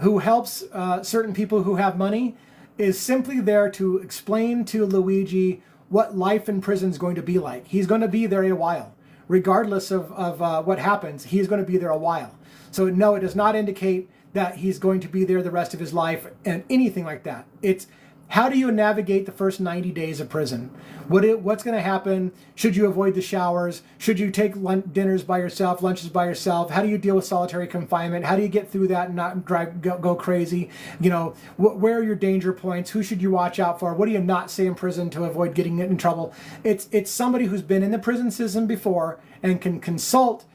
who helps certain people who have money is simply there to explain to Luigi what life in prison is going to be like. He's going to be there a while. Regardless of what happens, he's going to be there a while. So no, it does not indicate that he's going to be there the rest of his life and anything like that. It's how do you navigate the first 90 days of prison? What's going to happen? Should you avoid the showers? Should you take dinners by yourself, lunches by yourself? How do you deal with solitary confinement? How do you get through that and not go crazy? Where are your danger points? Who should you watch out for? What do you not say in prison to avoid getting in trouble? It's somebody who's been in the prison system before and can consult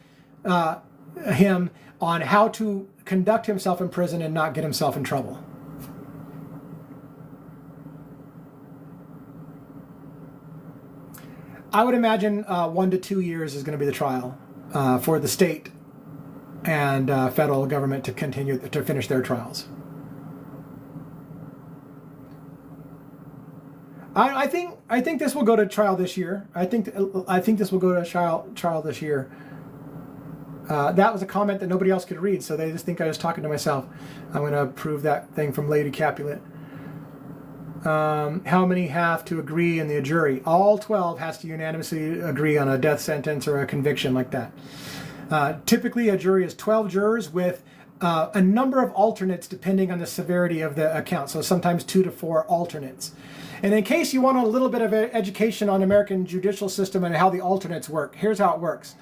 him on how to conduct himself in prison and not get himself in trouble. I would imagine 1 to 2 years is going to be the trial for the state and federal government to continue to finish their trials. I think this will go to trial this year. I think this will go to trial this year. That was a comment that nobody else could read, so they just think I was talking to myself. I'm going to prove that thing from Lady Capulet. How many have to agree in the jury? All 12 has to unanimously agree on a death sentence or a conviction like that. Typically, a jury is 12 jurors with a number of alternates depending on the severity of the account. So sometimes 2 to 4 alternates. And in case you want a little bit of education on American judicial system and how the alternates work, here's how it works.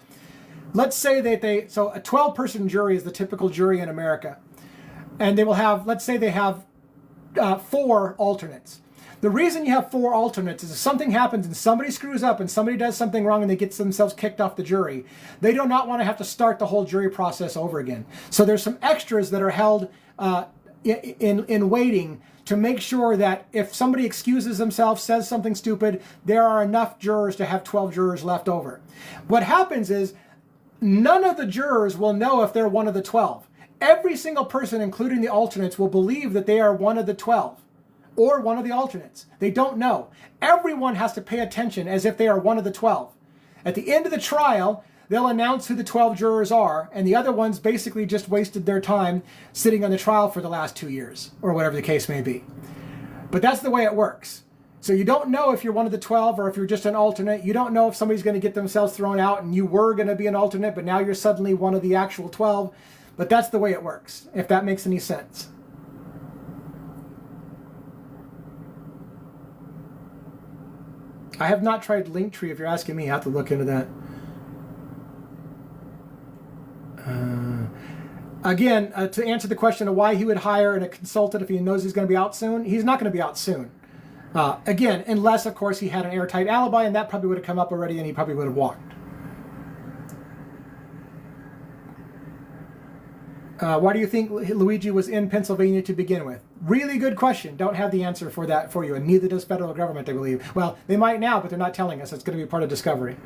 Let's say that so a 12-person jury is the typical jury in America. And they will have, let's say they have 4 alternates. The reason you have 4 alternates is if something happens and somebody screws up and somebody does something wrong and they get themselves kicked off the jury, they do not want to have to start the whole jury process over again. So there's some extras that are held in waiting to make sure that if somebody excuses themselves, says something stupid, there are enough jurors to have 12 jurors left over. What happens is none of the jurors will know if they're one of the 12. Every single person, including the alternates, will believe that they are one of the 12 or one of the alternates. They don't know. Everyone has to pay attention as if they are one of the 12. At the end of the trial, they'll announce who the 12 jurors are, and the other ones basically just wasted their time sitting on the trial for the last 2 years, or whatever the case may be. But that's the way it works. So you don't know if you're one of the 12 or if you're just an alternate. You don't know if somebody's going to get themselves thrown out and you were going to be an alternate, but now you're suddenly one of the actual 12. But that's the way it works, if that makes any sense. I have not tried Linktree. If you're asking me, I have to look into that. Again, to answer the question of why he would hire a consultant if he knows he's going to be out soon, he's not going to be out soon. Again, unless, of course, he had an airtight alibi, and that probably would have come up already, and he probably would have walked. Why do you think Luigi was in Pennsylvania to begin with? Really good question. Don't have the answer for that for you, and neither does federal government, I believe. Well, they might now, but they're not telling us. It's going to be part of discovery.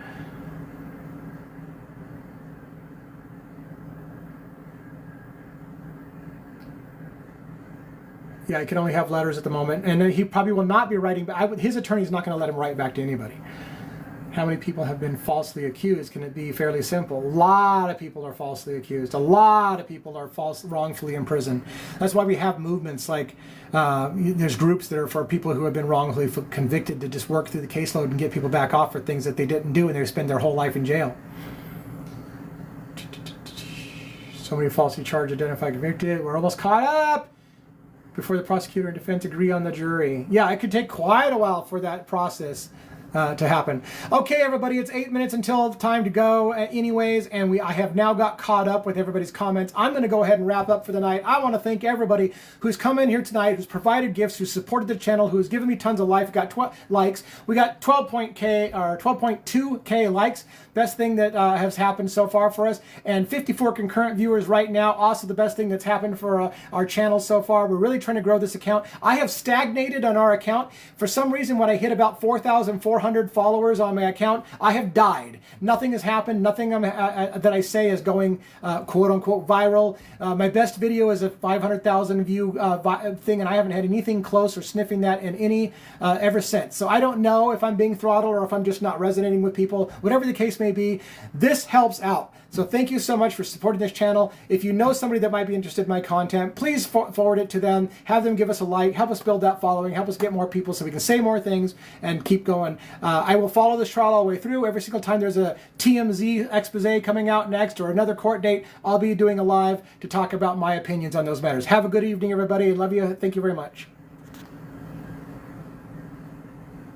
Yeah, he can only have letters at the moment, and he probably will not be writing back. His attorney's not going to let him write back to anybody. How many people have been falsely accused? Can it be fairly simple? A lot of people are falsely accused. A lot of people are wrongfully imprisoned. That's why we have movements like there's groups that are for people who have been wrongfully convicted to just work through the caseload and get people back off for things that they didn't do and they spend their whole life in jail. Somebody falsely charged, identified, convicted. We're almost caught up. Before the prosecutor and defense agree on the jury. Yeah, it could take quite a while for that process. to happen. Okay, everybody, it's 8 minutes until time to go anyways, and I have now got caught up with everybody's comments. I'm going to go ahead and wrap up for the night. I want to thank everybody who's come in here tonight, who's provided gifts, who's supported the channel, who's given me tons of likes. We got 12.2k likes. Best thing that has happened so far for us, and 54 concurrent viewers right now. Also the best thing that's happened for our channel so far. We're really trying to grow this account. I have stagnated on our account. For some reason, when I hit about 4,400 followers on my account, I have died. Nothing has happened. Nothing that I say is going quote unquote viral. My best video is a 500,000 view thing, and I haven't had anything close or sniffing that in any ever since. So I don't know if I'm being throttled or if I'm just not resonating with people. Whatever the case may be, this helps out. So thank you so much for supporting this channel. If you know somebody that might be interested in my content, please forward it to them. Have them give us a like. Help us build that following. Help us get more people so we can say more things and keep going. I will follow this trial all the way through. Every single time there's a TMZ expose coming out next or another court date, I'll be doing a live to talk about my opinions on those matters. Have a good evening, everybody. I love you. Thank you very much.